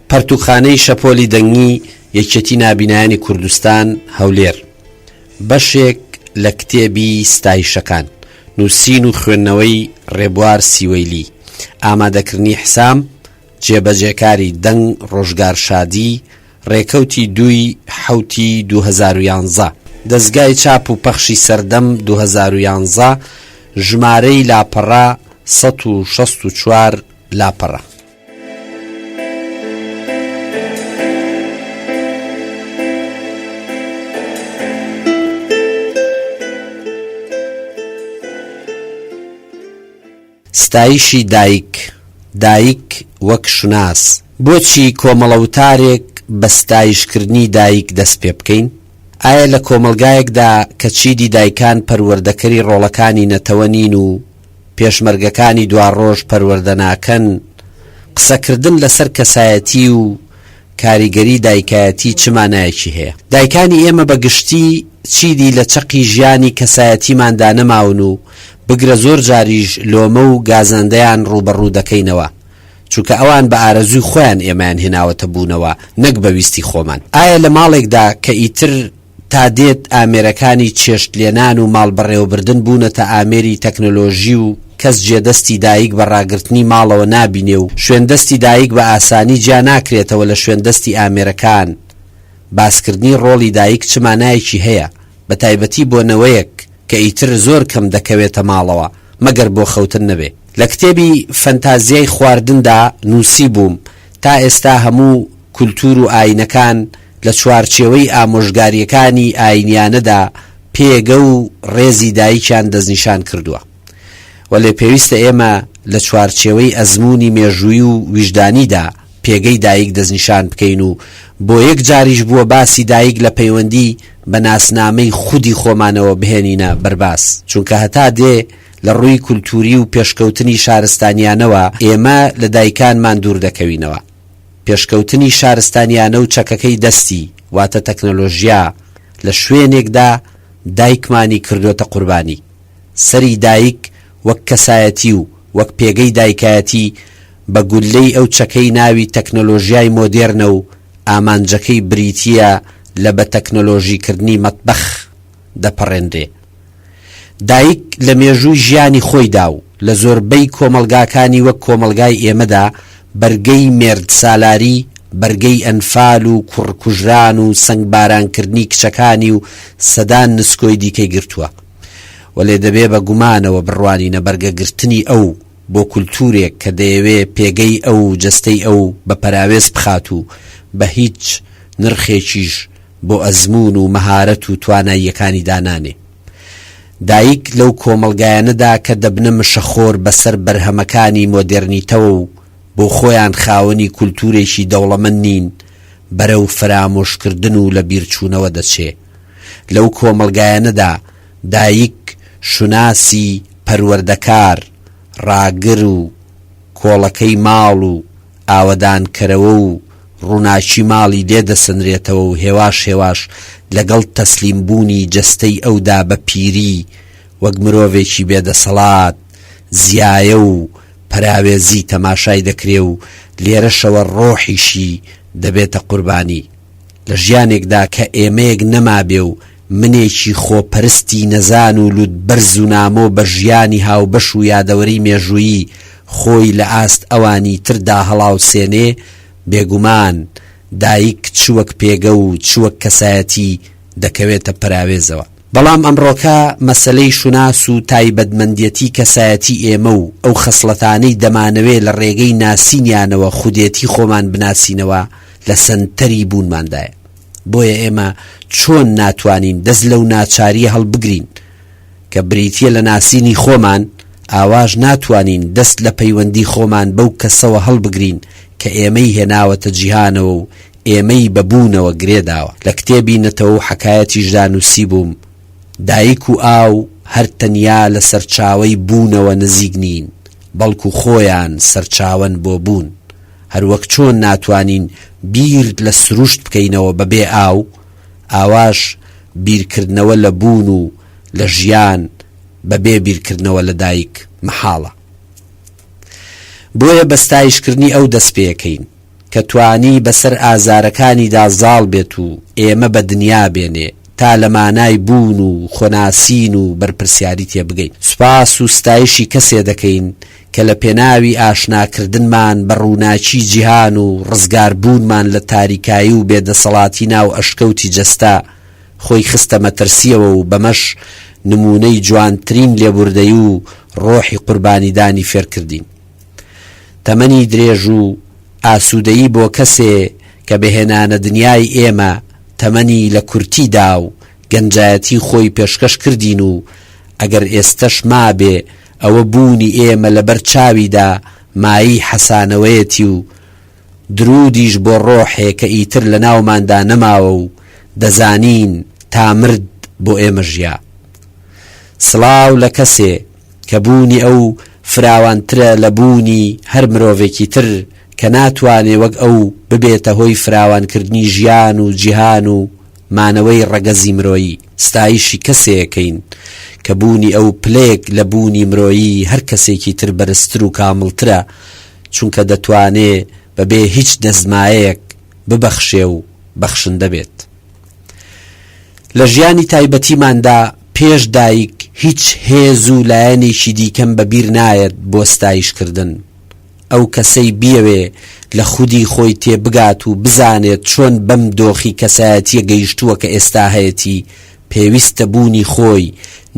پەرتوخانەی شەپۆلی دەنگی یەکێتی نابینایانی کوردستان هەولێر بەشێک لە کتێبی ستایشەکان نووسین و خوێندنەوەی ڕێبوار سیوەیلی ئامادەکردنی حسام جێبەجێکاری دەنگ ڕۆژگار شادی ڕێکەوتی 2/7/2011 دەستگای چاپ و پەخشی سەردەم 2011 ژمارەی لاپەڕا 164 لاپەڕە. ستایشی دایک وەک شوناس. بۆچی کۆمەڵەوتارێک بە ستایشکردنی دایک دەست پێ بکەین؟ ئایا لە کۆمەلگایەکدا کە چیدی دایکان پەروەردەکەری ڕۆڵەکانی نەتەوە نین و پێشمەرگەکانی دوڕۆژ پەروەردە ناکەن، قسەکردن لەسەر کەسایەتی و کاریگەری دایکایەتی چ مانایەکی هەیە؟ دایکانی ئێمە بەگشتی چیدی لە چەقی ژیانی کەسایەتیماندا نەماون و بگرە زۆر جاریش لۆمە و گازاندەیان ڕوبەڕوو دەکەینەوە، چونکە ئەوان بە ئارەزوی خۆیان ئێمەیان هێناوەتە بوونەوە نەک بەویستی خۆمان. ئایا لە ماڵێکدا کە ئیتر تا دێت ئامێرەکانی چێشت لێنان و ماڵ بەڕێوەبردن بوونەتە ئامێری تەکنۆلۆژی و کەس جێدەستی دایک بە ڕاگررتنی ماڵەوە نابینێ و شوێندەستی دایک بە ئاسانی جیا ناکرێتەوە لە شوێندەستی ئامێرەکان، باسکردنی ڕۆڵی دایک چ مانایەکی هەیە؟ بە تایبەتی بۆ نەوەیەک کە ئیتر زۆر کەم دەکەوێتە ماڵەوە مەگەر بۆ خەوتن نەبێ. لە کتێبی فەنتازیای خواردندا نووسی بووم تا ئێستا هەموو کولتور و ئاینەکان لە چوارچێوەی ئامۆژگاریەکانی ئاینیانەدا پێگە و ڕێزی دایکیان دەستنیشان کردووە، وەلێ پێویستە ئێمە لە چوارچێوەی ئەزمموی مێژووی و ویژدانیدا پێگەی دایک دەستنیشان بکەین و بۆ یەک جاریش بووە باسی دایک لە پەیوەندی بە ناسنامەی خودی خۆمانەوە بهێنینە بەرباس، چونکە هەتا دێ لە ڕووی کولتوری و پێشکەوتنی شارستانیانەوە ئێمە لە دایکانمان دوور دەکەوینەوە. پێشکەوتنی شارستانیانە و چەکەکەی دەستی واتە تەکنۆلۆژیا لە شوێنێکدا دایکمانی کردوتە قوربانی. سەری دایک وەک کەسایەتی و وەک پێگەی دایکایەتی بە گولەی ئەو چەکەی ناوی تەکنۆلۆژیای مۆدێرنە و ئامانجەکەی بریتیە لە بە تەکنۆلۆژیکردنی مەتبەخ دەپەڕێندێ. دایک لە مێژووی ژیانی خۆیدا و لە زۆربەی کۆمەلگاکانی وەک کۆمەلگای ئێمەدا بەرگەی مێرد سالاری، بەرگەی ئەنفال و کوڕکوژران و سەنگبارانکردنی کچەکانی و سەدان نسکۆی دیکەی گرتووە، وەلێ دەبێ بە گومانەوە بڕوانینە بەرگەگرتنی ئەو بۆ کولتورێک کە دەیەوێ پێگەی ئەو جەستەی ئەو بە پەراوێز بخات و بە هیچ نرخێکیش بۆ ئەزمون و مەهارەت و تواناییەکانی دانانێ. دایک لەو کۆمەلگایانەدا کە دەبنە مشەخۆر بەسەر بەرهەمەکانی مۆدێرنیتەوە و بۆ خۆیان خاوەنی کولتورێکی دەوڵەمەند نین، بەرەو فرامۆشکردن و لە بیرچوونەوە دەچێ. لەو کۆمەلگایانەدا دایک شوناسی پەروەردەکار، ڕاگر و کۆڵەکەی ماڵ و ئاوەدانکەرەوە و ڕووناچی ماڵی لێدەسەنرێتەوە و هێواش هێواش لەگەڵ تەسلیمبوونی جەستەی ئەودا بە پیری وەک مرۆڤێکی بێدەسەڵات زیایە و پەراوێزی تەماشای دەکرێ و لێرەشەوە ڕۆحیشی دەبێتە قوربانی. لە ژیانێکدا کە ئێمەیەک نەمابێ و منێکی خۆپەرستی نەزان و لوت بەرز و نامۆ بە ژیانی هاوبەش و یادەوەری مێژوویی خۆی لە ئاست ئەوانی تردا هەڵاوسێنێ، بێگومان دایک چوەک پێگە و چوەک کەسایەتی دەکەوێتە پەراوێزەوە. بەڵام ئەمڕۆکە مەسەلەی شوناس و تایبەتمەندیەتی کەسایەتی ئێمە و ئەو خەسڵەتانەی دەمانەوێت لە ڕێگەی ناسینیانەوە خودێتی خۆمان بناسینەوە لە سەنتەری بوونماندایە. بۆیە ئێمە چۆن ناتوانین دەست لەو ناچاریە هەڵبگرین کە بریتیە لە ناسینی خۆمان، ئاواژ ناتوانین دەست لە پەیوەندی خۆمان بەو کەسەوە هەڵبگرین کە ئێمەی هێناوەتە جیهانەوە و ئێمەی بەبوونەوە گرێداوە. لە کتێبی نەتەوە و حەکایەتیشدا نووسی بووم دایک و ئاو هەر تەنیا لە سەرچاوەی بوونەوە نزیک نین، بەڵکو خۆیان سەرچاوەن بۆ بوون. هەروەک چۆن ناتوانین بیر لە سروشت بکەینەوە بەبێ ئاو، ئاواش بیرکردنەوە لە بوون و لە ژیان بەبێ بیرکردنەوە لە دایک مەحاڵە. بۆیە بەستایشکردنی ئەو دەست پێەکەین کە کە توانی بەسەر ئازارەکانیدا زاڵ بێت و ئێمە بە دنیا بێنێ تا لە مانای بوون و خۆناسین و بەرپرسیاری تێبگەین. سوپاس و ستایشی کەسێ دەکەین کە لە پێناوی ئاشناکردنمان بە ڕووناچی جیهان و ڕزگار بوونمان لە تاریکایی و بێدەسەڵاتی ناو ئەشکەوتی جەستا خۆی خستە مەترسیەوە و بەمەش نمونەی جوانترین لێبوردەی و ڕۆحی قوربانیدانی فێر کردین. تەمەنی درێژ و ئاسوودەیی بۆ کەسێ کە بەهێنانە دنیای ئێمە تەمەنی لە کورتیدا و گەنجایەتی خۆی پێشکەش کردین و ئەگەر ئێستەش مابێ ئەوە بوونی ئێمە لەبەر چاویدا مایی حەسانەوەیەتی و درودیش بۆ ڕۆحێ کە ئیتر لە ناوماندا نەماوە و دەزانین تا مرد بۆ ئێمە ژیا. سڵاو لە کەسێ کە بوونی ئەو فراوانترە لە بوونی هەر مرۆڤێکی تر کە ناتوانێ وەک ئەو ببێتە هۆی فراوانکردنی ژیان و جیهان و مانەوەی ڕەگەزی مرۆیی. ستایشی کەسێکەکەین کە بوونی ئەو پلێک لە بوونی مرۆیی هەر کەسێکی تر بەرزتر و کامڵترە چونکە دەتوانێ بەبێ هیچ دەزمایەک ببەخشێ و بەخشندە بێت. لە ژیانی تایبەتیماندا پێش دایک هیچ هێز و لایەنێکی دیکەم بەبیر نایەت بۆ ستایشکردن. ئەو کەسەی بیەوێ لە خودی خۆی تێبگات و بزانێت چۆن بەم دۆخی کەسایەتیە گەیشتووە کە ئێستا هەیەی پێویستە بوونی خۆی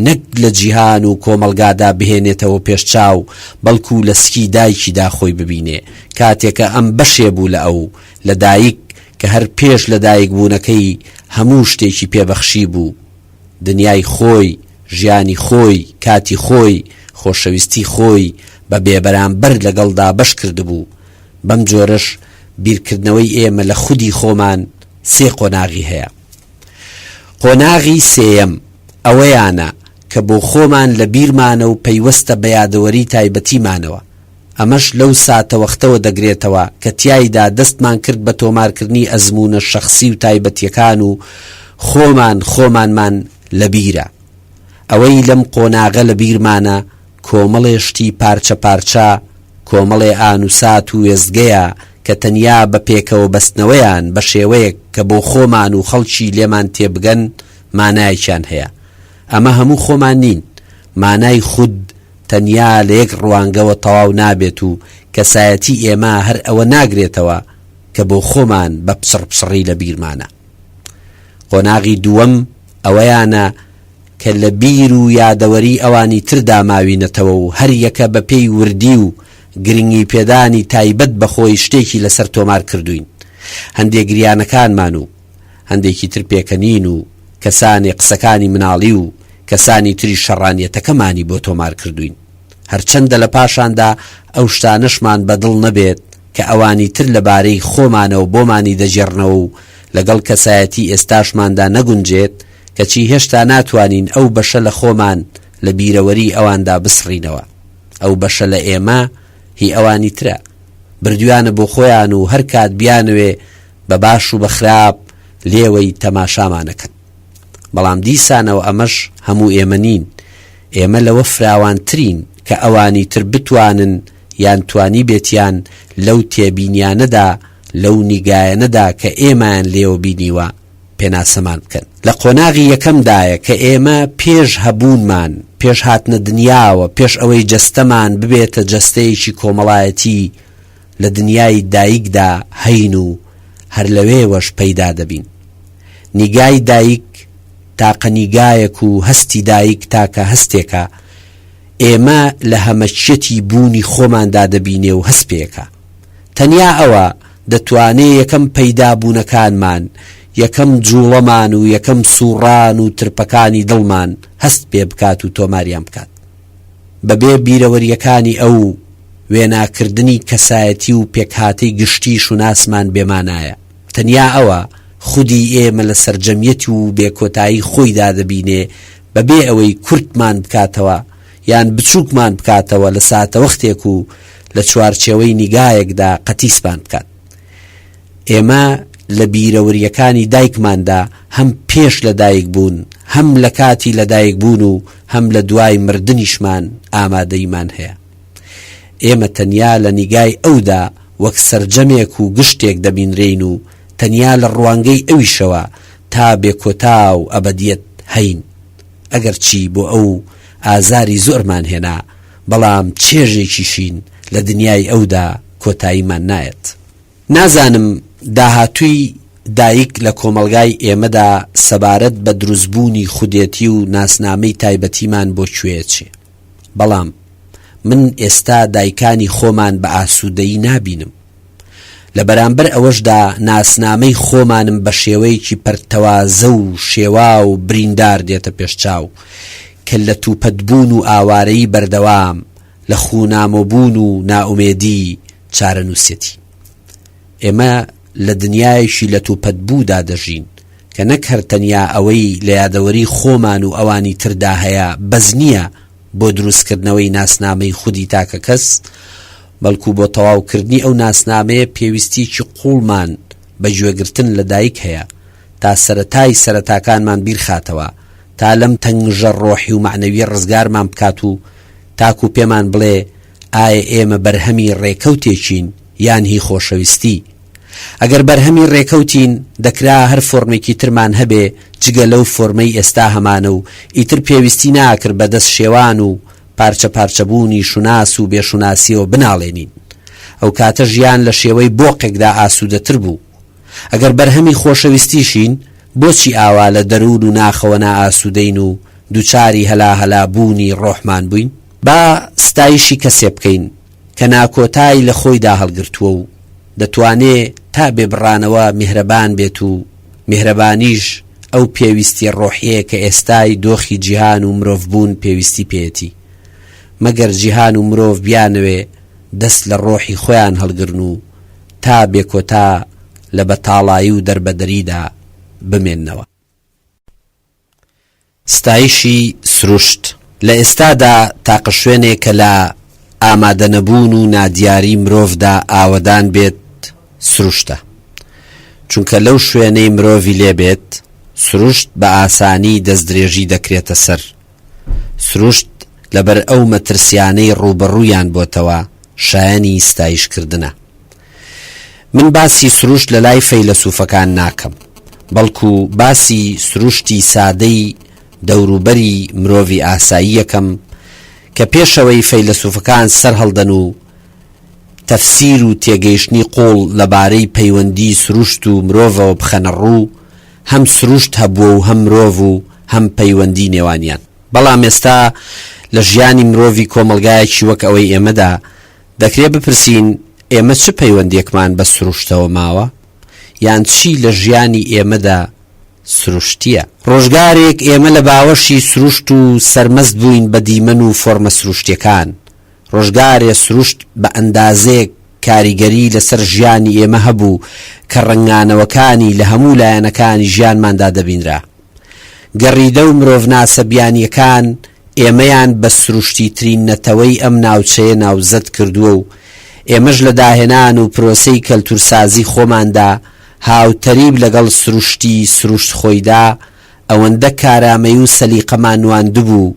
نەک لە جیهان و کۆمەلگادا بهێنێتەوە پێشچاو بەڵکو لە سکی دایکیدا خۆی ببینێ کاتێکە ئەم بەشێ بوو لە ئەو لە دایک کە هەر پێش لە دایک بوونەکەی هەموو شتێکی پێبەخشی بوو. دنیای خۆی، ژیانی خۆی، کاتی خۆی، خۆشەویستی خۆی بە بێبەرامبەر لەگەڵدا بەش کردبوو. بەم جۆرەش بیرکردنەوەی ئێمە لە خودی خۆمان سێ قۆناغی هەیە. قۆناغی سێیەم ئەوەیانە کە بۆ خۆمان لە بیرمانە و پەیوەستە بە یادەوەری تایبەتیمانەوە. ئەمەش لەو ساتەوەختەوە دەگرێتەوە کە تیایدا دەستمان کرد بە تۆمارکردنی ئەزمونە شەخسی و تایبەتیەکان و خۆمانمان لە بیرە. ئەوەی لەم قۆناغە لە بیرمانە کۆمەڵێشتی پارچە پارچە، کۆمەڵێ ئانوسات و وێزگەیە کە تەنیا بە پێکەوە بەستنەوەیان بە شێوەیەک کە بۆ خۆمان و خەڵکی لێمان تێبگەن مانایەکیان هەیە. ئەمە هەموو خۆمان نین. مانای خود تەنیا لە یەک ڕوانگەوە تەواو نابێت و کەسایەتی ئێمە هەر ئەوە ناگرێتەوە کە بۆ خۆمان بە پسڕپسڕی لە بیرمانە. قۆناغی دووەم ئەوەیانە کە لە بیر و یادەوەری ئەوانی تردا ماوینەتەوە و هەر یەکە بە پێی وردی و گرنگی پێدانی تایبەت بەخۆی شتێکی لەسەر تۆمار کردوین. هەندێک گریانەکانمان و هەندێکی تر پێکەنین و کەسانی قسەکانی مناڵی و کەسانی تری شەڕانیەتەکەمانی بۆ تۆمار کردوین. هەرچەندە لە پاشاندا ئەو شتانەشمان بەدڵ نەبێت کە ئەوانی تر لەبارەی خۆمانە و بۆمانی دەجێڕنەوە و لەگەڵ کەسایەتی ئێستاشماندا نەگونجێت کەچی هێشتا ناتوانین ئەو بەشە لە خۆمان لە بیرەوەری ئەواندا بسڕینەوە. ئەو بەشە لە ئێمە هی ئەوانی ترە، بردویانە بۆ خۆیان و هەر کات بیانوێ بە باش و بە خراپ لێوەی تەماشامانەکەن. بەڵام دیسانەوە ئەمەش هەموو ئێمە نین. ئێمە لەوە فراوانترین کە ئەوانی تر بتوانن یان توانی بێتیان لەو تێبینیانەدا لەو نیگایەنەدا کە ئێمەیان لێوە بینیوە پێناسەمان بکەن. لە قۆناغی یەکەمدایە کە ئێمە پێش هەبوونمان، پێش هاتنە دنیاوە، پێش ئەوەی جەستەمان ببێتە جەستەیەکی کۆمەڵایەتی لە دنیای دایکدا هەین و هەر لەوێوەش پەیدا دەبین. نیگای دایک تاقە نیگایەک و هەستی دایک تاکە هەستێکە. ئێمە لە هەمەچێتی بوونی خۆماندا دەبینێ و هەست پێەکە. تەنیا ئەوە دەتوانێ یەکەم پەیدا بوونەکانمان، یەکەم جوڵەمان و یەکەم سوڕان و ترپەکانی دڵمان هەست پێ بکات و تۆماریان بکات. بەبێ بیرەوەریەکانی ئەو وێناکردنی کەسایەتی و پێکهاتەی گشتی شوناسمان بێمانایە. تەنیا ئەوە خودی ئێمە لە سەرجەمیەتی و بێکۆتایی خۆیدا دەبینێ بەبێ ئەوەی کورتمان بکاتەوە یان بچووکمان بکاتەوە لە ساتەوەختێک و لە چوارچێوەی نیگایەکدا قەتیسمان بکات. ئێمە لە بیرەوەریەکانی دایکماندا هەم پێش لە دایک بوون، هەم لە کاتی لە دایک بوون و هەم لە دوای مردنیشمان ئامادەیمان هەیە. ئێمە تەنیا لە نیگای ئەودا وەک سەرجەمێک و گشتێک دەبینرێین و تەنیا لە ڕوانگەی ئەویشەوە تا بێکۆتا و ئەبەدیەت هەین. ئەگەر چی بۆ ئەو ئازاری زۆرمان هێنا، بەڵام چێژێکیشین لە دنیای ئەودا کۆتاییمان نایەت. نازانم داهاتووی دایک لە کۆمەلگای ئێمەدا سەبارەت بە دروستبوونی خودێتی و ناسنامەی تایبەتیمان بۆ کوێ چێ، بەڵام من ئێستا دایکانی خۆمان بە ئاسوودەیی نابینم. لە بەرامبەر ئەوەشدا ناسنامەی خۆمانم بە شێوەیەکی پەرتەوازە و شێوا و بریندار دێتە پێشچاو کە لە توپەتبوون و ئاوارەیی بەردەوام، لە خوونامۆبوون و نائومێدی چارەنووسێتی. ئێمە لە دنیایشی لە توپەتبوودا دەژین کە نەک هەرتەنیا ئەوەی لە یادەوەری خۆمان و ئەوانی تردا هەیە بەز نییە بۆ دروستکردنەوەی ناسنامەی خودی تاکە کەس، بەڵکو بۆ تەواوکردنی ئەو ناسنامەیە پێویستیکی قوڵمان بە گوێگرتن لە دایک هەیە تا سەرەتای سەرەتاکانمان بیرخاتەوە، تا لەم تەنگژە ڕۆحی و معنەوی ڕزگارمان بکات و تاکو پێمان بڵێ ئایا ئێمە بەرهەمی ڕێکەوتێکین یان هی خۆشەویستی. ئەگەر بەرهەمی ڕێکەوتین دەکرا هەر فۆرمێکی ترمان هەبێ جگە لەو فۆرمەی ئێستا هەمانە و ئیتر پێویستی ناکرد بە دەست شێوان و پارچە پارچەبوونی شوناس و بێشوناسیەوە بناڵێنین. ئەو کاتە ژیان لە شێوەی بۆقێکدا ئاسوودەتر بوو. ئەگەر بەرهەمی خۆشەویستیشین، بۆچی ئاوا لە دەروون و ناخەوە نائاسوودەین و دووچاری هەلا هەلا بوونی ڕۆحمان بووین؟ با ستایشی کەسێ بکەین کە ناکۆتای لە خۆیدا هەڵگرتووە و دەتوانێت تا بێبڕانەوە میهرەبان بێت و میهرەبانیش ئەو پێویستی ڕۆحیەیە کە ئێستای دۆخی جیهان و مرۆڤ بوون پێویستی پێێتی. مەگەر جیهان و مرۆڤ بیانوێ دەست لە ڕۆحی خۆیان هەڵگرن و تا بێکۆتا لە بەتاڵایی و دەربەدەریدا بمێننەوە. ستایشی سروشت لە ئێستادا تاقە شوێنێک کە لە ئامادەنەبوون و نادیاری مرۆڤدا ئاوەدان بێت سروشتە، چونکە لەو شوێنەی مرۆڤی لێبێت سروشت بە ئاسانی دەستدرێژی دەکرێتە سەر. سروشت لەبەر ئەو مەترسیانەی ڕوبەڕوویان بۆتەوە شایەنی ستایشکردنە. من باسی سروشت لە لای فەیلسوفەکان ناکەم، بەڵکو باسی سروشتی سادەی دەوروبەری مرۆڤی ئاسایی یەکەم کە پێشەوەی فەیلسوفەکان سەر هەڵدەن و تەفسیر و تێگەیشتنی قۆڵ لەبارەی پەیوەندی سروشت و مرۆڤەوە بخەنە ڕوو، هەم سروشت هەبووە و هەم مرۆڤ و هەم پەیوەندی نێوانیان. بەڵام ئێستا لە ژیانی مرۆڤی کۆمەلگایەکی وەک ئەوەی ئێمەدا دەکرێت بپرسین ئێمە چ پەیوەندێکمان بە سروشتەوە ماوە؟ یان چی لە ژیانی ئێمەدا سروشتیە؟ ڕۆژگارێک ئێمە لە باوەشی سروشت و سەرمەست بووین بە دیمەن و فۆرمە سروشتیەکان. ڕۆژگارێ سروشت بە ئەندازەیەک کاریگەری لەسەر ژیانی ئێمە هەبوو کە ڕەنگانەوەکانی لە هەموو لایەنەکانی ژیانماندا دەبینرا. گەڕیدە و مرۆڤناسە بیانیەکان ئێمەیان بە سروشتی ترین نەتەوەی ئەم ناوچەیە ناوزەت کردووە و ئێمەش لە داهێنان و پرۆسەی کەلتورسازی خۆماندا هاوتەریب لەگەڵ سروشتی سروشت خۆیدا ئەوەندە کارامەی و سەلیقەمان نواندبوو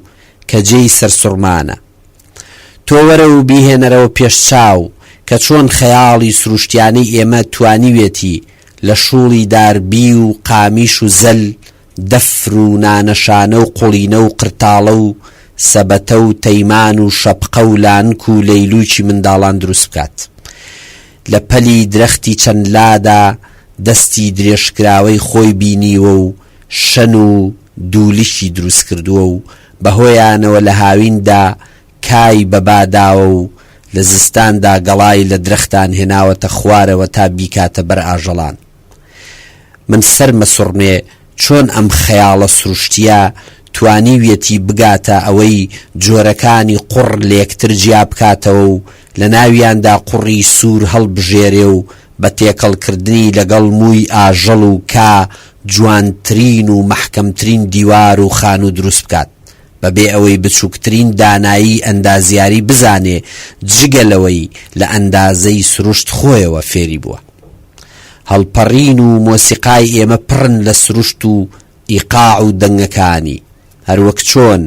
کە جێی سەرسوڕمانە. تۆ وەرە و بیهێنەرەوە پێشچاو کە چۆن خەیاڵی سروشتیانەی ئێمە توانیوێتی لە شوڵی داربی و قامیش و زەل، دەفر و نانەشانە و قوڵینە و قرتاڵە و سەبەتە و تەیمان و شەپقە و لانک و لەیلوکی منداڵان دروست بکات. لە پەلی درەختی چەند لادا دەستی درێژکراوەی خۆی بینیوە و شەن و دوولیشی دروست کردووە و بەهۆیانەوە لە هاویندا کای بەباداوە و لە زستاندا گەڵای لە درەختان هێناوەتە خوارەوە تا بیکاتە بەر ئاژەڵان. من سەرمە سوڕمێ چۆن ئەم خەیاڵە سروشتیە توانیوێتی بگاتە ئەوەی جۆرەکانی قوڕ لێکتر جیا بکاتەوە و لە ناویاندا قوڕی سوور هەڵبژێرێ و بە تێکەڵکردنی لەگەڵ مووی ئاژەڵ و کا جوانترین و مەحکەمترین دیوار و خان و دروست بکات بەبێ ئەوەی بچووکترین دانایی ئەندازیاری بزانێ جگەلەوەی لە ئەندازەی سروشت خۆیەوە فێری بووە. هەڵپەڕین و مۆسیقای ئێمە پڕن لە سروشت و ئیقاع و دەنگەکانی، هەروەک چۆن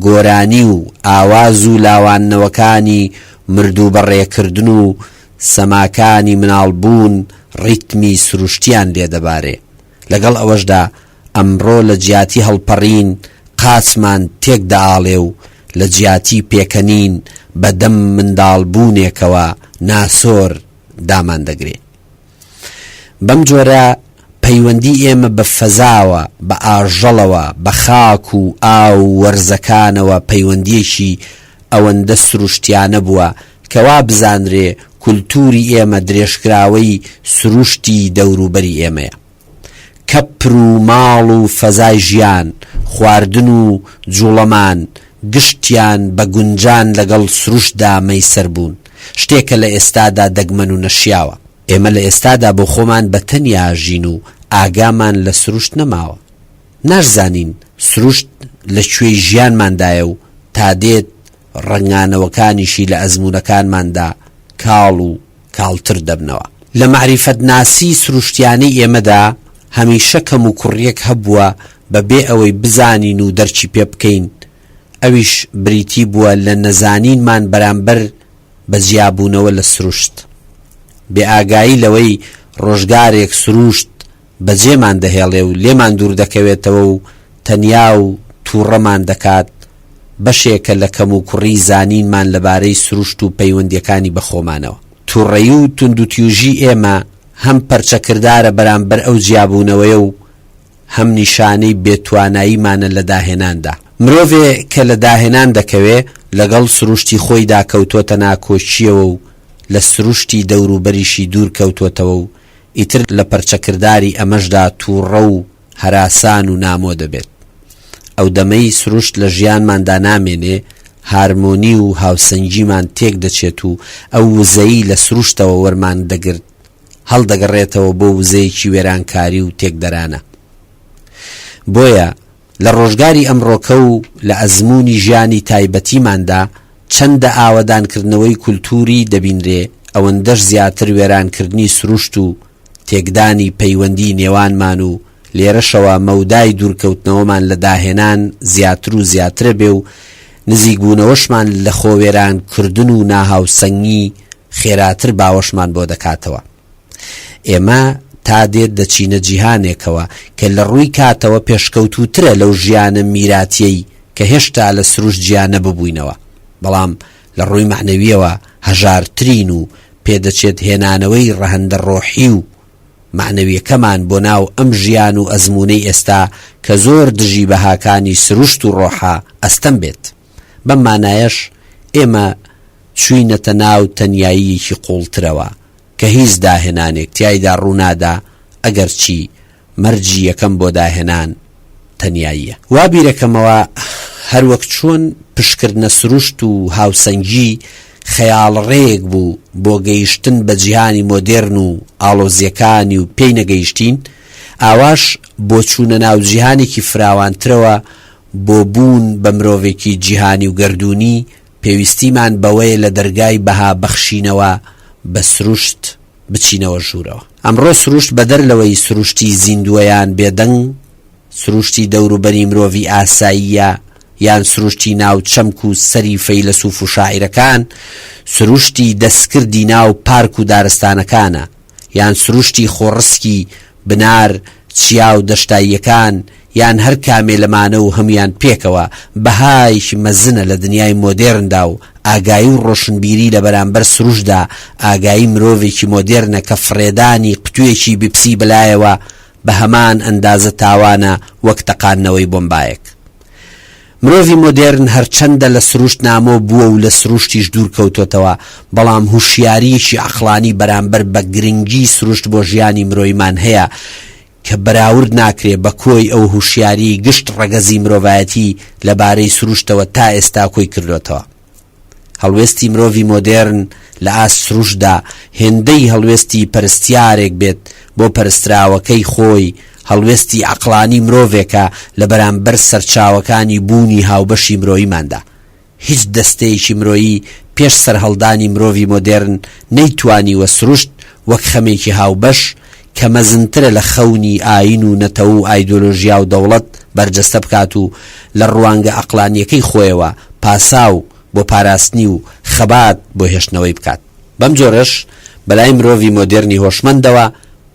گۆرانی و ئاواز و لاواننەوەکانی مردوو بەڕێکردن و سەماکانی مناڵبوون ڕیتمی سروشتیان لێدەبارێ. لەگەڵ ئەوەشدا ئەمڕۆ لە جیاتی هەڵپەڕین قاچمان تێکداڵێ و لە جیاتی پێکەنین بەدەم منداڵبوونێکەوە ناسۆر دامان دەگرێ. بەم جۆرە پەیوەندی ئێمە بە فەزاوە، بە ئاژەڵەوە، بە خاک و ئاو وەرزەکانەوە پەیوەندیەکی ئەوەندە سروشتیانە بووە کەوا بزانرێ کولتوری ئێمە درێژکراوەی سروشتی دەوروبەری ئێمەیە. کەپر و ماڵ و فەزای ژیان، خواردن و جوڵەمان گشتیان بە گونجان لەگەڵ سروشتدا مەیسەر بوون، شتێکە لە ئێستادا دەگمەن و نەشیاوە. ئێمە لە ئێستادا بۆ خۆمان بە تەنیا ژین و ئاگامان لە سروشت نەماوە. ناشزانین سروشت لەکوێی ژیانماندایە و تا دێت ڕەنگانەوەکانیشی لە ئەزمونەکانماندا کاڵ و کاڵتر دەبنەوە. لە معریفەت ناسی سروشتیانەی ئێمەدا هەمیشە کەم و کوڕیەک هەبووە بەبێ ئەوەی بزانین و دەرچی پێ بکەین. ئەویش بریتی بووە لە نەزانینمان بەرامبەر بە جیابوونەوە لە سروشت. بێ ئاگایی لەوەی ڕۆژگارێک سروشت بەجێمان دەهێڵێ و لێمان دوور دەکەوێتەوە و تەنیا و تووڕەمان دەکات، بەشێکە لە کەم و کوڕی زانینمان لەبارەی سروشت و پەیوەندیەکانی بەخۆمانەوە. تووڕەیی و توندوتیوژی ئێمە هەم پەرچەکردارە بەرامبەر ئەو جیابوونەوەیە و هەم نیشانەی بێتواناییمانە لە داهێناندا. مرۆڤێ کە لە داهێنان دەکەوێ لەگەڵ سروشتی خۆیدا کەوتۆتە ناکۆچیەوە و لە سروشتی دەوروبەریشی دوور کەوتۆتەوە و ئیتر لە پەرچەکرداری ئەمەشدا تووڕە و هەراسان و نامۆ دەبێت. ئەو دەمەی سروشت لە ژیانماندا نامێنێ، هارمۆنی و هاوسەنگیمان تێک دەچێت و ئەو وزەیی لە سروشتەوە وەرمان دەگرت هەڵدەگەڕێتەوە بۆ وزەیەکی وێرانکاری و تێکدەرانە. بۆیە لە ڕۆژگاری ئەمڕۆکە و لە ئەزمموی ژیانی تایبەتیماندا چەندە ئاوەدانکردنەوەی کولتوری دەبینرێ، ئەوەندەش زیاتر وێرانکردنی سروشت و تێکدانی پەیوەندی نێوانمان و لێرەشەوە مەودای دوورکەوتنەوەمان لە داهێنان زیاتر و زیاترە بێ و نزیکبوونەوەشمان لە خۆوێرانکردن و ناهاوسەنگی خێراتر باوەشمان بۆ دەکاتەوە. ئێمە تا دێت دەچینە جیهانێکەوە کە لە ڕووی کاتەوە پێشکەوتوترە لەو ژیانە میراتیەی کە هێشتا لە سروشت ژیانە ببووینەوە، بەڵام لە ڕووی معنەویەوە هەژارترین و پێدەچێت هێنانەوەی ڕەهەندە ڕۆحی و معنەویەکەمان بۆ ناو ئەم ژیان و ئەزمونەی ئێستا کە زۆر دژی بەهاکانی سروشت و ڕۆحە ئەستەم بێت. بەم مانایەش ئێمە چووینەتە ناو تەنیاییەکی قوڵترەوە کە هیچ داهێنانێک تیایدا ڕوونادا ئەگەر چی مەرجی یەکەم بۆ داهێنان تەنیاییە. وا بیرەکەمەوە هەروەک چۆن پشکردنە سروشت و هاوسەنگی خەیاڵڕێک بوو بۆ گەیشتن بە جیهانی مۆدێرن و ئاڵۆزیەکانی و پێی نەگەیشتین، ئاواش بۆ چوونە ناو جیهانێکی فراوانترەوە بۆ بوون بە مرۆڤێکی جیهانی و گەردوونی پێویستیمان بەوەیە لە دەرگای بەها بەخشینەوە بە سروشت بچینەوە ژوورەوە. ئەمڕۆ سروشت بەدەر لەوەی سروشتی زیندووەیان بێدەنگ، سروشتی دەوروبەری مرۆڤی ئاساییە یان سروشتی ناو چەمک و سەری فەیلسوف و شاعیرەکان، سروشتی دەستکردی ناو پارک و دارستانەکانە، یان سروشتی خۆڕسکی بنار چیا و دەشتاییەکان، یان هەر کامێ لەمانە و هەمویان پێکەوە بەهایکی مەزنە لە دنیای مۆدێرندا و ئاگایی و ڕۆشنبیری لە بەرامبەر سروشتدا ئاگایی مرۆڤێکی مۆدێرنە کە فڕێدانی قوتوێکی بیپسی بلایەوە بە هەمان ئەندازە تاوانە وەک تەقانەوەی بۆمبایەک. مرۆڤی مۆدێرن هەرچەندە لە سروشت نامۆ بووە و لە سروشتیش دوور کەوتۆتەوە، بەڵام هوشیاریەکی عەقڵانی بەرامبەر بە گرنگی سروشت بۆ ژیانی مرۆیمان هەیە کە بەراورد ناکرێ بە کۆی ئەو هوشیاری گشت ڕەگەزی مرۆڤایەتی لەبارەی سروشتەوە تا ئێستا کۆی کردوێتەوە. هەڵوێستی مرۆڤی مۆدێرن لە ئاست سروشتدا هێندەی هەڵوێستی پەرستیارێک بێت بۆ پەرستراوەکەی خۆی، هەڵوێستی عەقڵانی مرۆڤێکە لە بەرامبەر سەرچاوەکانی بوونی هاوبەشی مرۆیماندا. هیچ دەستەیەکی مرۆیی پێش سەرهەڵدانی مرۆڤی مۆدێرن نەیتوانیوە سروشت وەک خەمێکی هاوبەش کە مەزنترە لە خەونی ئاین و نەتەوە و ئایدۆلۆژیا و دەوڵەت بەرجەستە بکات و لە ڕوانگە عەقڵانیەکەی خۆیەوە پاساو بۆ پاراستنی و خەبات بۆ هێشتنەوەی بکات. بەم جۆرەش بەلای مرۆڤی مۆدێرنی هۆشمەندەوە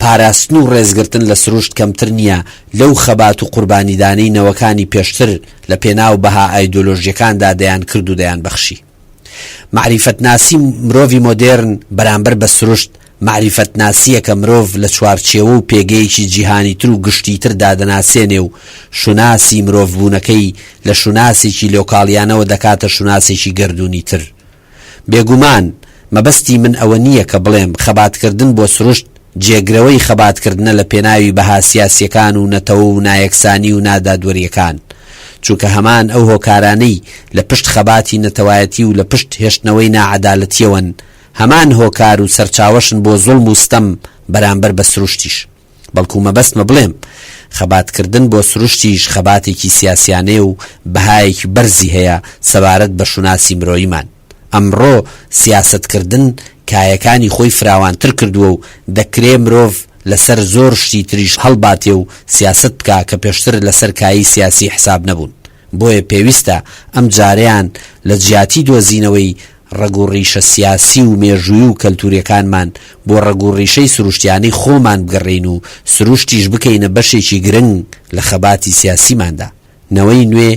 پاراستن و ڕێزگرتن لە سروشت کەمتر نییە لەو خەبات و قوربانیدانەی نەوەکانی پێشتر لە پێناو بەها ئایدۆلۆژیەکاندا دەیان کرد و دەیان بەخشی. معریفەتناسی مرۆڤی مۆدێرن بەرامبەر بە سروشت معریفەتناسیە کە مرۆڤ لە چوارچێوە و پێگەیەکی جیهانی تر و گشتی تر دادەناسێنێ و شوناسی مرۆڤبوونەکەی لە شوناسێکی لۆکاڵیانەوە دەکاتە شوناسێکی گەردوونی تر. بێگومان مەبەستی من ئەوە نییە کە بڵێم خەباتکردن بۆ سروشت جێگرەوەی خەباتکردنە لە پێناوی بەها سیاسیەکان و نەتەوە و نایەکسانی و نادادوەریەکان، چونکە هەمان ئەو هۆکارانەی لە پشت خەباتی نەتەوایەتی و لە پشت هێشتنەوەی ناعەدالەتیەوەن هەمان هۆکار و سەرچاوەشن بۆ زوڵم و ستەم بەرامبەر بە سروشتیش. بەڵکو مەبەستمە بڵێم خەباتکردن بۆ سروشتیش خەباتێکی سیاسیانەیە و بەهایەکی بەرزی هەیە سەبارەت بە شوناسی مرۆیمان. ئەمڕۆ سیاسەتکردن کایەکانی خۆی فراوانتر کردووە و دەکرێ مرۆڤ لەسەر زۆر شتی تریش هەڵباتێ و سیاست بکا کە پێشتر لەسەر کایی سیاسی حساب نەبوون. بۆیە پێویستە ئەم جارەیان لە جیاتی دۆزینەوەی ڕەگوڕیشە سیاسی و مێژووی و کەلتوریەکانمان بۆ ڕەگوڕیشەی سروشتیانەی خۆمان بگەڕین و سروشتیش بکەینە بەشێکی گرنگ لە خەباتی سیاسیماندا. نەوەی نوێ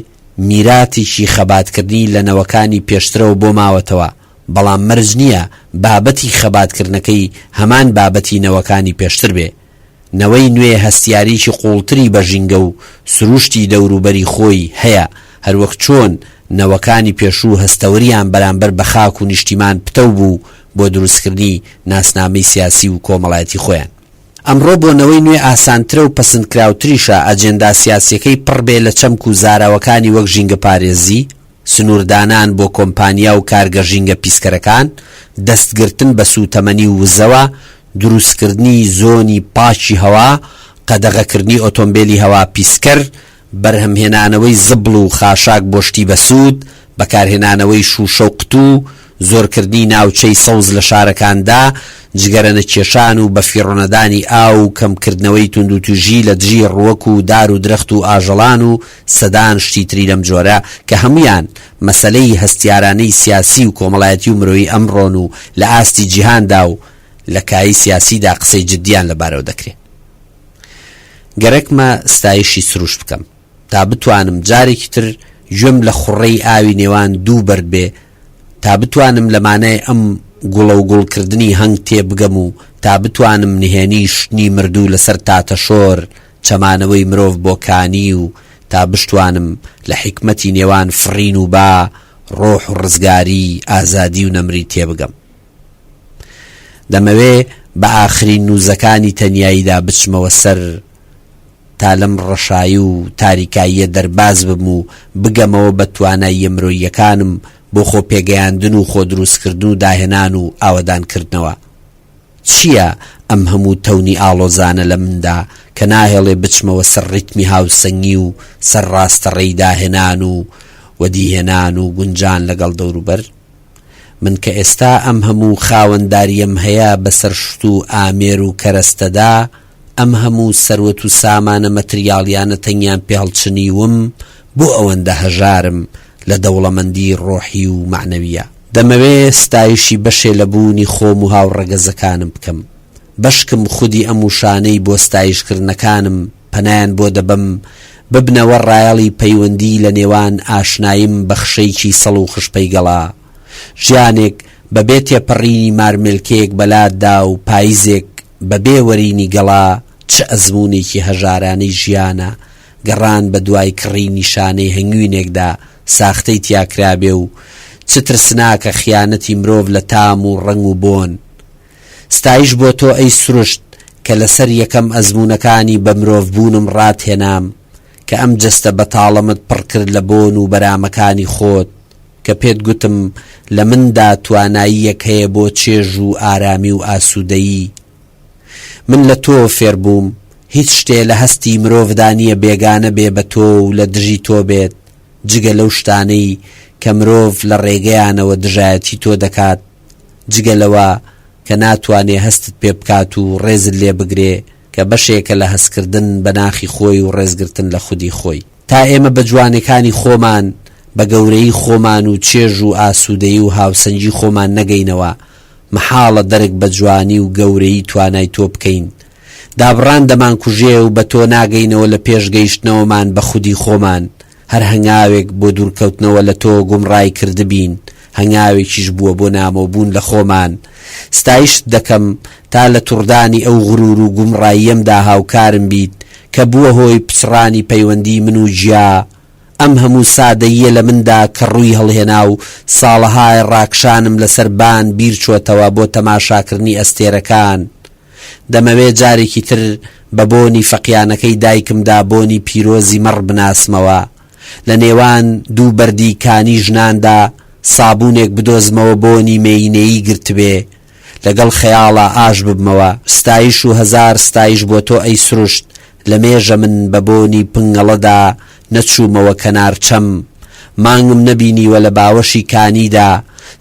میراتێکی خەباتکردنی لە نەوەکانی پێشترەوە بۆ ماوەتەوە، بەڵام مەرج نییە بابەتی خەباتکردنەکەی هەمان بابەتی نەوەکانی پێشتر بێ. نەوەی نوێ هەستیاریکی قوڵتری بە ژینگە و سروشتی دەوروبەری خۆی هەیە، هەروەک چۆن نەوەکانی پێشوو هەستەوریان بەرامبەر بە خاک و نیشتیمان پتە بوو بۆ دروستکردنی ناسنامەی سیاسی و کۆمەڵایەتی خۆیان. ئەمڕۆ بۆ نەوەی نوێ ئاسانترە و پەسەندکراوتریشە ئەجێندا سیاسیەکەی پڕ بێ لە چەمک و زاراوەکانی وەک ژینگە پارێزی، سنووردانان بۆ کۆمپانیا و کارگە ژینگە پیسکەرەکان، دەستگرتن بە سوتەمەنی و وزەوە، دروستکردنی زۆنی پاچی هەوا، قەدەغەکردنی ئۆتۆمبیلی هەوا پیسکەر، بەرهەمهێنانەوەی زبڵ و خاشاک بۆ شتی بەسوود، بەکارهێنانەوەی شوشە و قوتوو، زۆرکردنی ناوچەی سەوز لە شارەکاندا، جگەرەنە کێشان و بەفیڕۆنەدانی ئاو و کەمکردنەوەی توندوتیژی لە دژی ڕووەک و دار و درەخت و ئاژەڵان و سەدان شتی تری لەم جۆرە کە هەمویان مەسەلەی هەستیارانەی سیاسی و کۆمەڵایەتی و مرۆیی ئەمڕۆن و لە ئاستی جیهاندا و لە کایی سیاسیدا قسەی جدیان لەبارەوە دەکرێت. گەرەکمە ستایشی سروشت بکەم تا بتوانم جارێکی تر گوێم لە خوڕەی ئاوی نێوان دوو بەرد بێ، تا بتوانم لەمانەی ئەم گوڵە و گوڵکردنی هەنگ تێبگەم و تا بتوانم نهێنی شتنی مردوو لەسەر تاتە شۆر چەمانەوەی مرۆڤ بۆکانی و تا بشتوانم لە حکمەتی نێوان فڕین و با ڕۆح و ڕزگاری ئازادی و نەمری تێبگەم. دەمەوێ بە ئاخرین نووزەکانی تەنیاییدا بچمەوە سەر تا لەم ڕەشایی و تاریکاییە دەرباز بم و بگەمەوە بە توانایی مرۆییەکانم بۆ خۆ پێگەیاندن و خۆ دروستکردن و داهێنان و ئاوەدانکردنەوە. چییە ئەم هەموو تەونی ئاڵۆزانە لە مندا کە ناهێڵێ بچمەوە سەر ڕیتمی هاوسەنگی و سەر ڕاستەڕێی داهێنان و وەدیهێنان و گونجان لەگەڵ دەوروبەر؟ من کە ئێستا ئەم هەموو خاوەنداریەم هەیە بەسەر شت و ئامێر و کەرەستەدا، ئەم هەموو سەروەت و سامانە مەتریاڵیانە تەنیان پێڵچنیوم بۆ ئەوەندە هەژارم لە دەوڵەمەندی ڕۆحی و معنەویە. دەمەوێ ستایشی بەشێ لە بوونی خۆم و هاوڕەگەزەکانم بکەم، بەشکم خودی ئەم وشانەی بۆ ستایشکردنەکانم پەنایان بۆ دەبم ببنەوە ڕایەڵی پەیوەندی لە نێوان ئاشناییم بەخشەیکی سەڵ و خشپەی گەڵا، ژیانێک بەبێ تێپەڕینی مارمێلکەیەک بەلاددا و پاییزێک بەبێ وەرینی گەڵا، چ ئەزمونێکی هەژارانەی ژیانە گەڕان بە دوای کڕی نیشانەی هەنگوینێکدا ساختەی تیاکرابێ و چ ترسناکە خیانەتی مرۆڤ لە تام و ڕنگ و بۆن. ستایش بۆ تۆ ئەی سروشت کە لەسەر یەکەم ئەزمونەکانی بە مرۆڤ بوونم ڕاتهێنام، کە ئەم جەستە بەتاڵەمت پڕ کرد لە بۆن و بەرامەکانی خۆت، کە پێت گوتم لە مندا تواناییەک هەیە بۆ چێژ و ئارامی و ئاسوودەیی. من لە تۆ فێر بووم، هیچ شتێ لە هەستی مرۆڤدا نییە بێگانە بێ بە تۆ و لە دژی تۆ بێت، جگە لەو شتانەی کە مرۆڤ لە ڕێگەیانەوە دژایەتی تۆ دەکات، جگە لەوە کە ناتوانێ هەستت پێ بکات و ڕێزت لێ بگرێ کە بەشێکە لە هەستکردن بە ناخی خۆی و ڕێزگرتن لە خودی خۆی. تا ئێمە بە جوانەکانی خۆمان بە گەورەی خۆمان و چێژ و ئاسوودەیی و هاوسەنجی خۆمان نەگەینەوە، محاڵە دەرک بە جوانی و گەورەی توانای تۆ بکەین. دابڕان دەمان کوژێ و بە تۆ ناگەینەوە لە پێشگەیشتنەوەمان بە خودی خۆمان. هەر هەنگاوێک بۆ دوورکەوتنەوە لە تۆ گومڕای کردبین، هەنگاوێکیش بووە بۆ نامۆبوون لە خۆمان. ستایشت دەکەم تا لە توڕدانی ئەو غرور و گومڕاییەمدا هاوکارم بیت کە بووە هۆی پچڕانی پەیوەندی من و جیا. ئەم هەموو سادەیە لە مندا کە ڕووی هەڵهێنا و ساڵەهای ڕاکشانم لەسەر بان بیر چۆتەوە بۆ تەماشاکردنی ئەستێرەکان. دەمەوێت جارێکی تر بە بۆنی فەقیانەکەی دایکمدا بۆنی پیرۆزی مەڕ بناسمەوە. لە نێوان دوو بەردی کانی ژناندا سابوونێک بدۆزمەوە بۆنی مێینەیی گرتبێ، لەگەڵ خەیاڵە ئاش ببمەوە. ستایش و هەزار ستایش بۆ تۆ ئەی سروشت، لە مێژە من بە بۆنی پنگەڵەدا نەچوومەوە کەنار چەم. مانگم نەبینیوە لە باوەشی کانیدا.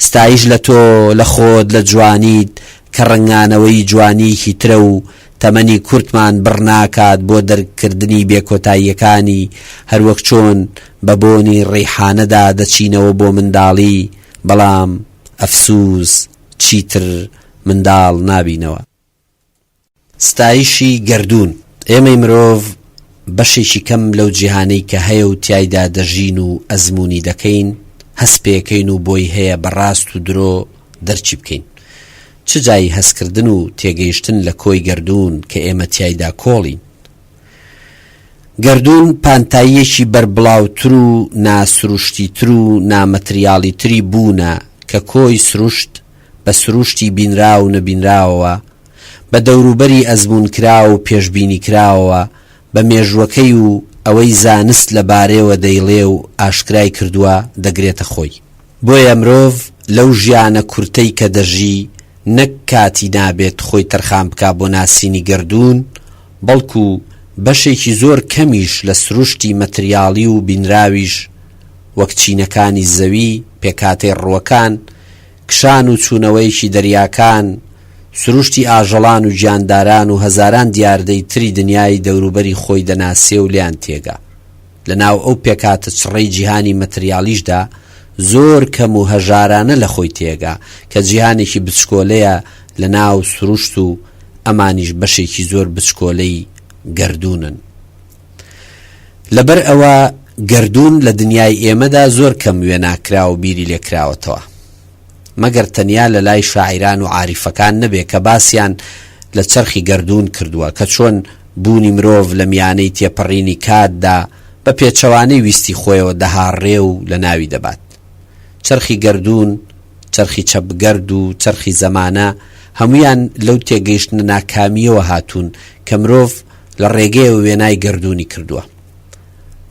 ستایش لە تۆ لە خۆت لە جوانیت کە ڕنگانەوەی جوانیکی ترە و تەمەنی کورتمان بڕناکات بۆ دەرکردنی بێکۆتاییەکانی، هەروەک چۆن بە بۆنی ڕیحانەدا دەچینەوە بۆ منداڵی، بەڵام ئەفسوس چیتر منداڵ نابینەوە. ستایشی گەردوون. ئێمەی مرۆڤ بەشێکی کەم لەو جیهانەی کە هەیە و تیایدا دەژین و ئەزمموی دەکەین هەست پێەکەین و بۆی هەیە بەڕاست و درۆ دەرچی بکەین. چ جایی هەستکردن و تێگەیشتن لە کۆی گەردوون کە ئێمە تیایدا کۆڵین. گەردوون پانتاییەکی بربڵاوتر و ناسروشتیتر و نامەتریاڵیتری بوونە کە کۆی سروشت بە سروشتی بینرا و نەبینراوەوە، بە دەوروبەری ئەزمون کرا و پێشبینی کراوەوە، بە مێژوەکەی و ئەوەی زانست لەبارەیەوە دەیڵێ و ئاشکرای کردووە دەگرێتە خۆی. بۆیە مرۆڤ لەو ژیانە کورتەی کە دەژی نەک کاتی نابێت خۆی تەرخان بکا بۆ ناسینی گەردوون، بەڵکو بەشێکی زۆر کەمیش لە سروشتی مەتریاڵی و بینراویش وەک چینەکانی زەوی، پێکاتەی ڕووەکان، کشان و چوونەوەیکی دەریاکان، سروشتی ئاژەڵان و گیانداران و هەزاران دیاردەی تری دنیای دەوروبەری خۆی دەناسێ و لیان تێگا. لە ناو ئەو پێکاتە چڕەی جیهانی مەتریالیشدا زۆر کەم و هەژارانە لە خۆی تێگا کە جیهانێکی بچکۆلەیە لە ناو سروشت و ئەمانیش بەشێکی زۆر بچکۆلەی گەردوونن. لەبەر ئەوە گەردوون لە دنیای ئێمەدا زۆر کەم وێناکرا و بیری لێکراوەتەوە، مەگەر تەنیا لە لای شاعیران و عاریفەکان نەبێ کە باسییان لە چەرخی گەردوون کردووە کە چۆن بوونی مرۆڤ لە میانەی تێپەڕینی کاتدا بە پێچەوانەی ویستی خۆیەوە دەهاڕێ و لە ناوی دەبات. چەرخی گەردوون، چەرخی چەپگەرد و چەرخی زەمانە هەمویان لەو تێگەیشتنە ناکامیەوە هاتوون کە مرۆڤ لە ڕێگەیەوە وێنای گەردوونی کردووە.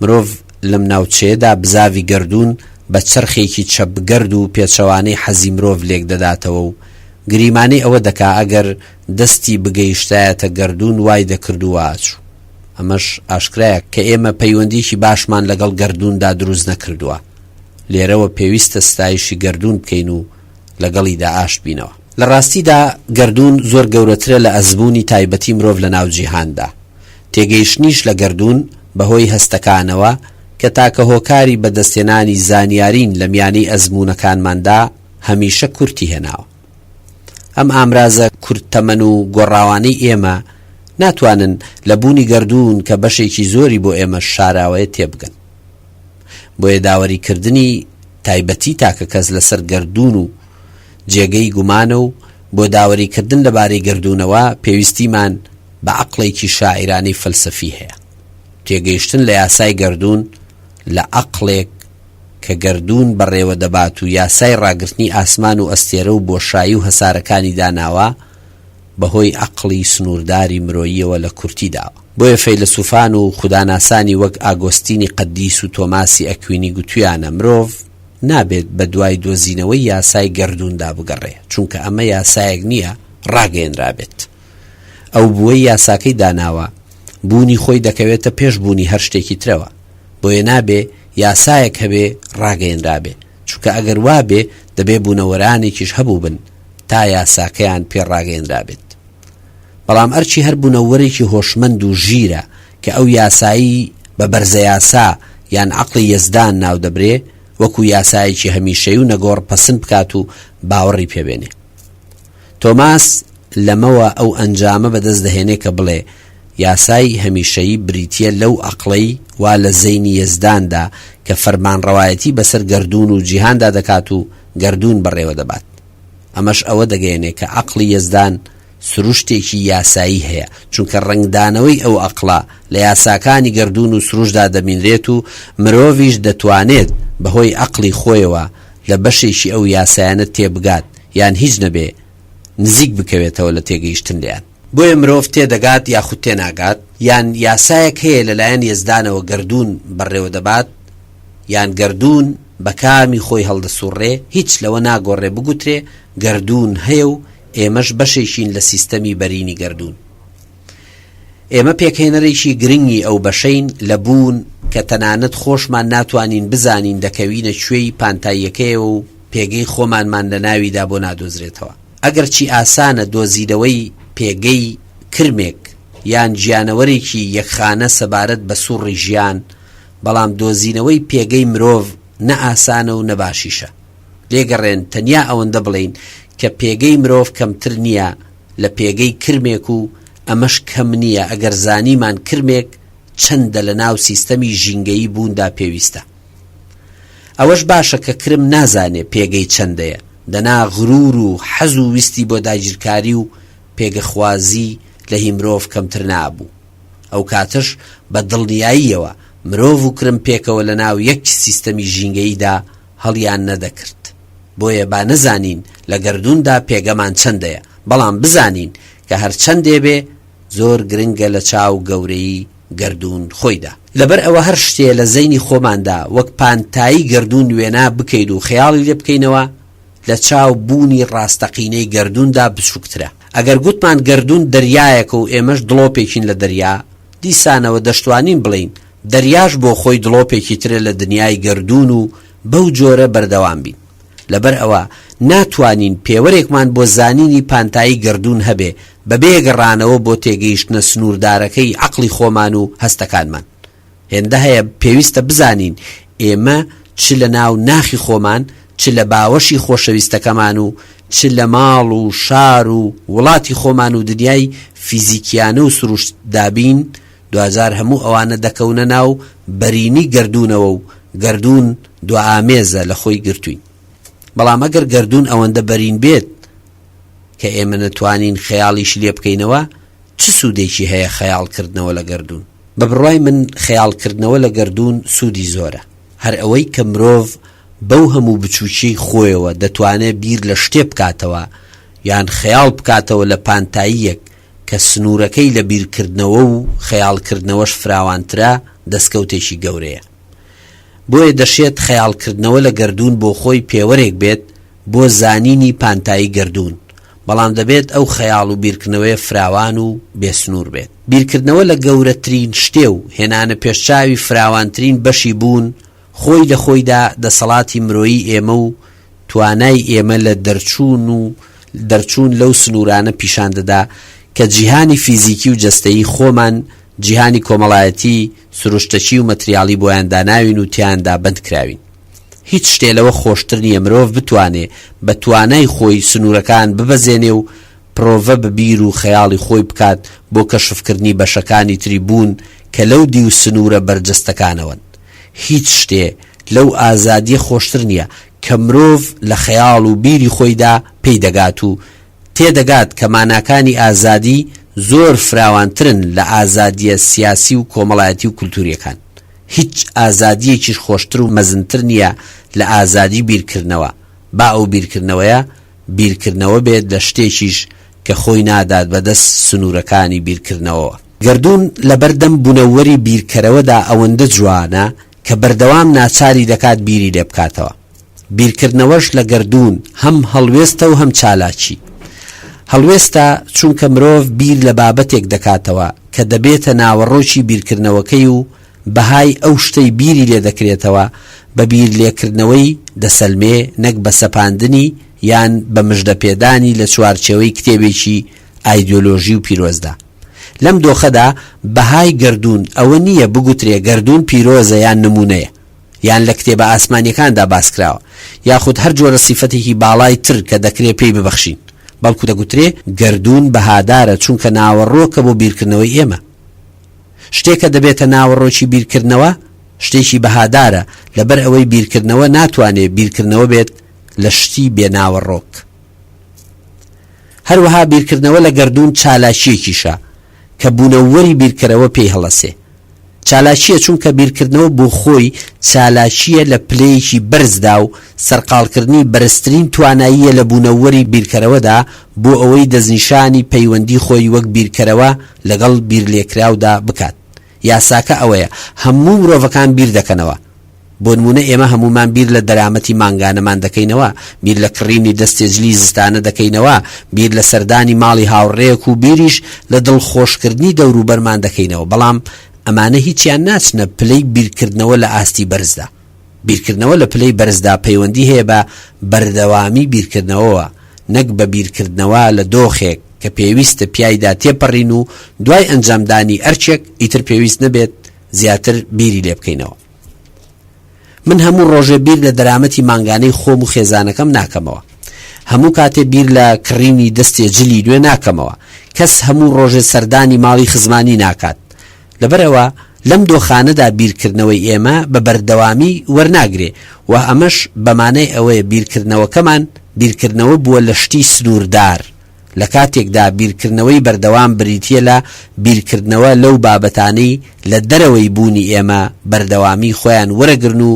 مرۆڤ لەم ناوچەیەدا بزاوی گەردوون بە چەرخێکی چەپگەرد و پێچەوانەی حەزی مرۆڤ لێک دەداتەوە و گریمانەی ئەوە دەکا ئەگەر دەستی بگەیشتایەتە گەردوون وای دەکردووە ئاچوو. ئەمەش ئاشکرایە کە ئێمە پەیوەندیشی باشمان لەگەڵ گەردووندا دروست نەکردووە. لێرەوە پێویستە ستایشی گەردوون بکەین و لەگەڵیدا ئاش بینەوە. لە ڕاستیدا گەردوون زۆر گەورەترە لە ئەزمموی تایبەتی مرۆڤ لە ناو جیهاندا. تێگەیشتنیش لە گەردوون بەهۆی هەستەکانەوە کە تاکە هۆکاری بەدەستێنانی زانیارین لە میانەی ئەزممونەکانماندا هەمیشە کورتی هێناوە. ئەم ئامرازە کورتتەمەن و گۆڕاوانەی ئێمە ناتوانن لە بوونی گەردوون کە بەشێکی زۆری بۆ ئێمە شاراوەیە تێبگەن. بۆیە داوەریکردنی تایبەتی تاکە کەس لەسەر گەردوون و جێگەی گومانە و بۆ داوەریکردن لەبارەی گەردوونەوە پێویستیمان بە عەقڵێکی شاعیرانی فەلسەفی هەیە. تێگەیشتن لە یاسای گەردوون لە عەقڵێک کە گەردوون بەڕێوە دەبات و یاسای ڕاگرتنی ئاسمان و ئەستێرە و بۆشایی و هەسارەکانی داناوە بەهۆی عەقڵی سنوورداری مرۆییەوە لە کورتی داوە. بۆیە فەیلسوفان و خوداناسانی وەک ئاگۆستینی قەدیس و تۆماسی ئەکوینی گوتویانە مرۆڤ نابێت بە دوای دۆزینەوەی یاسای گەردووندا بگەڕێ، چونکە ئەمە یاسایەک نییە ڕاگەیەنرابێت. ئەو بووەی یاساکەی داناوە بوونی خۆی دەکەوێتە پێش بوونی هەر شتێکی ترەوە، بۆیە نابێ یاسایەک هەبێ ڕاگەیەنرابێ، چونکە ئەگەر وابێ دەبێ بوونەوەرانێکیش هەبوو بن تا یاساکەیان پێ ڕاگەیەنرابێت. بەڵام ئەرچی هەر بوونەوەرێکی هۆشمەند و ژیرە کە ئەو یاسایی بە بەرزە یاسا یان عەقڵی یەزدان ناو دەبرێ، وەکو یاسایەکی هەمیشەی و نەگۆڕ پەسند بکات و باوەڕی پێبێنێ. تۆماس لەمەوە ئەو ئەنجامە بەدەست دەهێنێ کە بڵێ یاسای هەمیشەیی بریتیە لەو ئەقڵەی وا لە زەینی یەزداندا کە فەرمانڕەوایەتی بەسەر گەردون و جیهاندا دەکات و گەردون بەڕێوە دەبات. ئەمەش ئەوە دەگەیەنێ کە عەقڵی یەزدان سروشتێکی یاسایی هەیە، چونکە ڕنگدانەوەی ئەو ئەقڵە لە یاساکانی گەردون و سروشدا دەبینرێت و مرۆڤیش دەتوانێت بەهۆی عەقڵی خۆیەوە لە بەشێکی ئەو یاسایانە تێبگات یان هیچ نەبێ نزیک بکەوێتەوە لە تێگەیشتن لێیان. بۆیە مرۆڤ تێدەگات یاخود تێناگات، یان یاسایەک هەیە لەلایەن یەزدانەوە گەردون بەڕێوە دەبات یان گەردون بە کامی خۆی هەڵدەسوڕێ، هیچ لەوە ناگۆڕێ بگوترێ گەردون هەیە و ئێمەش بەشێکین لە سیستەمی بەرینی گەردون. ئێمە پێکهێنەرێکی گرنگی ئەو بەشەین لە بوون کە تەنانەت خۆشمان ناتوانین بزانین دەکەوینە کوێی پانتاییەکەیە و پێگەی خۆمانمان لە ناویدا بۆ نادۆزرێتەوە. ئەگەر چی ئاسانە دۆزیرەوەی پێگەی کرمێک یان گیانەوەرێکی یەکخانە سەبارەت بە سوڕی ژیان، بەڵام دۆزینەوەی پێگەی مرۆڤ نە ئاسانە و نەباشیشە. لێگەڕێن تەنیا ئەوەندە بڵین کە پێگەی مرۆڤ کەمتر نییە لە پێگەی کرمێک و ئەمەش کەم نییە ئەگەر زانیمان کرمێک چەندە لە ناو سیستەمی ژینگەیی بووندا پێویستە. ئەوەش باشە کە کرم نازانێ پێگەی چەندەیە، دەنا غرور و حەز و ویستی بۆ داگیرکاری و پێگەخوازی لە هی مرۆڤ کەمتر نابوو. ئەو کاتش بە دڵنیاییەوە مرۆڤ و کرم پێکەوە لە ناو یەک سیستەمی ژینگەییدا هەڵیان نەدەکرد. بۆیە با نەزانین لە گەردوندا پێگەمان چەندەیە، بەڵام بزانین کە هەر چەندێ بێ زۆر گرنگە لە چاو گەورەی گەردون خۆیدا. لەبەر ئەوە هەر شتێ لە زەینی خۆماندا وەک پانتایی گەردون وێنا بکەیت و خەیاڵی لێ بکەینەوە لە چاو بوونی ڕاستەقینەی گەردوندا بچووکترە. ئەگەر گوتمان گەردون دەریایەکە و ئێمەش دڵۆپێکین لە دەریا، دیسانەوە دەشتوانین بڵین دەریاش بۆ خۆی دڵۆپێکی ترە لە دنیای گەردون و بەو جۆرە بەردەوام بین. لەبەر ئەوە ناتوانین پێوەرێکمان بۆ زانینی پانتایی گەردون هەبێ بەبێ گەڕانەوە بۆ تێگەیشتنە سنووردارەکەی عەقڵی خۆمان و هەستەکانمان. هێندە هەیە پێویستە بزانین ئێمە چ لە ناو ناخی خۆمان، چ لە باوەشی خۆشەویستەکەمان و چ لە ماڵ و شار و وڵاتی خۆمان و دنیای فیزیکیانە و سروشت دابین، دوازار هەموو ئەوانە دەکەونە ناو بەرینی گەردونەوە و گەردون دو ئامێزە لە خۆی گرتووین. بەڵام ئەگەر گەردون ئەوەندە بەرین بێت کە ئێمە نەتوانین خەیاڵیش لێ بکەینەوە، چ سوودێکی هەیە خەیاڵکردنەوە لە گەردون؟ بە بڕوای من خەیاڵکردنەوە لە گەردون سوودی زۆرە. هەر ئەوەی کە مرۆڤ بەو هەموو بچووکی خۆیەوە دەتوانێت بیر لە شتێ بکاتەوە یان خەیاڵ بکاتەوە لە پانتاییەک کە سنوورەکەی لە بیرکردنەوە و خەیاڵکردنەوەش فراوانترا، دەستکەوتێکی گەورەیە. بۆیە دەشێت خەیاڵکردنەوە لە گەردون بۆ خۆی پێوەرێک بێت بۆ زانینی پانتایی گەردون، بەڵام دەبێت ئەو خەیاڵ و بیرکردنەوەی فراوان و بێسنوور بێت. بیرکردنەوە لە گەورەترین شتێ و هێنانە پێشچاوی فراوانترین بەشی بوون خۆی لە خۆیدا دەسەڵاتی مرۆیی ئێمە و توانای ئێمە لە دەرچوون لەو سنوورانە پیشان دەدا کە جیهانی فیزیکی و جەستەیی خۆمان جیهانی کۆمەڵایەتی سروشتەچی و مەتریاڵی بۆیان داناوین و تیاندا بەند کراوین. هیچ شتێ لەوە خۆشتر نییە مرۆڤ بتوانێ بە توانای خۆی سنوورەکان ببەزێنێ و پرۆڤە بە بیر و خەیاڵی خۆی بکات بۆ کەشفکردنی بەشەکانی تری بوون کە لەو دی و سنوورە بەرجەستەکانەوەن. هیچ شتێ لەو ئازادیە خۆشتر نییە کە مرۆڤ لە خەیاڵ و بیری خۆیدا پێی دەگات و تێدەگات کە ماناکانی ئازادی زۆر فراوانترن لە ئازادیە سیاسی و کۆمەڵایەتی و کولتوریەکان. هیچ ئازادیەکیش خۆشتر و مەزنتر نییە لە ئازادی بیرکردنەوە، با ئەو بیرکردنەوەیە بیرکردنەوە بێت لە شتێکیش کە خۆی نادات بەدەست سنوورەکانی بیرکردنەوە. گەردون لە بەردەم بوونەوەری بیرکەرەوەدا ئەوەندە جوانە کە بەردەوام ناچاری دەکات بیری لێ بکاتەوە. بیرکردنەوەش لە گەردون هەم هەڵوێستە و هەم چالاکی. هەڵوێستە چونکە مرۆڤ بیر لە بابەتێک دەکاتەوە کە دەبێتە ناوەڕۆکی بیرکردنەوەکەی و بەهای ئەو شتەی بیری لێ دەکرێتەوە بە بیر لێکردنەوەی دەسەلمێ، نەک بە سەپاندنی یان بە مژدەپێدانی لە چوارچێوەی کتێبێکی ئایدۆلۆژی و پیرۆزدا. لەم دۆخەدا بەهای گەردون ئەوە نییە بگوترێ گەردون پیرۆزە یان نمونەیە یان لە کتێبە ئاسمانیەکاندا باسکراوە یاخود هەر جۆرە سیفەتێکی باڵای تر کە دەکرێت پێی ببەخشین، بەڵکو دەگوترێ گردون بەهادارە چونکە ناوەڕۆکە بۆ بیرکردنەوەی ئێمە. شتێکە دەبێتە ناوەڕۆکی بیرکردنەوە شتێکی بەهادارە لەبەر ئەوەی بیرکردنەوە ناتوانێت بیرکردنەوە بێت لە شتی بێناوەڕۆک. هەروەها بیرکردنەوە لە گردون چالاکیەکیشە کە بوونەوەری بیرکەرەوە پێی هەڵەسێ. چالاکیە چونکە بیرکردنەوە بۆ خۆی چالاکیە لە پلەیەکی بەرزدا و سەرقاڵکردنی بەرزترین تواناییە لە بوونەوەری بیرکەرەوەدا بۆ ئەوەی دەستنیشانی پەیوەندی خۆی وەک بیرکەرەوە لەگەڵ بیرلێکراودا بکات. یاساکە ئەوەیە هەموو مرۆڤەکان بیر دەکەنەوە. بۆ نمونە ئێمە هەمومان بیر لە دەرامەتی مانگانەمان دەکەینەوە، بیر لە کڕینی دەستێجلی زستانە دەکەینەوە، بیر لە سەردانی ماڵی هاوڕێیەک و بیریش لە دڵخۆشکردنی دەوروبەرمان دەکەینەوە. بەڵام ئەمانە هیچیان ناچنە پلەی بیرکردنەوە لە ئاستی بەرزدا. بیرکردنەوە لە پلەی بەرزدا پەیوەندی هەیە بە بەردەوامی بیرکردنەوەوە، نەک بە بیرکردنەوە لە دۆخێک کە پێویستە پیایدا تێپەڕین و دوای ئەنجامدانی ئەرچێک ئیتر پێویست نەبێت زیاتر بیری لێ بکەینەوە. من هەموو ڕۆژێ بیر لە دەرامەتی مانگانەی خۆم و خێزانەکەم ناکەمەوە. هەموو کاتێ بیر لە کڕینی دەستێ جلی نوێ ناکەمەوە. کەس هەموو ڕۆژێ سەردانی ماڵی خزمانی ناکات. لەبەرەوە لەم دۆخانەدا بیرکردنەوەی ئێمە بە بەردەوامی وەرناگرێ و ئەمەش بەمانەی ئەوەیە بیرکردنەوەکەمان بیرکردنەوە بووە لە شتی سنووردار. لە کاتێکدا بیرکردنەوەی بەردەوام بریتیە لە بیرکردنەوە لەو بابەتانەی لە دەرەوەی بوونی ئێمە بەردەوامی خۆیان وەرەگرن و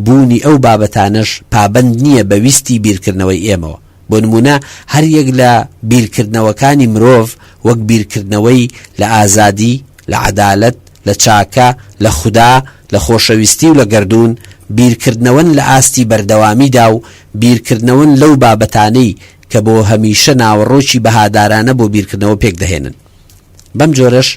بوونی ئەو بابەتانەش پابند نییە بە ویستی بیرکردنەوەی ئێمەوە. بۆ نمونە هەر یەک لە بیرکردنەوەکانی مرۆڤ وەک بیرکردنەوەی لە ئازادی، لە عەدالەت، لە چاکە، لە خودا، لە خۆشەویستی و لە گردون بیرکردنەوەن لە ئاستی بەردەوامیدا و بیرکردنەوەن لەو بابەتانەی کە بۆ هەمیشە ناوەڕۆکی بەهادارانە بۆ بیرکردنەوە پێک دەهێنن. بەم جۆرەش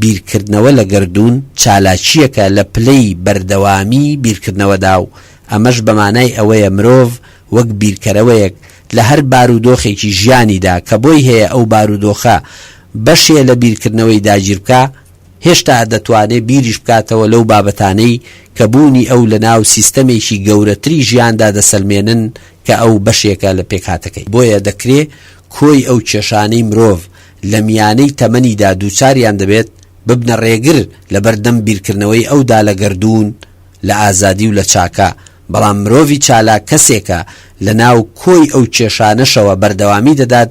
بیرکردنەوە لە گردون چالاکیەکە لە پلەی بەردەوامی بیرکردنەوەدا و ئەمەش بەمانای ئەوەیە مرۆڤ وەک بیرکەرەوەیەک لە هەر بارودۆخێکی ژیانیدا کە بۆی هەیە ئەو بارودۆخە بەشێ لە بیرکردنەوەی داگیر بکە هێشتا دەتوانێت بیریش بکاتەوە لەو بابەتانەی کە بوونی ئەو لە ناو سیستەمێکی گەورەتری ژیاندا دەسەلمێنن کە ئەو بەشێکە لە پێکهاتەکەی. بۆیە دەکرێت کۆی ئەو کێشانەی مرۆڤ لە میانەی تەمەنیدا دووچاریان دەبێت ببنە ڕێگر لە بەردەم بیرکردنەوەی ئەودا لە گردون، لە ئازادی و لە چاکە. بەڵام مرۆڤی چالاک کەسێکە لە ناو کۆی ئەو کێشانەشەوە بەردەوامی دەدات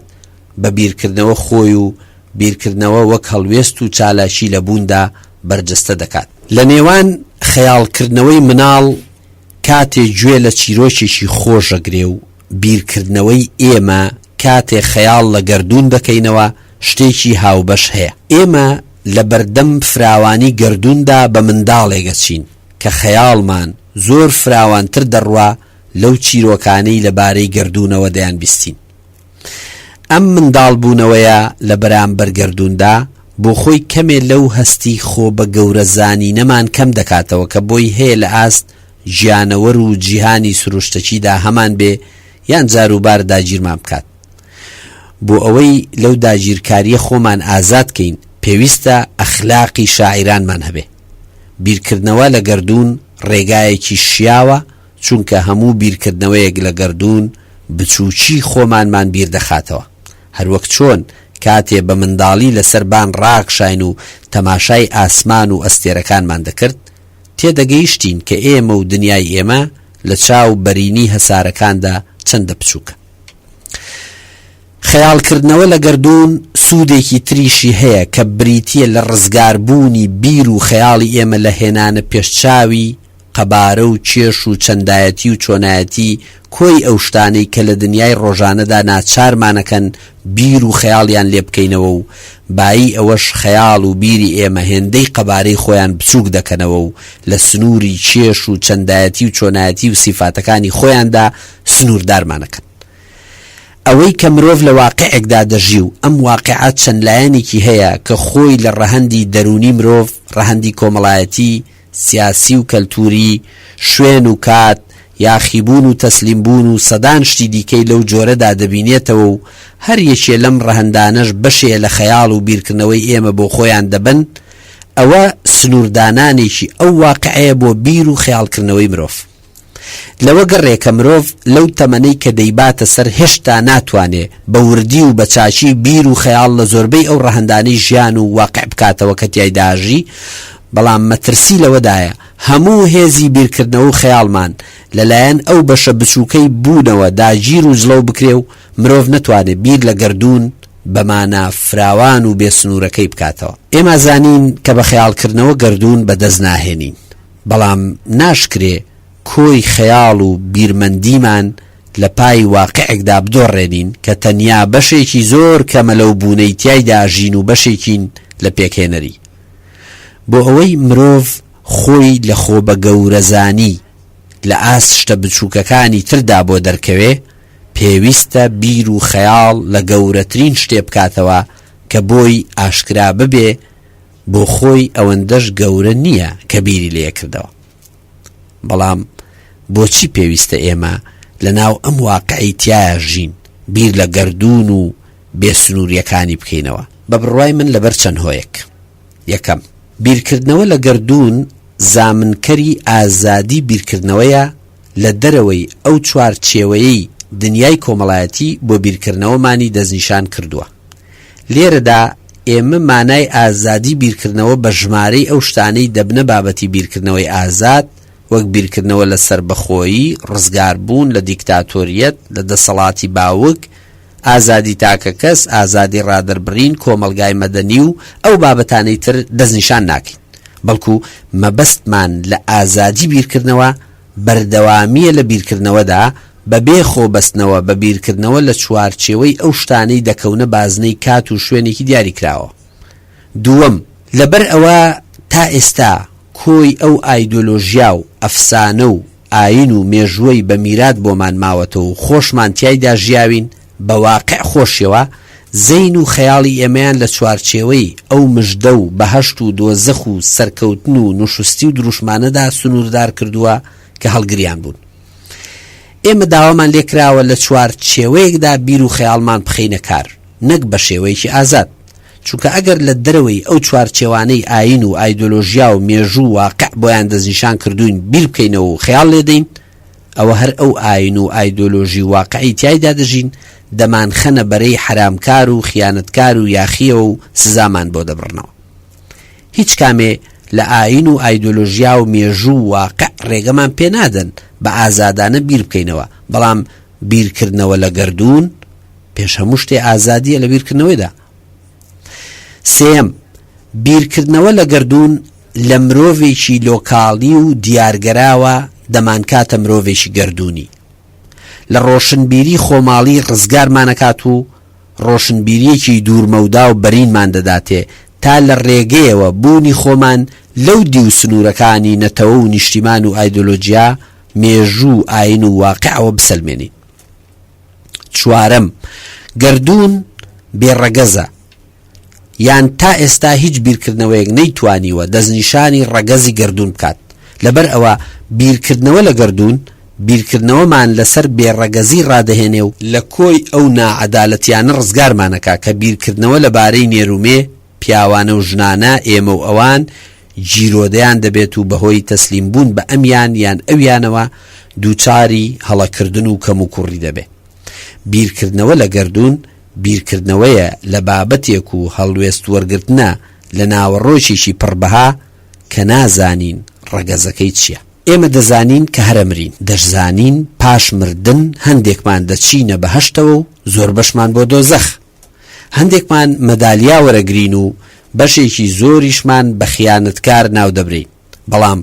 بە بیرکردنەوە خۆی و بیرکردنەوە وەک هەڵوێست و چالاکی لە بووندا بەرجەستە دەکات. لە نێوان خەیاڵکردنەوەی مناڵ کاتێ گوێ لە چیرۆکێکی خۆشەگرێ و بیرکردنەوەی ئێمە کاتێ خەیاڵ لە گردون دەکەینەوە شتێکی هاوبەش هەیە. ئێمە لە بەردەم فراوانی گردوندا بە منداڵێگەچین کە خەیاڵمان زۆر فراوانتر دەڕوا لەو چیرۆکانەی لەبارەی گردونەوە دەیان بیستین. ئەم منداڵ بوونەوەیە لە بەرامبەر گردوندا بۆ خۆی کەمێ لەو هەستی خۆ بە گەورە زانینەمان کەم دەکاتەوە کە بۆی هەیە لە ئاست ژیانەوەر و جیهانی سروشتەکیدا هەمان بێ یان جاروبار داگیرمان بکات. بۆ ئەوەی لەو داگیرکاریە خۆمان ئازادکەین پێویستە ئەخلاقی شاعیرانمان هەبێ. بیرکردنەوە لە گردون ڕێگایەکی شیاوە چونکە هەموو بیرکردنەوەیەک لە گردون بچووکی خۆمانمان بیر دەخاتەوە. هەروەک چۆن کاتێ بە منداڵی لەسەر بان ڕاکشاین و تەماشای ئاسمان و ئەستێرەکانمان دەکرد تێدەگەیشتین کە ئێمە و دنیای ئێمە لە چاو بەرینی هەسارەکاندا چەندە بچووکە. خەیاڵکردنەوە لە گردون سوودێکی تریشی هەیە کە بریتیە لە ڕزگاربوونی بیر و خەیاڵی ئێمە لە هێنانە پێشچاوی قەبارە و کێش و چەندایەتی و چۆنایەتی کۆی ئەو شتانەی کە لە دنیای ڕۆژانەدا ناچارمانەکەن بیر و خەیاڵیان لێ بکەینەوە و بایی ئەوەش خەیاڵ و بیری ئێمە هێندەی قەبارەی خۆیان بچووک دەکەنەوە و لە سنووری کێش و چەندایەتی و چۆنایەتی و سیفاتەکانی خۆیاندا سنووردارمانەکەن. ئەوەی کە مرۆڤ لە واقعێکدا دەژی و ئەم واقعات چەند لایەنێکی هەیە کە خۆی لە ڕەهەندی دەرونی مرۆڤ، ڕەهەندی کۆمەڵایەتی، سیاسی و کەلتوری، شوێن و کات، یاخیبوون و تەسلیمبوون و سەدان شتی دیکەی لەو جۆرەدا دەبینێتەوە و هەر یەکێ لەم ڕەهەندانەش بەشێ لە خەیاڵ و بیرکردنەوەی ئێمە بۆ خۆیان دەبن. ئەوە سنووردانانێکی ئەو واقعەیە بۆ بیر و خەیاڵکردنەوەی مرۆڤ. لەوە گەڕێکە مرۆڤ لەو تەمەنەی کە دەیباتە سەر هێشتا ناتوانێ بە وردی و بە چاچی بیر و خەیاڵ لە زۆربەی ئەو ڕەهەندانەی ژیان و واقع بکاتەوە کە تیایداژی، بەڵام مەترسی لەوەدایە هەموو هێزی بیرکردنەوە و خەیاڵمان لەلایەن ئەو بەشە بچووکەی بوونەوە داگیر و جلەو بکرێ و مرۆڤ نەتوانێت بیر لە گەردوون بەمانە فراوان و بێسنوورەکەی بکاتەوە. ئێمە زانین کە بە خەیاڵکردنەوە گەردوون بەدەست ناهێنین، بەڵام ناشکرێ کۆی خەیاڵ و بیرمەندیمان لە پای واقعێکدا بدۆڕێنین کە تەنیا بەشێکی زۆر کەمە لەو بوونەی تیایدا ژین و بەشێکین لە پێکهێنەری. بۆ ئەوەی مرۆڤ خۆی لە خۆ بە گەورەزانی لە ئاست شتە بچووکەکانی تردا بۆ دەرکەوێ، پێویستە بیر و خەیاڵ لە گەورەترین شتێ بکاتەوە کە بۆی ئاشکرا ببێ بۆ خۆی ئەوەندەش گەورە نییە کە بیری لێ کردەوە. بەڵام بۆچی پێویستە ئێمە لە ناو ئەم واقعی تایە ژین بیر لە گەردوون و بێسنووریەکانی بکەینەوە؟ بە بڕوای من لەبەر چەند هۆیەک. یەکەم، بیرکردنەوە لە گەردوون زامنکەری ئازادی بیرکردنەوەیە لە دەرەوەی ئەو چوارچێوەیەی دنیای کۆمەڵایەتی بۆ بیرکردنەوەمانی دەستنیشان کردووە. لێرەدا ئێمە مانای ئازادی بیرکردنەوە بە ژمارەی ئەو شتانەی دەبنە بابەتی بیرکردنەوەی ئازاد، وەک بیرکردنەوە لە سربەخۆیی، ڕزگاربوون لە دیکتاتۆریەت، لە دەسەڵاتی باوک، ئازادی تاکە کەس، ئازادی ڕادەربڕین، کۆمەلگای مەدەنی و ئەو بابەتانەی تر دەستنیشان ناکەین. بەڵکو مەبەستمان لە ئازادی بیرکردنەوە بەردەوامیە لە بیرکردنەوەدا بەبێ خۆبەستنەوە بە بیرکردنەوە لە چوارچێوەی ئەو شتانەی دەکەونە بازنەی کات و شوێنێکی دیاری کراوە. دووەم، لەبەر ئەوە تا ئێستا کۆی ئەو ئایدۆلۆژیا و ئەفسانە و ئاین و مێژووی بە میرات بۆمان ماوەتەوە و خۆشمان تیایدا ژیاوین، بە واقع خۆشیەوە زەین و خەیاڵی ئێمەیان لە چوارچێوەی ئەو مژدە و بەهەشت و دۆزەخ و سەرکەوتن و نوشستی و دروشمانەدا سنووردار کردووە کە هەڵگریان بوون. ئێمە داوامان لێکراوە لە چوارچێوەیەکدا بیر و خەیاڵمان بخەینە کار، نەک بە شێوەیەکی ئازاد، چونکە ئەگەر لە دەرەوەی ئەو چوارچێوانەی ئاین و ئایدۆلۆژیا و مێژوو واقع بۆیان دەستنیشان کردوین بیر بکەینەوە و خەیاڵ لێدەین، ئەوە هەر ئەو ئاین و ئایدۆلۆژی واقعی تیایدا دەژین دەمان خەنە بەرەی حرامکار و خیانەتکار و یاخیەوە و سزامان بۆ دەبڕنەوە. هیچ کامێ لە ئاین و ئایدۆلۆژیا و مێژوو واقع ڕێگەمان پێ نادەن بە ئازادانە بیر بکەینەوە، بەڵام بیرکردنەوە لە گەردوون پێش هەموو شتێ ئازادیە لە بیرکردنەوەیدا. سێم، بیرکردنەوە لە گەردوون لە مرۆڤێکی لۆکاڵی و دیارگەراوە دەمانکاتە مرۆڤێکی گەردوونی. لە ڕۆشنبیری خۆماڵی ڕزگارمانەکات و ڕۆشنبیریەکی دوورمەودا و بەرینمان دەداتێ تا لە ڕێگەیەوە بوونی خۆمان لەو دی و سنوورەکانی نەتەوە و نیشتیمان و ئایدۆلۆجیا، مێژوو، ئاین و واقعەوە بسەلمێنین. چوارەم، گەردوون بێڕەگەزە، یان تا ئێستا هیچ بیرکردنەوەیەک نەیتوانیوە دەستنیشانی ڕەگەزی گەردوون بکات. لەبەر ئەوە بیرکردنەوە لە گەردوون بیرکردنەوەمان لەسەر بێڕەگەزی ڕادەهێنێ و لە کۆی ئەو نائەدالەتیانە ڕزگارمانەکا کە بیرکردنەوە لەبارەی نێرومێ، پیاوانە و ژنانە، ئێمە و ئەوان جیرۆدەیان دەبێت و بەهۆی تەسلیم بوون بە ئەمیان یان ئەویانەوە دووچاری هەڵەکردن و کەم و کوڕی دەبێت. بیرکردنەوە لە گەردوون بیرکردنەوەیە لە بابەتێک و هەڵوێست وەرگرتنە لە ناوەڕۆژێکی پڕبەها کە نازانین ڕەگەزەکەی چییە. ئێمە دەزانین کە هەرەمرین، دەشزانین پاش مردن هەندێکمان دەچینە بەهەشتەوە و زۆر بەشمان بۆ دۆزەخ، هەندێکمان مەدالیا وەرەگرین و بەشێکی زۆریشمان بە خیانەتکار ناو دەبرین. بەڵام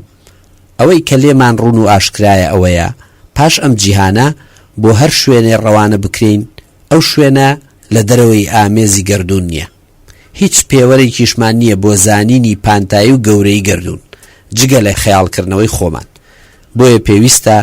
ئەوەی کە لێمان ڕوون و ئاشکرایە ئەوەیە پاش ئەم جیهانە بۆ هەر شوێنێ ڕەوانە بکرین، ئەو شوێنە لە دەرەوەی ئامێزی گەردوون نییە. هیچ پێوەرێکیشمان نییە بۆ زانینی پانتایی و گەورەی گەردوون جگە لە خەیاڵکردنەوەی خۆمان. بۆیە پێویستە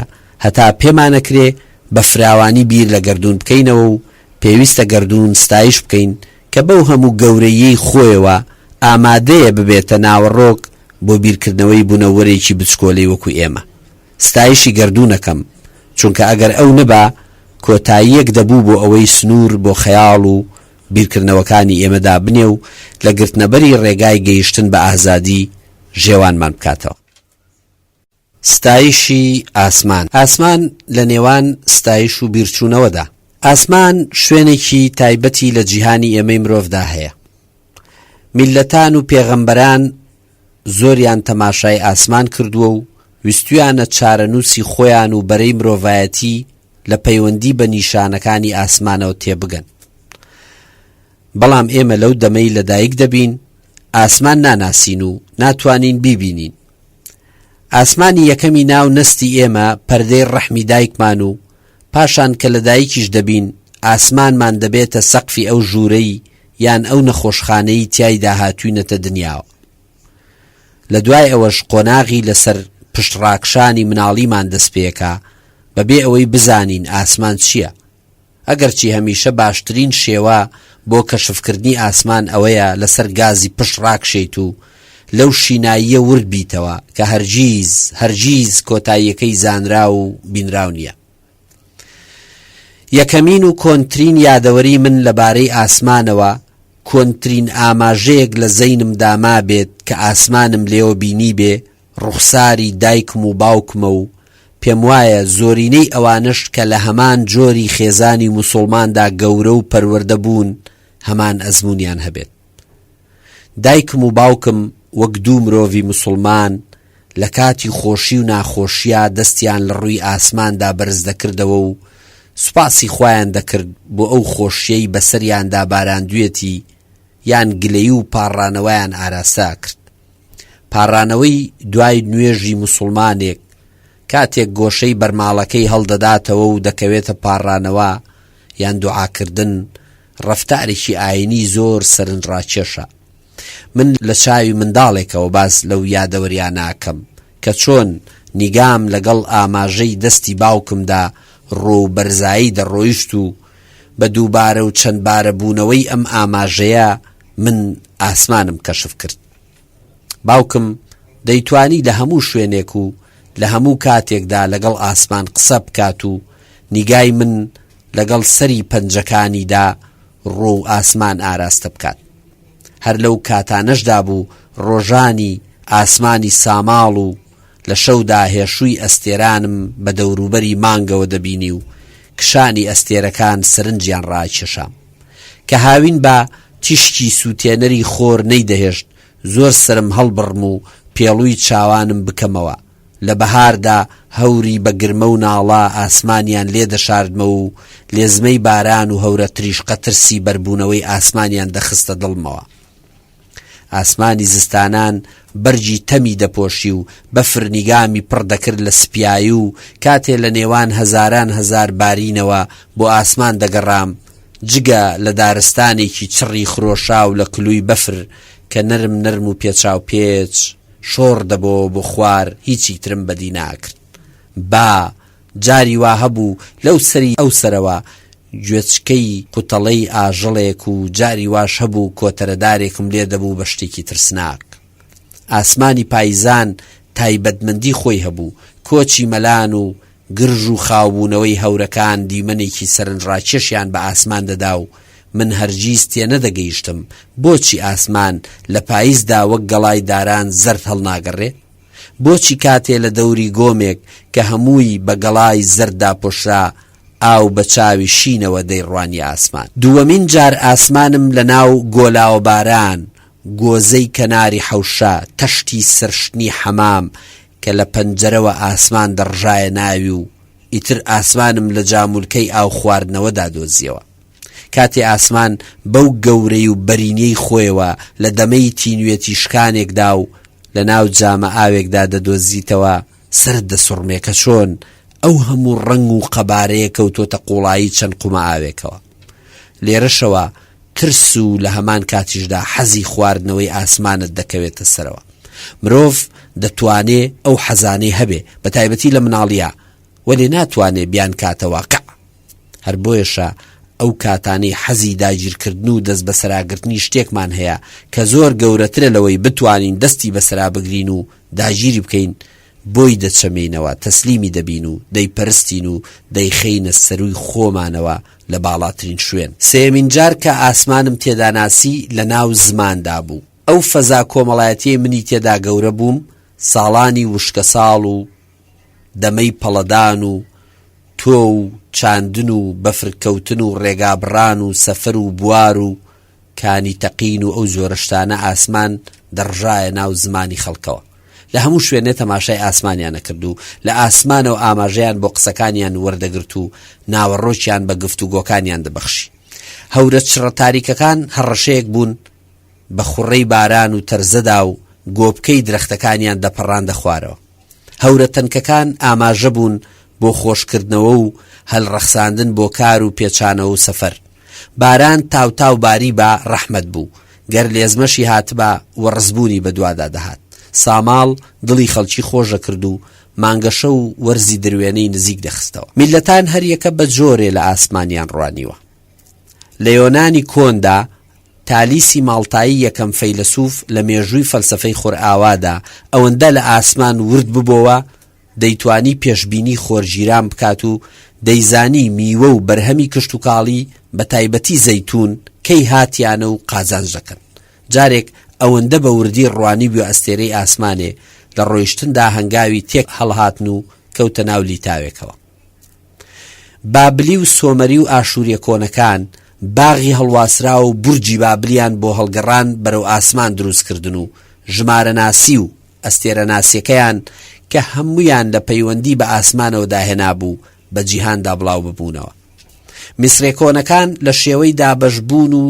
هەتا پێمانەکرێ بە فراوانی بیر لە گەردوون بکەینەوە و پێویستە گەردوون ستایش بکەین کە بەو هەموو گەورەیی خۆیەوە ئامادەیە ببێتە ناوەڕۆک بۆ بیرکردنەوەی بوونەوەرێکی بچکۆلەی وەکو ئێمە. ستایشی گەردوونەکەم، چونکە ئەگەر ئەو نەبا کۆتاییەک دەبوو بۆ ئەوەی سنوور بۆ خەیاڵ و بیرکردنەوەکانی ئێمەدا بنێ و لە گرتنەبەری ڕێگای گەیشتن بە ئازادی ژێوانمان بکاتەوە. ستایشی ئاسمان. ئاسمان لە نێوان ستایش و بیرچوونەوەدا. ئاسمان شوێنێکی تایبەتی لە جیهانی ئێمەی مرۆڤدا هەیە. میلەتان و پێغەمبەران زۆریان تەماشای ئاسمان کردووە و ویستویانە چارەنووسی خۆیان و بەرەی مرۆڤایەتی لە پەیوەندی بە نیشانەکانی ئاسمانەوە تێبگەن. بەڵام ئێمە لەو دەمەی لەدایک دەبین ئاسمان ناناسین و ناتوانین بیبینین. ئاسمانی یەکەمی ناو نستی ئێمە پەردەی ڕەحمی دایکمان و پاشان کە لە دایکیش دەبین ئاسمانمان دەبێتە سەقفی ئەو ژوورەی یان ئەو نەخۆشخانەی تیایدا هاتووینەتە دنیاوە. لە دوای ئەوەش قۆناغی لەسەر پشتڕاکشانی مناڵیمان دەست پێکا بەبێ ئەوەی بزانین ئاسمان چییە. ئەگەرچی هەمیشە باشترین شێوە بۆ کەشفکردنی ئاسمان ئەوەیە لەسەر گازی پشت ڕاکشێت و لەو شیناییە ورد بیتەوە کە هەرگیز کۆتاییەکەی زانرا و بینراو نییە. یەکەمین و کۆنترین یادەوەری من لەبارەی ئاسمانەوە کۆنترین ئاماژەیەک لە زەینمدا ما بێت کە ئاسمانم لێوە بینی بێ ڕوخساری دایکم و باوکمە و پێم وایە زۆرینەی ئەوانش کە لە هەمان جۆری خێزانی موسڵماندا گەورە و پەروەردە بوون هەمان ئەزمونیان هەبێت. دایکم و باوکم وەک دوو مرۆڤی موسڵمان لە کاتی خۆشی و ناخۆشیە دەستیان لە ڕووی ئاسماندا بەرز دەکردەوە و سوپاسی خۆیان دەکرد بۆ ئەو خۆشیەی بەسەریاندا باراندوێتی یان گلەیی و پاڕانەوەیان ئاراستا کرد. پاڕانەوەی دوای نوێژی موسڵمانێک کاتێک گۆشەی بەرماڵەکەی هەڵدەداتەوە و دەکەوێتە پاڕانەوە یان دوعاکردن ڕەفتارێکی ئاینی زۆر سەرنجڕاکێشە. من لە چاوی منداڵێکەوە باس لەو یادەوەریان ناکەم کە چۆن نیگام لەگەڵ ئاماژەی دەستی باوکمدا ڕۆ بەرزایی دەڕۆیشت و بە دووبارە و چەند بارە بوونەوەی ئەم ئاماژەیە من ئاسمانم کەشف کرد. باوکم دەیتوانی لە هەموو شوێنێک و لە هەموو کاتێکدا لەگەڵ ئاسمان قسە بکات و نیگای من لەگەڵ سەری پەنجەکانیدا ڕۆ ئاسمان ئاراستە بکات. هەر لەو کاتانەشدا بوو ڕۆژانی ئاسمانی ساماڵ و لە شەودا هێشووی ئەستێرانم بە دەوروبەری مانگەوە دەبینی و کشانی ئەستێرەکان سرنجیان ڕاکێشام کە هاوین بە تیشکی سووتێنەری خۆر نەیدەهێشت زۆر سرم هەڵبڕم و پێڵووی چاوانم بکەمەوە. لە بەهاردا هەوری بە گرمە و ناڵا ئاسمانیان لێ دەشاردمە و لێزمەی باران و هەورە تریشقە ترسی بەربوونەوەی ئاسمانیان دەخستە دڵمەوە. ئاسمانی زستانان بەرجی تەمی دەپۆشی و بەفر نیگامی پڕ دەکرد لە سپیایی و کاتێ لە نێوان هەزاران هەزار بارینەوە بۆ ئاسمان دەگەڕام جگە لە دارستانێکی چڕی خرۆشا و لە کلووی بەفر کە نرم و پێچاو پێچ شۆڕ دەبۆ بۆ خوار هیچی ترم بەدی ناکرد. با جاری وا هەبوو لەو سەری ئەو سەرەوە گوێچکەی قوتەڵەی ئاژەڵێک و جاری واش هەبوو کۆتەرەدارێکم لێ دەبوو بە شتێکی ترسناک. ئاسمانی پاییزان تایبەتمەندی خۆی هەبوو، کۆچی مەلان و گرژ و خاوبوونەوەی هەورەکان دیمەنێکی سەرنجڕاکێشیان بە ئاسمان دەدا و من هەرگیز تێ نەدەگەیشتم بۆچی ئاسمان لە پاییزدا وەک گەڵای داران زەرد هەڵناگەڕێ؟ بۆچی کاتێ لە دەوری گۆمێک کە هەمووی بە گەڵای زەردا پۆشرا ئاو بە چاوی شینەوە دەیڕوانی ئاسمان؟ دووەمین جار ئاسمانم لە ناو گۆلاوە باران، گۆزەی کەناری حەوشە، تەشتی سەرشتنی حەمام کە لە پەنجەرەوە ئاسمان دەڕژایە ناوی و ئیتر ئاسمانم لە جامولکەی ئاو خواردنەوەدا دۆزیەوە. کاتێ ئاسمان بەو گەورەی و بەرینەی خۆیەوە لە دەمەی تینوێتی شکانێکدا و لە ناو جامە ئاوێکدا دەدۆزیتەوە سرد دەسوڕمێ کە چۆن ئەو هەموو ڕنگ و قەبارەیە کەوتۆتە قوڵایی چەند قومە ئاوێکەوە. لێرەشەوە ترس و لە هەمان کاتیشدا حەزی خواردنەوەی ئاسمانت دەکەوێتە سەرەوە. مرۆڤ دەتوانێ ئەو حەزانەی هەبێ بە تایبەتی لە مناڵیە وەلێ ناتوانێ بیان کاتە واقع. هەر بۆیەشە ئەو کاتانەی حەزی داگیرکردن و دەست بەسەراگرتنی شتێکمان هەیە کە زۆر گەورەترە لەوەی بتوانین دەستی بەسەرا بگرین و داگیری بکەین بۆی دەچەمێنەوە، تەسلیمی دەبین و دەیپەرستین و دەیخەینە سەروی خۆمانەوە لە باڵاترین شوێن. سێمین جار کە ئاسمانم تێداناسی لە ناو زماندا بوو. ئەو فەزا کۆمەڵایەتی منی تێدا گەورە بووم، ساڵانی وشکە ساڵ و دەمەی پەڵەدان و تۆ و چاندن و بەفرکەوتن و ڕێگابڕان و سەفەر و بوار و کانی تەقین و ئەو زۆرەشتانە ئاسمان دەڕژایە ناو زمانی خەڵکەوە. لە هەموو شوێنێ تەماشای ئاسمانیانە کرد و لە ئاسمانەوە ئاماژەیان بۆ قسەکانیان وەردەگرت و ناوەڕۆکیان بە گفتوگۆکانیان دەبەخشی. هەورە چڕە تاریکەکان هەڕەشەیەک بوون بە خوڕەی باران و تەرزەدا و گۆبکەی درەختەکانیان دەپەڕاندە خوارەوە. هەورە تەنکەکان ئاماژە بوون بۆ خۆشکردنەوە و هەڵڕەخساندن بۆ کار و پێچانەوە و سەفەر. باران تاو باری بە ڕەحمەت بوو، گەر لێزمەشی هاتبە وەڕزبوونی بەدوادا دەهات. ساماڵ دڵی خەڵکی خۆشە کرد و مانگەشە و وەرزی دروێنەی نزیک دەخستەوە. میلەتان هەر یەکە بە جۆرێ لە ئاسمانیان ڕوانیوە. لە یۆنانی کۆندا تالیسی ماڵتایی یەکەم فەیلسوف لە مێژووی فەلسەفەی خورئاوادا ئەوەندە لە ئاسمان ورد ببۆوە دەیتوانی پێشبینی خۆرگیران بکات و دەیزانی میوە و بەرهەمی کشت و کاڵی بە تایبەتی زەیتون کەی هاتیانە و قازانج دەکەن. جارێک ئەوەندە بە وردی ڕوانی بوو ئەستێرەی ئاسمانێ لە ڕۆیشتندا هەنگاوی تێک هەڵهاتن و کەوتە ناو لیتاوێکەوە. بابلی و سۆمەری و ئاشوریە کۆنەکان باغی هەڵواسرا و بورجی بابلیان بۆ هەڵگەڕان بەرەو ئاسمان دروستکردن و ژمارە ناسی و ئەستێرە ناسیەکەیان کە هەمویان لە پەیوەندی بە ئاسمانەوە داهێنا بوو بە جیهاندا بڵاو ببوونەوە. میسرێ کۆنەکان لە شێوەی دابەشبوون و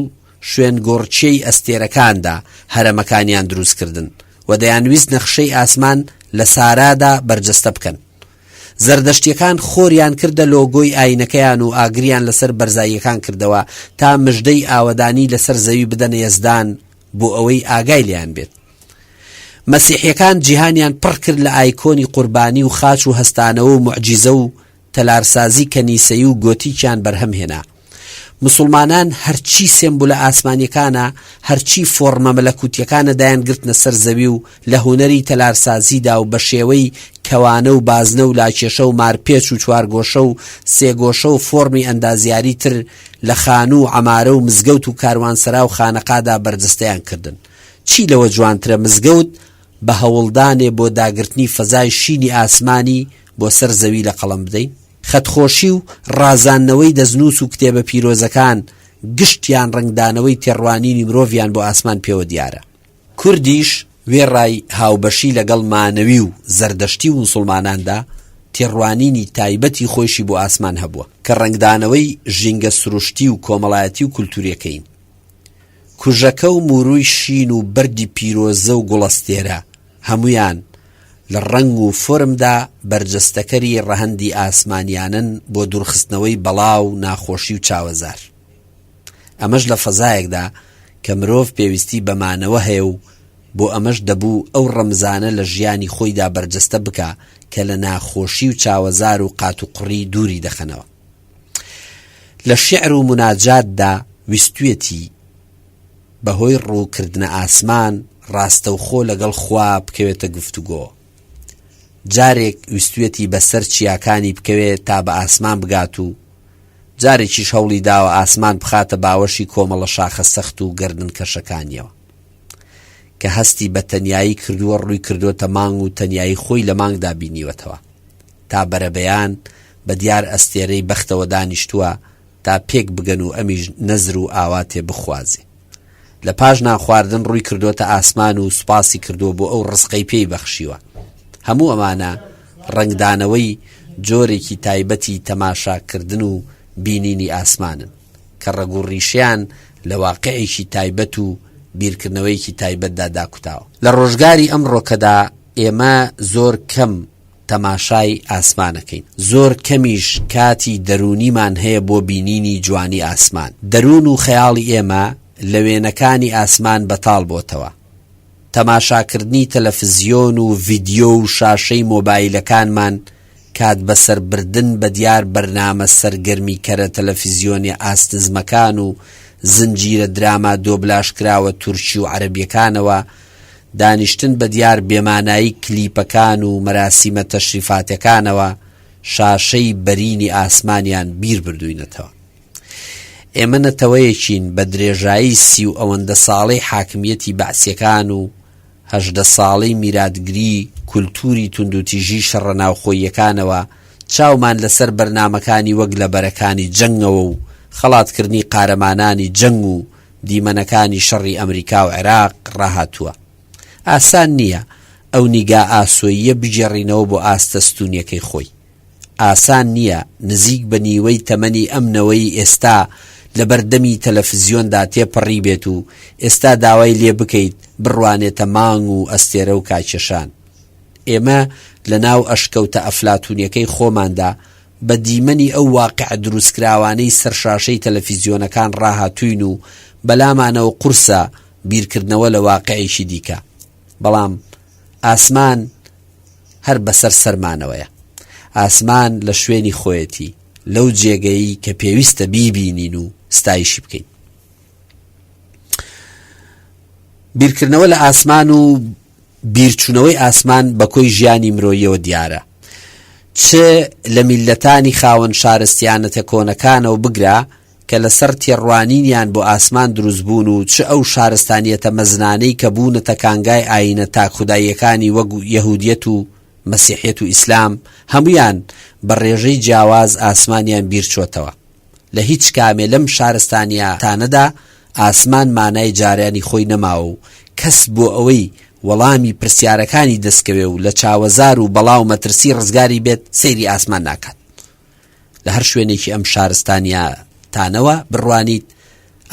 شوێن گۆڕچیەی ئەستێرەکاندا هەرەمەکانیان دروستکردن و دەیانویست نەخشەی ئاسمان لە سارادا بەرجەستە بکەن. زەردەشتیەکان خۆریان کردە لۆگۆی ئاینەکەیان و ئاگریان لەسەر بەرزاییەکان کردەوە تا مژدەی ئاوەدانی لەسەر زەوی بدەنە یەزدان بۆ ئەوەی ئاگای لیان بێت. مەسیحیەکان جیهانیان پڕ کرد لە ئایکۆنی قوربانی و خاچ و هەستانەوە و معجیزە و تەلارسازی کەنیسەیی و گۆتیکیان بەرهەم هێنا. مسلمانان هەرچی سێمبولە ئاسمانیەکانە هەرچی فۆرمە مەلەکوتیەکانە دایان گرتنە سەر زەوی و لە هونەری تەلارسازیدا و بە شێوەی کەوانە و بازنە و لاکێشە و مارپێچ و چوارگۆشە و سێگۆشە و فۆرمی ئەندازیاری تر لە خانوو و عەمارە و مزگەوت و کاروانسەرا و خانەقادا بەرجەستەیان کردن. چی لەوە جوانترە مزگەوت بە هەوڵدانێ بۆ داگرتنی فەزای شینی ئاسمانی بۆ سەر زەوی لە قەڵەم بدەین؟ خەتخۆشی و ڕازاندنەوەی دەستنووس و کتێبە پیرۆزەکان گشتیان ڕنگدانەوەی تێڕوانینی مرۆڤیان بۆ ئاسمان پێوە دیارە. کوردیش وێڕای هاوبەشی لەگەڵ مانەوی و زەردەشتی و مسلماناندا تێڕوانینی تایبەتی خۆشی بۆ ئاسمان هەبووە کە ڕنگدانەوەی ژینگە سروشتی و کۆمەڵایەتی و کولتوریەکەین. کوژەکە و موروی شین و بەردی پیرۆزە و گوڵەستێرە هەمویان لە ڕنگ و فۆرمدا بەرجەستەکەری ڕەهەندی ئاسمانیانن بۆ دوورخستنەوەی بەڵاو ناخۆشی و چاوەزار. ئەمەش لە فەزایەکدا کە مرۆڤ پێویستی بەمانەوە هەیە و بۆ ئەمەش دەبوو ئەو ڕەمزانە لە ژیانی خۆیدا بەرجەستە بکە کە لە ناخۆشی و چاوەزار و قات و قڕی دووری دەخەنەوە. لە شیعر و مناجاتدا ویستویەتی بەهۆی ڕووکردنە ئاسمان ڕاستەوخۆ لەگەڵ خوا بکەوێتە گفتوگۆ. جارێک ویستویەتی بەسەر چیاکانی بکەوێت تا بە ئاسمان بگات و جارێکیش هەوڵی داوە ئاسمان بخاتە باوەشی کۆمەڵە شاخە سەخت و گەردن کەشەکانیەوە کە هەستی بە تەنیایی کردووە ڕووی کردوتە مانگ و تەنیایی خۆی لە مانگدا بینیوەتەوە تا بەرەبەیان بە دیار ئەستێرەی بەختەوە دانیشتووە تا پێک بگەن و ئەمیش نەزر و ئاواتێ بخوازێ. لە پاش ناخواردن ڕووی کردوتە ئاسمان و سوپاسی کردووە بۆ ئەو ڕزقەی پێی بەخشیوە. هەموو ئەمانە ڕنگدانەوەی جۆرێکی تایبەتی تەماشاکردن و بینینی ئاسمانن کە ڕەگوڕیشیان لە واقعێکی تایبەت و بیرکردنەوەیکی تایبەتدا داکوتاوە. لە ڕۆژگاری ئەمڕۆکەدا ئێمە زۆر کەم تەماشای ئاسمانەکەین، زۆر کەمیش کاتی دەرونیمان هەیە بۆ بینینی جوانی ئاسمان. دەرون و خەیاڵی ئێمە لە وێنەکانی ئاسمان بەتاڵ بۆتەوە. تەماشاکردنی تەلەڤیزیۆن و ڤیدیۆ و شاشەی مۆبایلەکانمان کات بەسەربردن بە دیار بەرنامە سەرگەرمی کەرە تەلەڤیزیۆنی ئاستزمەکان و زنجیرە دراما دۆبلاژکراوە تورکی و عەرەبیەکانەوە، دانیشتن بە دیار بێمانایی کلیپەکان و مەراسیمە تەشریفاتەکانەوە شاشەی بەرینی ئاسمانیان بیر بردووینەتەوە. ئێمە نەتەوەیەکین بە درێژایی 30 و ئەوەندە ساڵەی حاکمیەتی بەعسیەکان و هەژدە ساڵەی میراتگری کولتوری توندوتیژی شەڕە ناوخۆییەکانەوە چاومان لەسەر بەرنامەکانی وەک لە بەرەکانی جەنگەوە و خەڵاتکردنی قارەمانانی جەنگ و دیمەنەکانی شەڕی ئەمریکا و عێراق ڕاهاتووە. ئاسان نییە ئەو نیگا ئاسۆییە بجێڕینەوە بۆ ئاستەستونیەکەی خۆی. ئاسان نییە نزیک بە نیوەی تەمەنی ئەمنەوەی ئێستا لە بەردەمی تەلەڤیزیۆندا تێپەڕی بێت و ئێستا داوای لێ بکەیت بڕوانێتە مانگ و ئەستێرە و کاکێشان. ئێمە لە ناو ئەشکەوتە ئەفلاتونیەکەی خۆماندا بە دیمەنی ئەو واقع دروستکراوانەی سەرشاشەی تەلەڤیزیۆنەکان ڕاهاتووین و بەلامانەوە قورسە بیرکردنەوە لە واقعێکی دیکە. بەڵام ئاسمان هەر بەسەر سەرمانەوەیە. ئاسمان لە شوێنی خۆیەتی لەو جێگەی کە پێویستە بیبینین و ستایشی بکەین. بیرکردنەوە لە ئاسمان و بیرچوونەوەی ئاسمان بە کۆی ژیانی مرۆییەوە دیارە. چ لە میلەتانی خاوەن شارستیانەتە کۆنەکانەوە بگرا کە لەسەر تێڕوانینیان بۆ ئاسمان دروست بوون و چ ئەو شارستانیەتە مەزنانەی کە بوونەتە کانگای ئاینە تاکخوداییەکانی وەک یەهودیەت و مەسیحیەت و ئیسلام، هەمویان بە ڕێژەی جیاواز ئاسمانیان بیرچۆتەوە. لە هیچ کامێ لەم شارستانیەتانەدا ئاسمان مانای جاریانی خۆی نەماوە و کەس بۆ ئەوەی وەڵامی پرسیارەکانی دەستکەوێ و لە چاوەزار و بەڵاو مەترسی ڕزگاری بێت سەیری ئاسمان ناکات. لە هەر شوێنێکی ئەم شارستانیەتانەوە بڕوانیت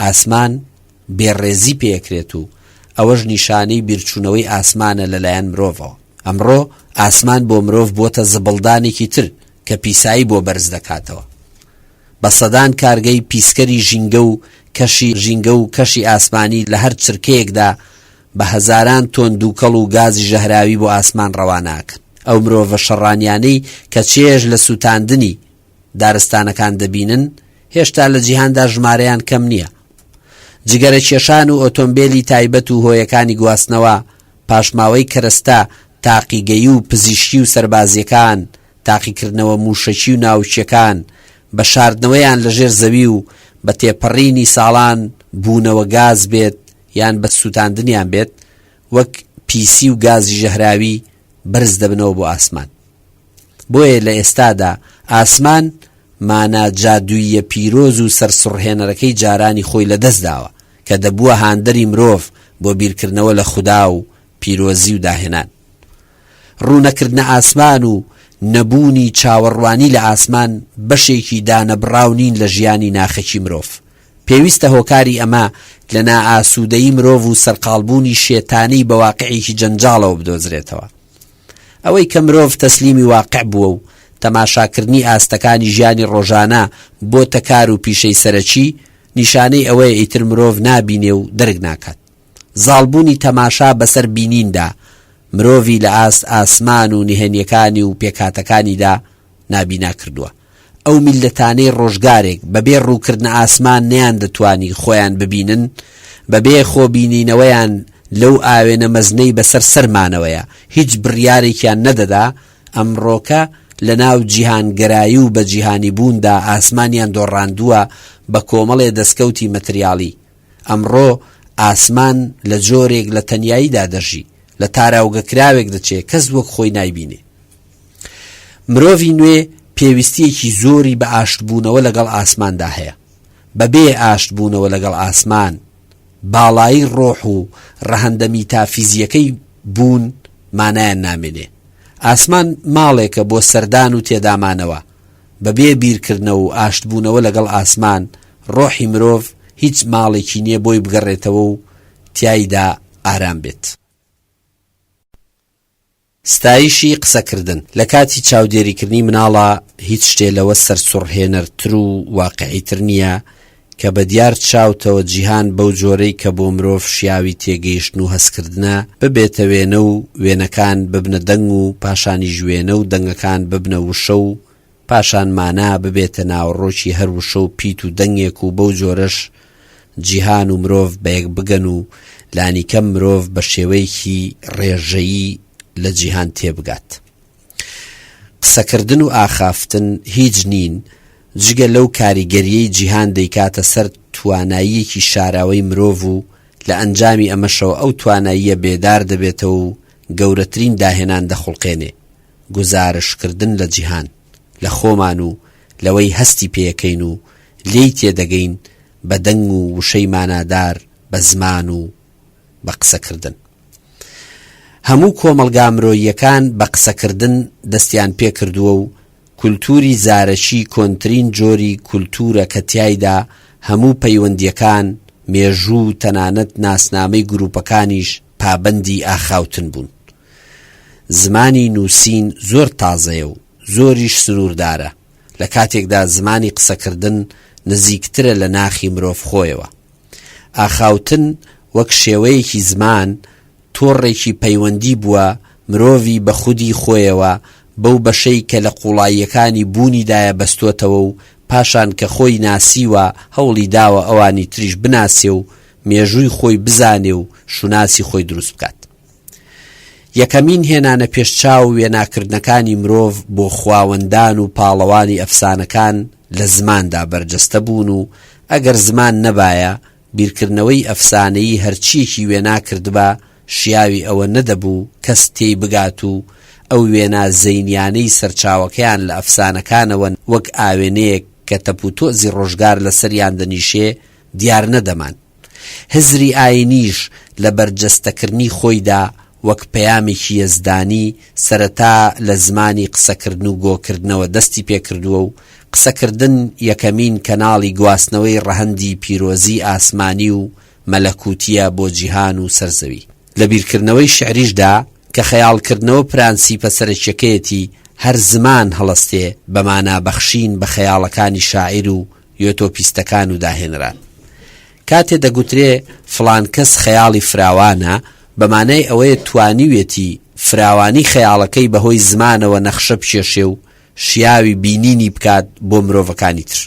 ئاسمان بێڕێزی پێکرێت و ئەوەش نیشانەی بیرچوونەوەی ئاسمانە لەلایەن مرۆڤەوە. ئەمڕۆ ئاسمان بۆ مرۆڤ بۆتە زبڵدانێکی تر کە پیسایی بۆ بەرز دەکاتەوە. بە سەدان کارگەی پیسکەری ژینگە و کەشی ئاسمانی لە هەر چرکەیەکدا بە هەزاران تۆن دووکەڵ و گازی ژەهراوی بۆ ئاسمان ڕەواناکەن. ئەو مرۆڤە شەڕانیانەی کە چێژ لە سوتاندنی دارستانەکان دەبینن هێشتا لە جیهاندا ژمارەیان کەم نییە. جگەرە کێشان و ئۆتۆمبیلی تایبەت و هۆیەکانی گواستنەوە، پاشماوەی کەرەستا، تاقیگەیی و پزیشکی و سەربازیەکان، تاقیکردنەوە موشەکی و ناوچیەکان، بە شاردنەوەیان لەژێر زەوی و بە تێپەڕینی ساڵان بوونەوە گاز بێت یان بە سوتاندنیان بێت، وەک پیسی و گازی ژەهراوی بەرز دەبنەوە بۆ ئاسمان. بۆیە لە ئێستادا ئاسمان مانا جادوویە پیرۆز و سەرسڕهێنەرەکەی جارانی خۆی لەدەستداوە کە دەبووە هاندەری مرۆڤ بۆ بیرکردنەوە لە خودا و پیرۆزی و داهێنان. ڕوونەکردنە ئاسمان و نەبوونی چاوەڕوانی لە ئاسمان بەشێکی دانەبڕاو نین لە ژیانی ناخەکی مرۆڤ. پێویستە هۆکاری ئەمە لە نائاسوودەیی مرۆڤ و سەرقاڵبوونی شێتانەی بە واقعێکی جەنجاڵەوە بدۆزرێتەوە. ئەوەی کە مرۆڤ تەسلیمی واقع بووە و تەماشاکردنی ئاستەکانی ژیانی ڕۆژانە بۆ تەکار و پیشەی سەرەکی، نیشانەی ئەوەیە ئیتر مرۆڤ نابینێ و دەرگ ناکات. زاڵبوونی تەماشا بەسەر بینیندا مرۆڤی لە ئاسمان و نهێنیەکانی و پێکاتەکانیدا نابینا کردووە. ئەو میلەتانەی ڕۆژگارێک بەبێ ڕووکردنە ئاسمان نەیان دەتوانی خۆیان ببینن، بەبێ خۆبینینەوەیان لەو ئاوێنە مەزنەی بەسەر سەرمانەوەیە هیچ بڕیارێکیان نەدەدا، ئەمڕۆکە لە ناو جیهانگەرایی و بە جیهانی بووندا ئاسمانیان دۆڕاندووە بە کۆمەڵێ دەستکەوتی مەتریاڵی. ئەمڕۆ ئاسمان لە جۆرێک لە تەنیاییدا دەژی، لە تاراوگەکراوێک دەچێت کەس وەک خۆی نایبینێ. مرۆڤی نوێ پێویستیەکی زۆری بە ئاشتبوونەوە لەگەڵ ئاسماندا هەیە. بەبێ ئاشتبوونەوە لەگەڵ ئاسمان باڵایی ڕۆح و ڕەهەندە میتافیزیەکەی بوون مانایان نامێنێ. ئاسمان ماڵێکە بۆ سەردان و تێدامانەوە. بەبێ بیرکردنەوە و ئاشتبوونەوە لەگەڵ ئاسمان ڕۆحی مرۆڤ هیچ ماڵێکی نییە بۆی بگەڕێتەوە و تیایدا ئارام بێت. ستایشی قسەکردن. لە کاتی چاودێریکردنی مناڵە هیچ شتێ لەوە سەرسوڕهێنەرتر و واقعیتر نییە کە بە دیار چاوتەوە جیهان بەو جۆرەی کە بۆ مرۆڤ شیاوی تێگەیشتن و هەستکردنە ببێتە وێنە و وێنەکان ببنە دەنگ و پاشانی ژوێنە و دەنگەکان ببنە وشە و پاشان مانا ببێتە ناوەڕۆکی هەر وشە و پیت و دەنگێک و بەو جۆرەش جیهان و مرۆڤ بەیەک بگەن و لانیکەم مرۆڤ بە شێوەیەکی ڕێژەیی لە جیهان تێبگات. قسەکردن و ئاخافتن هیچ نین جگە لەو کاریگەریەی جیهان دەیکاتە سەر تواناییەکی شاراوەی مرۆڤ و لە ئەنجامی ئەمەشەوە ئەو تواناییە بێدار دەبێتەوە و گەورەترین داهێنان دەخڵقێنێ، گزارشکردن لە جیهان، لە خۆمان و لەوەی هەستی پێەکەین و لێی تێدەگەین بە دەنگ و وشەی مانادار، بە زمان و بە قسەکردن. هەموو کۆمەڵگا مرۆییەکان بە قسەکردن دەستیان پێ کردووە و کولتوری زارەشی کۆنترین جۆری کولتورە کە تیایدا هەموو پەیوەندیەکان، مێژوو، تەنانەت ناسنامەی گروپەکانیش پابەندی ئاخاوتن بوون. زمانی نووسین زۆر تازەیە و زۆریش سنووردارە، لە کاتێکدا زمانی قسەکردن نزیکترە لە ناخی مرۆڤ خۆیەوە. ئاخاوتن وەک شێوەیەکی زمان تۆڕێکی پەیوەندی بووە مرۆڤی بە خودی خۆیەوە بەو بەشەی کە لە قوڵاییەکانی بوونیدایە بەستۆتەوە و پاشان کە خۆی ناسیوە هەوڵی داوە ئەوانی تریش بناسێ و مێژووی خۆی بزانێ و شوناسی خۆی دروست بکات. یەکەمین هێنانە پێشچاو وێناکردنەکانی مرۆڤ بۆ خواوەندان و پاڵەوانی ئەفسانەکان لە زماندا بەرجەستە بوون و ئەگەر زمان نەبایە بیرکردنەوەی ئەفسانەیی هەرچیەکی وێناکردبە شیاوی ئەوە نەدەبوو کەس تێی بگات و ئەو وێنا زەینیانەی سەرچاوەکەیان لە ئەفسانەکانەوە وەک ئاوێنەیەک کە تەپوتۆزی ڕۆژگار لەسەریان دەنیشێ دیار نەدەمان. هزری ئاینیش لە بەرجەستەکردنی خۆیدا وەک پەیامێکی یەزدانی سەرەتا لە زمانی قسەکردن و گۆکردنەوە دەستی پێکردووە و قسەکردن یەکەمین کەناڵی گواستنەوەی ڕەهەندی پیرۆزی ئاسمانی و مەلەکوتیە بۆ جیهان و سەرزەوی. لە بیرکردنەوەی شعریشدا کە خەیاڵکردنەوە پرانسیپە سەرچیەکەیەتی هەر زمان هەڵەستێ بە مانابەخشین بە خەیاڵەکانی شاعیر و یۆتۆپیستەکان و داهێنران. کاتێ دەگوترێ فڵان کەس خەیاڵی فراوانە بەمانای ئەوەیە توانیوێتی فراوانی خەیاڵەکەی بەهۆی زمانەوە نەخشە بچێشێ و شیاوی بینینی بکات بۆ مرۆڤەکانی تر.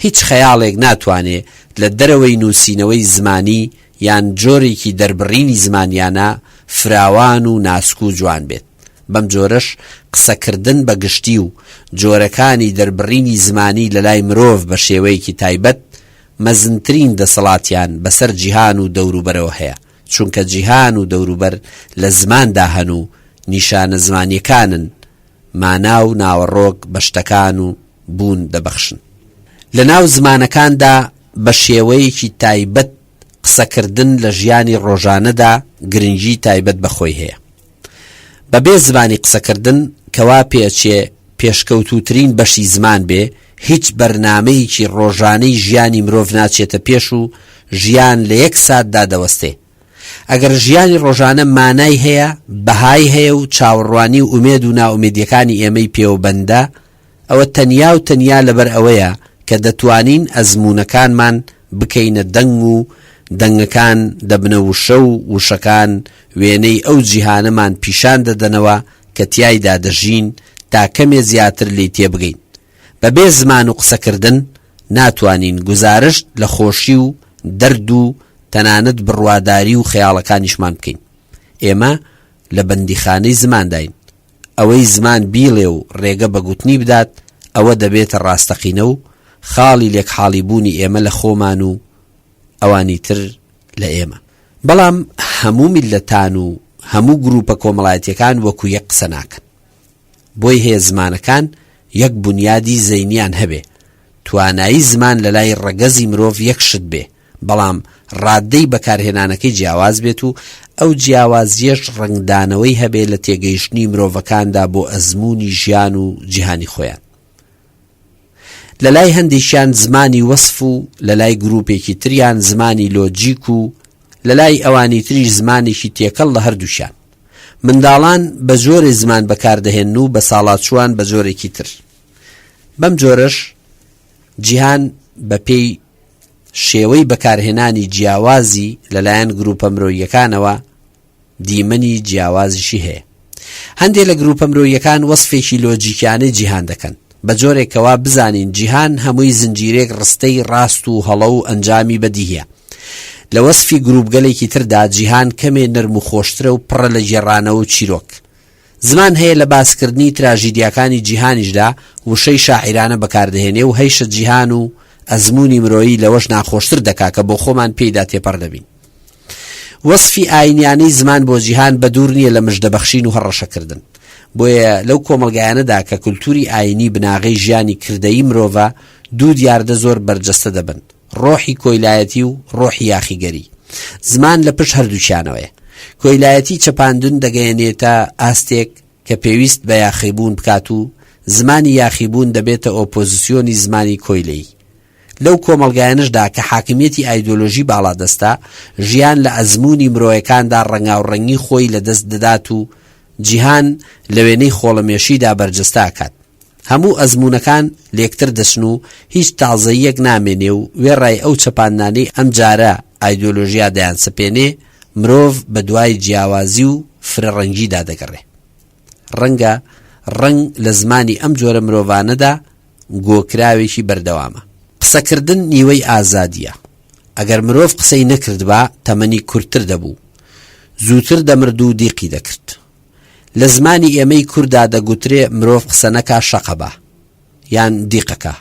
هیچ خەیاڵێک ناتوانێ لە دەرەوەی نووسینەوەی زمانی یان جۆرێکی دەربڕینی زمانیانە فراوان و ناسک و جوان بێت. بەم جۆرەش قسەکردن بە گشتی و جۆرەکانی دەربڕینی زمانی لە لای مرۆڤ بە شێوەیەکی تایبەت مەزنترین دەسەڵاتیان بەسەر جیهان و دەوروبەرەوە هەیە، چونکە جیهان و دەوروبەر لە زماندا هەن و نیشانە زمانیەکانن، مانا و ناوەڕۆک بە شتەکان و بوون دەبەخشن. لە ناو زمانەکاندا بە شێوەیەکی تایبەت قسەکردن لە ژیانی ڕۆژانەدا گرنگی تایبەت بەخۆی هەیە. بەبێ زمانی قسەکردن کەوا پێچێ پێشکەوتوترین بەشی زمان بێ، هیچ بەرنامەیەکی ڕۆژانەی ژیانی مرۆڤ ناچێتە پێش و ژیان لە یەک ساتدا دەوەستێ. ئەگەر ژیانی ڕۆژانە مانای هەیە، بەهای هەیە و چاوەڕوانی و ئومێد و ناومێدیەکانی ئێمەی پێوەبەندە، ئەوە تەنیا و تەنیا لەبەر ئەوەیە کە دەتوانین ئەزمونەکانمان بکەینە دەنگ و دەنگەکان دەبنە وشە و وشەکان وێنەی ئەو جیهانەمان پیشان دەدەنەوە کە تیایدا دەژین تا کەمێ زیاتر لی تێبگەین. بەبێ زمان و قسەکردن ناتوانین گزارشت لە خۆشی و دەرد و تەنانەت بڕواداری و خەیاڵەکانیشمان بکەین. ئێمە لە بەندیخانەی زمانداین. ئەوەی زمان بیڵێ و ڕێگە بە گوتنی بدات ئەوە دەبێتە ڕاستەقینە و خاڵی لێک حاڵی بوونی ئێمە لە خۆمان و ئەوانی تر لە ئێمە. بەڵام هەموو میلەتان و هەموو گروپە کۆمەڵایەتیەکان وەکو یەک قسە ناکەن. بۆی هەیە زمانەکان یەک بنیادی زەینیان هەبێ، توانایی زمان لە لای ڕەگەزی مرۆڤ یەک شت بێ، بەڵام ڕادەی بەکارهێنانەکەی جیاواز بێت و ئەو جیاوازیەش ڕنگدانەوەی هەبێ لە تێگەیشتنی مرۆڤەکاندا بۆ ئەزموونی ژیان و جیهانی خۆیان. لە لای هەندێکیان زمانی وەسف و لە لای گروپێکی تریان زمانی لۆجیک و لە لای ئەوانی تریش زمانێکی تێکەڵ لە هەردووشیان. منداڵان بە جۆرێ زمان بەکاردەهێن و بە ساڵاتچوان بە جۆرێکی تر. بەم جۆرەش جیهان بە پێی شێوەی بەکارهێنانی جیاوازی لەلایەن گروپە مرۆییەکانەوە دیمەنی جیاوازیشی هەیە. هەندێک لە گروپە مرۆییەکان وەسفێکی لۆجیکیانەی جیهان دەکەن، بە جۆرێکەوە بزانین جیهان هەمووی زنجیرێک ڕستەی ڕاست و هەڵە و ئەنجامی بەدی هەیە. لە وەسفی گروپگەلێکی تردا جیهان کەمێ نەرم و خۆشترە و پڕە لە گێڕانەوە و چیرۆک. زمان هەیە لە باسکردنی تراژیدیاکانی جیهانیشدا وشەی شاعیرانە بەکاردەهێنێ و هەیشە جیهان و ئەزموونی مرۆیی لەوەش ناخۆشتر دەکا کە بۆ خۆمان پێیدا تێپەڕ دەبین. وەسفی ئاینیانەی زمان بۆ جیهان بە دوور نییە لە مژدەبەخشین و هەڕەشەکردن. بۆیە لەو کۆمەلگایانەدا کە کولتوری ئاینی بناغەی ژیانی کردەیی مرۆڤە دوو دیاردە زۆر بەرجەستە دەبن: ڕۆحی کۆیلایەتی و ڕۆحی یاخیگەری. زمان لە پشت هەردووچیانەوەیە. کۆیلایەتی چەپاندون دەگەیەنێتە ئاستێک کە پێویست بە یاخیبوون بکات و زمانی یاخیبوون دەبێتە ئۆپۆزیسیۆنی زمانی کۆیلەی. لەو کۆمەلگایانشدا کە حاکمیەتی ئایدۆلۆژی باڵادەستا، ژیان لە ئەزمموی مرۆیەکاندا ڕەنگاوڕەنگی خۆی لەدەست دەدات و جیهان لە وێنەی خۆڵەمێشیدا بەرجەستاکات. هەموو ئەزممونەکان لێکتر دەچن و هیچ تازەیەک نامێنێ و وێڕای ئەو چەپاندانەی ئەم جارە ئایدۆلۆژیا دەیان سپێنێ، مرۆڤ بە دوای جیاوازی و فرەڕەنگیدا دەگەڕێ. ڕەنگە ڕەنگ لە زمانی ئەم جۆرە مرۆڤانەدا گۆکراوێکی بەردەوامە. قسەکردن نیوەی ئازادیە. ئەگەر مرۆڤ قسەی نەکردبا تەمەنی کورتتر دەبوو، زووتر دەمرد و دیقی دەکرد. لە زمانی ئێمەی کووردا دەگوترێ مرۆڤ قسە نەکا شەقەبە یان دیقەکە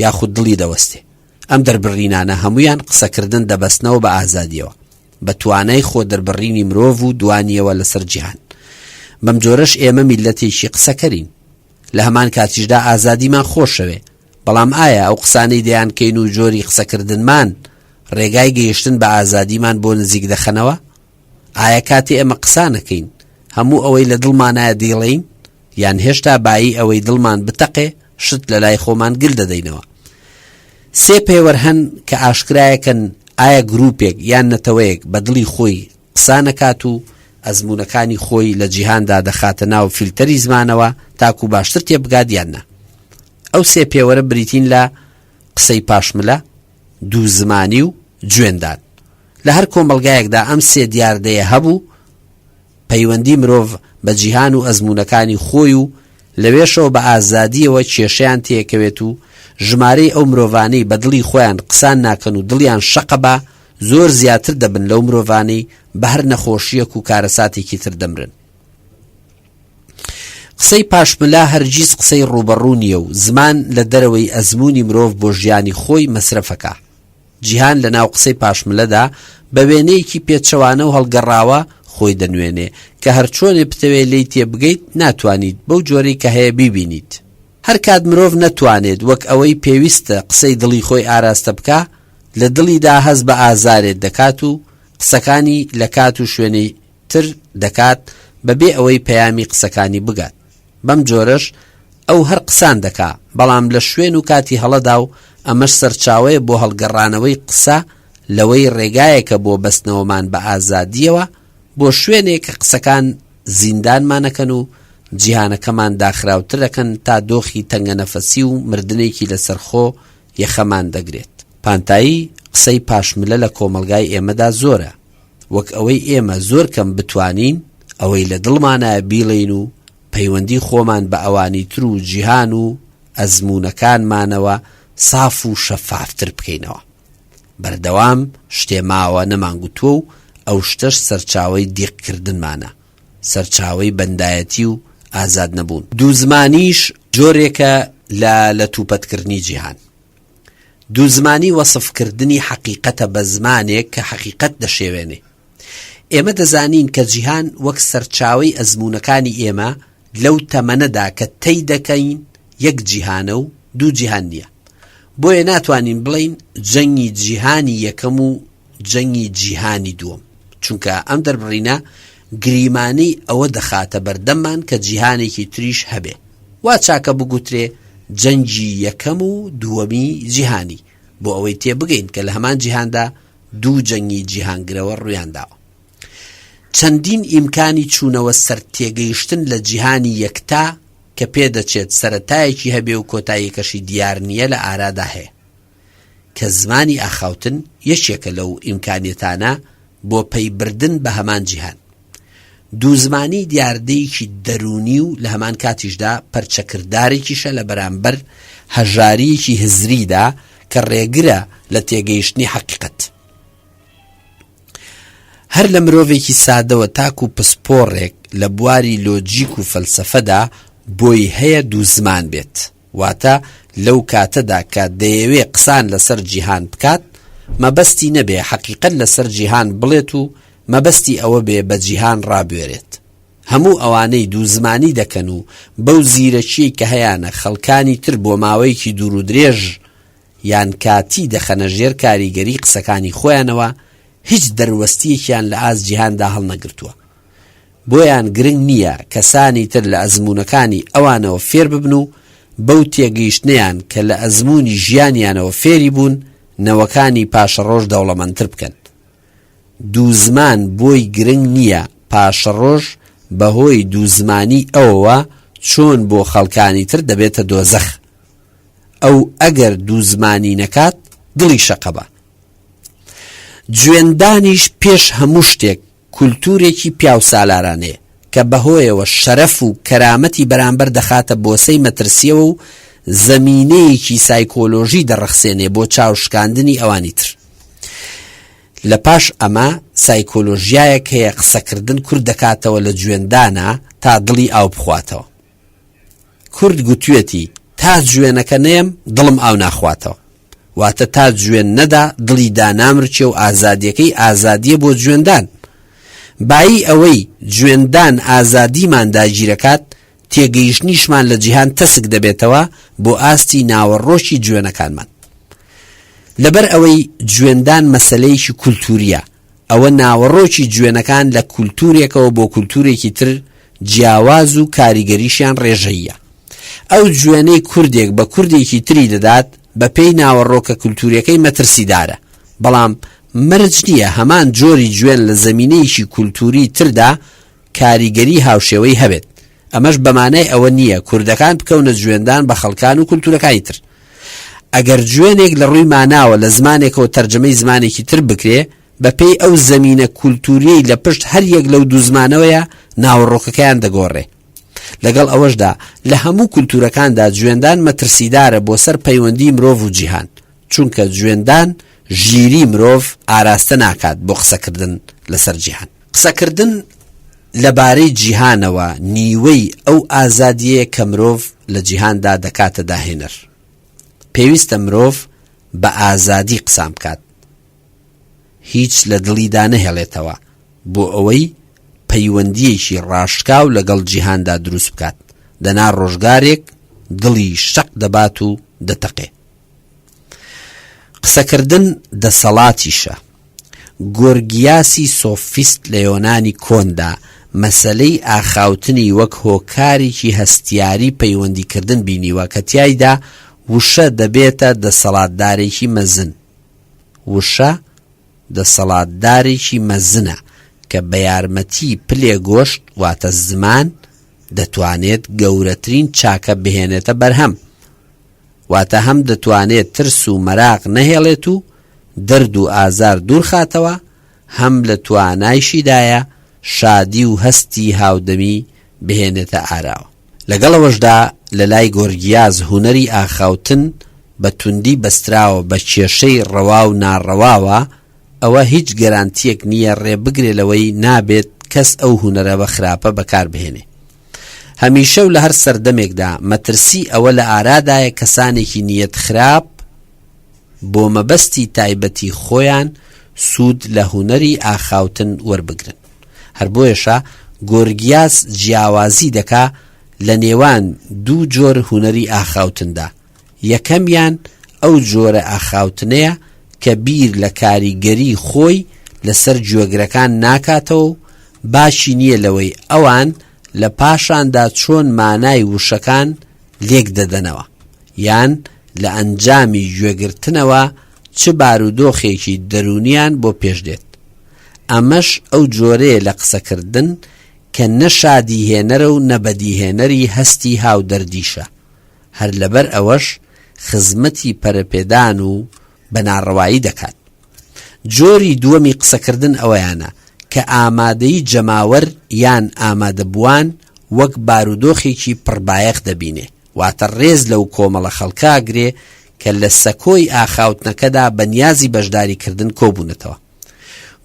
یاخود دڵی دەوەستێ. ئەم دەربڕینانە هەمویان قسەکردن دەبەستنەوە بە ئازادیەوە، بە توانای خۆ دەربڕینی مرۆڤ و دوانیەوە لەسەر جیهان. بەم جۆرەش ئێمە میلەتێکی قسەکەرین. لە هەمان کاتیشدا ئازادیمان خۆشەوێ، بەڵام ئایا ئەو قسانەی دەیان کەین و جۆری قسەکردنمان ڕێگای گەیشتن بە ئازادیمان بۆ نزیک دەخەنەوە؟ ئایا کاتێ ئێمە قسانەکەین هەموو ئەوەی لە دڵمانایە دێڵین، یان هێشتا بایی ئەوەی دڵمان بتەقێ شت لە لای خۆمان گل دەدەینەوە؟ سێ پێوەر هەن کە ئاشکرایەکەن ئایا گروپێک یان نەتەوەیەک بە دڵی خۆی قسانەکات و ئەزمونەکانی خۆی لە جیهاندا دەخاتە ناو فیلتەری زمانەوە تاکو باشتر تێبگات یاننا. ئەو سێ پێوەرە بریتین لە قسەی پاشملە، دوو زمانی و جوێندان. لە هەر کۆمەلگایەکدا ئەم سێ دیاردەیە هەبوو، پەیوەندی مرۆڤ بە جیهان و ئەزمونەکانی خۆی و لەوێشەوە بە ئازادیەوە کێشەیان تێکەوێت و ژمارەی ئەو مرۆڤانەی بە دڵی خۆیان قسان ناکەن و دڵیان شەقەبە زۆر زیاتر دەبن لەو مرۆڤانەی بە هەر نەخۆشیەک و کارەساتێکی تر دەمرن. قسەی پاشملا هەرگیز قسەی ڕوبەڕوو نییە و زمان لە دەرەوەی ئەزمموی مرۆڤ بۆ ژیانی خۆی مەسرەفەکە. جیهان لە ناو قسەی پاشملەدا بە وێنەیەکی پێچەوانە و هەڵگەڕاوە خۆی دەنوێنێ کە هەرچۆنێ بتەوێت لی تێبگەیت ناتوانیت بەو جۆرەی کە هەیە بیبینیت. هەر کات مرۆڤ نەتوانێت وەک ئەوەی پێویستە قسەی دڵی خۆی ئاراستە بکە، لە دڵیدا هەز بە ئازارێت دەکات و قسەکانی لە کات و شوێنەی تر دەکات بەبێ ئەوەی پەیامی قسەکانی بگات. بەم جۆرەش ئەو هەر قسان دەکا، بەڵام لە شوێن و کاتی هەڵەدا و ئەمەش سەرچاوەیە بۆ هەڵگەڕانەوەی قسە لەوەی ڕێگایەکە بۆ بەستنەوەمان بە ئازادیەوە بۆ شوێنێک کە قسەکان زیندانمانەکەن و جیهانەکەمان داخراوتر دەکەن تا دۆخی تەنگەنەفەسی و مردنێکی لەسەرخۆ یەخەمان دەگرێت. پانتایی قسەی پاشملە لە کۆمەلگای ئێمەدا زۆرە، وەک ئەوەی ئێمە زۆر کەم بتوانین ئەوەی لە دڵمانە بیڵین و پەیوەندی خۆمان بە ئەوانی تر و جیهان و ئەزمونەکانمانەوە ساف و شەفافتر بکەینەوە. بەردەوام شتێ ماوە نەمانگوتووە و ئەو شتەش سەرچاوەی دیقکردنمانە، سەرچاوەی بەندایەتی و ئازاد نەبوون. دوو زمانیش جۆرێکە لە توپەتکردنی جیهان. دوو زمانی وەسفکردنی حەقیقەتە بە زمانێک کە حەقیقەت دەشێوێنێ. ئێمە دەزانین کە جیهان وەک سەرچاوەی ئەزمونەکانی ئێمە لەو تەمەنەدا کە تێی دەکەین یەک جیهانە و دوو جیهان نییە. بۆیە ناتوانین بڵین جەنگی جیهانی یەکەم و جەنگی جیهانی دووەم، چونکە ئەم دەربڕینە گریمانەی ئەوە دەخاتە بەردەممان کە جیهانێکی تریش هەبێ. وا چاکە بگوترێ جەنگی یەکەم و دووەمی جیهانی بۆ ئەوەی تێبگەین کە لە هەمان جیهاندا دوو جەنگی جیهانگرەوە ڕوویانداوە. چەندین ئیمکانی چوونەوە سەر تێگەیشتن لە جیهانی یەکتا کە پێدەچێت سەرەتایەکی هەبێ و کۆتاییەکەشی دیار نییە لە ئارادا هەیە، کە زمانی ئاخاوتن یەکێکە لەو ئیمکانیەتانە بۆ پەیبردن بە هەمان جیهان. دوو زمانی دیاردەیەکی دەرونی و لە هەمان کاتیشدا پەرچەکردارێکیشە لە بەرامبەر هەژاریەکی هزریدا کە ڕێگرە لە تێگەیشتنی حەقیقەت. هەر لە مرۆڤێکی سادەوە تاک و پسپۆڕێک لە بواری لۆجیک و فەلسەفەدا بۆی هەیە دوو زمان بێت، واتە لەو کاتەدا کە دەیەوێ قسان لەسەر جیهان بکات مەبەستی نەبێ حەقیقەت لەسەر جیهان بڵێت و مەبەستی ئەوە بێ بە جیهان ڕابوێرێت. هەموو ئەوانەی دوو زمانی دەکەن و بەو زیرەکیەی کە هەیەە خەڵکانی تر بۆ ماوەیەکی دوور و درێژ یان کاتی دەخەنە ژێر کاریگەری قسەکانی خۆیانەوە، هیچ دەروەستیەکیان لە ئاز جیهاندا هەڵنەگرتووە. بۆیان گرنگ نییە کەسانی تر لە ئەزمونەکانی ئەوانەوە فێر ببن و بەو تێگەیشتنیان کە لە ئەزمونی ژیانیانەوە فێری بوون نەوەکانی پاشەڕۆژ دەوڵەمەندتر بکەن. دوو زمان بۆی گرنگ نییە پاشەڕۆژ بەهۆی دوو زمانی ئەوەوە چۆن بۆ خەڵکانی تر دەبێتە دۆزەخ. ئەو ئەگەر دوو زمانی نەکات دڵی شەقەبە. گوێندانیش پێش هەموو شتێک کولتورێکی پیاو سالارانەیە کە بەهۆیەوە شەرەف و کەرامەتی بەرامبەر دەخاتە بۆسەی مەترسیەوە و زەمینەیەکی سایکۆلۆژی دەڕەخسێنێ بۆ چاوشکاندنی ئەوانی تر. لە پاش ئەمە سایکۆلۆژیایەک هەیە قسەکردن کورد دەکاتەوە لە گوێندانە تا دڵی ئاو بخواتەوە. کورد گوتوێتی تا گوێنەکە نێم دڵم ئاو ناخواتەوە، واتە تا گوێن نەدا دڵی دانامرچێ و ئازادیەکەی ئازادیە بۆ گوێندان. بایی ئەوەی گوێندان ئازادیمان داگیرەکات تێگەیشتنیشمان لە جیهان تەسک دەبێتەوە بۆ ئاستی ناوەڕۆکی گوێنەکانمان. لەبەر ئەوەی گوێندان مەسەلەیەکی کولتوریە، ئەوە ناوەڕۆکی گوێنەکان لە کولتورێکەوە بۆ کولتورێکی تر جیاواز و کاریگەریشیان ڕێژەیە. ئەو گوێنەی کوردێک بە کوردێکی تری دەدات بە پێی ناوەڕۆکە کولتوریەکەی مەترسیدارە، بەڵام مرج نییە هەمان جۆری گوێن لە زەمینەیەکی کولتوری تردا کاریگەری هاوشێوەی هەبێت. ئەمەش بەمانای ئەوە نییە کوردەکان بکەونە گوێندان بە خەڵکان و کولتورەکانی تر. ئەگەر گوێنێک لە ڕووی ماناوە لە زمانێکەوە تەرجەمەی زمانێکی تر بکرێ بە پێی ئەو زەمینە کولتوریەی لە پشت هەر یەک لەو دوو زمانەوەیە ناوەڕۆکەکەیان دەگۆڕێ. لەگەڵ ئەوەشدا لە هەموو کولتورەکاندا گوێندان مەترسیدارە بۆ سەر پەیوەندی مرۆڤ و جیهان، چونکە گوێندان ژیری مرۆڤ ئاراستە ناکات بۆ قسەکردن لەسەر جیهان. قسەکردن لەبارەی جیهانەوە نیوەی ئەو ئازادیەیە کە مرۆڤ لە جیهاندا دەکاتە داهێنەر. پێویستە مرۆڤ بە ئازادی قسام بکات، هیچ لە دڵیدا نەهێڵێتەوە بۆ ئەوەی پەیوەندیەکی ڕاشکاو لەگەڵ جیهاندا دروست بکات. دەنا ڕۆژگارێک دڵی شەق دەبات و دەتەقێ. قسەکردن دەسەڵاتیشە. گۆرگیاسی سۆفیست لە یۆنانی کۆندا مەسەلەی ئاخاوتنی وەک هۆکارێکی هەستیاری پەیوەندیکردن بینیوە کە تیایدا وشە دەبێتە دەسەڵاتدارێکی مەزن. وشە دەسەڵاتدارێکی مەزنە کە بە یارمەتی پلێ گۆشت واتە زمان دەتوانێت گەورەترین چاکە بهێنێتە بەرهەم، واتە هەم دەتوانێت ترس و مەراق نەهێڵێت و دەرد و ئازار دوور خاتەوە، هەم لە توانایشیدایە شادی و هەستی هاودەمی بهێنێتە ئاراوە. لەگەڵەوەشدا لە لای گۆرگیاز هونەری ئاخاوتن بە توندی بەستراوە بە کێشەی ڕەوا و ناڕەواوە، ئەوە هیچ گەرانتیەک نییە ڕێبگرێ لەوەی نابێت کەس ئەو هونەرە بە خراپە بەکار بهێنێ. هەمیشە و لە هەر سەردەمێکدا مەترسی ئەوە لە ئارادایە کەسانێکی نیەت خراپ بۆ مەبەستی تایبەتی خۆیان سوود لە هونەری ئاخاوتن وەربگرن. هەر بۆیەشە گۆرگیاس جیاوازی دەکا لە نێوان دوو جۆر هونەری ئاخاوتندا. یەکەمیان ئەو جۆرە ئاخاوتنەیە کە بیر لە کاریگەری خۆی لەسەر گوێگرەکان ناکاتەوە و باشی نییە لەوەی ئەوان لە پاشاندا چۆن مانای وشەکان لێک دەدەنەوە یان لە ئەنجامی گوێگرتنەوە چ بارودۆخێکی دەرونیان بۆ پێش دێت. ئەمەش ئەو جۆرەیە لە قسەکردن کە نەشادی هێنەرە و نەبەدیهێنەری هەستی هاودەردیشە. هەر لەبەر ئەوەش خزمەتی پەرەپێدان و بەناڕەوایی دەکات. جۆری دووەمی قسەکردن ئەوەیانە کە ئامادەی جەماوەر یان ئامادەبووان وەک بارودۆخێکی پڕبایەخ دەبینێ، واتە ڕێز لەو کۆمەڵە خەڵکاگرێ کە لە سەکۆی ئاخاوتنەکەدا بەنیازی بەشداریکردن کۆبوونەتەوە.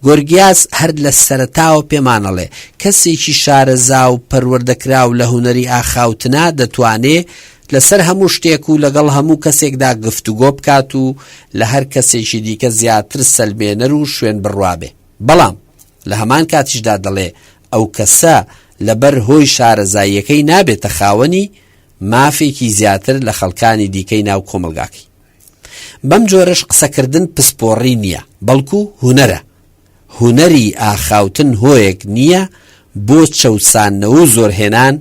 گۆرگیاس هەر لە سەرەتاوە پێمانەڵێ کەسێکی شارەزا و پەروەردەکراو لە هونەری ئاخاوتنا دەتوانێت لەسەر هەموو شتێک و لەگەڵ هەموو کەسێکدا گفتوگۆ بکات و لە هەر کەسێکی دیکە زیاتر سەلمێنەر و شوێن بڕوابێ. بەڵام لە هەمان کاتیشدا دەڵێ ئەو کەسە لەبەر هۆی شارەزاییەکەی نابێتە خاوەنی مافێکی زیاتر لە خەڵکانی دیکەی ناو کۆمەلگاکەی. بەم جۆرەش قسەکردن پسپۆڕی نییە، بەڵکو هونەرە. هونەری ئاخاوتن هۆیەک نییە بۆ چەوسانەوە و زۆرهێنان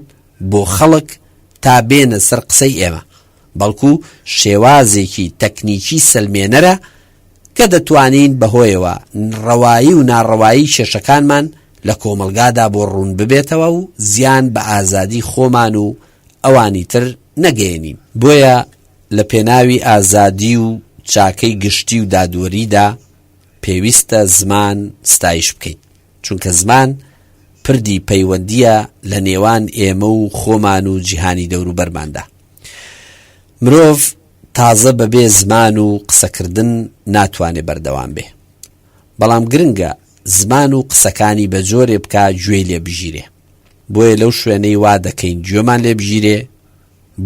بۆ خەڵک تا بێنە سەر قسەی ئێمە، بەڵکو شێوازێکی تەکنیکی سەلمێنەرە کە دەتوانین بەهۆیەوە ڕەوایی و ناڕەوایی کێشەکانمان لە کۆمەلگادا بۆ ڕوون ببێتەوە و زیان بە ئازادی خۆمان و ئەوانی تر نەگەێنین. بۆیە لە پێناوی ئازادی و چاکەی گشتی و دادوەریدا پێویستە زمان ستایش بکەین، چونکە زمان پردی پەیوەندیە لە نێوان ئێمە و خۆمان و جیهانی دەوروبەرماندا. مرۆڤ تازە بەبێ زمان و قسەکردن ناتوانێ بەردەوام بێ، بەڵام گرنگە زمان و قسەکانی بە جۆرێ بکە گوێی لێ بژیرێ. بۆیە لەو شوێنەی وا دەکەین گوێمان لێ بژیرێ،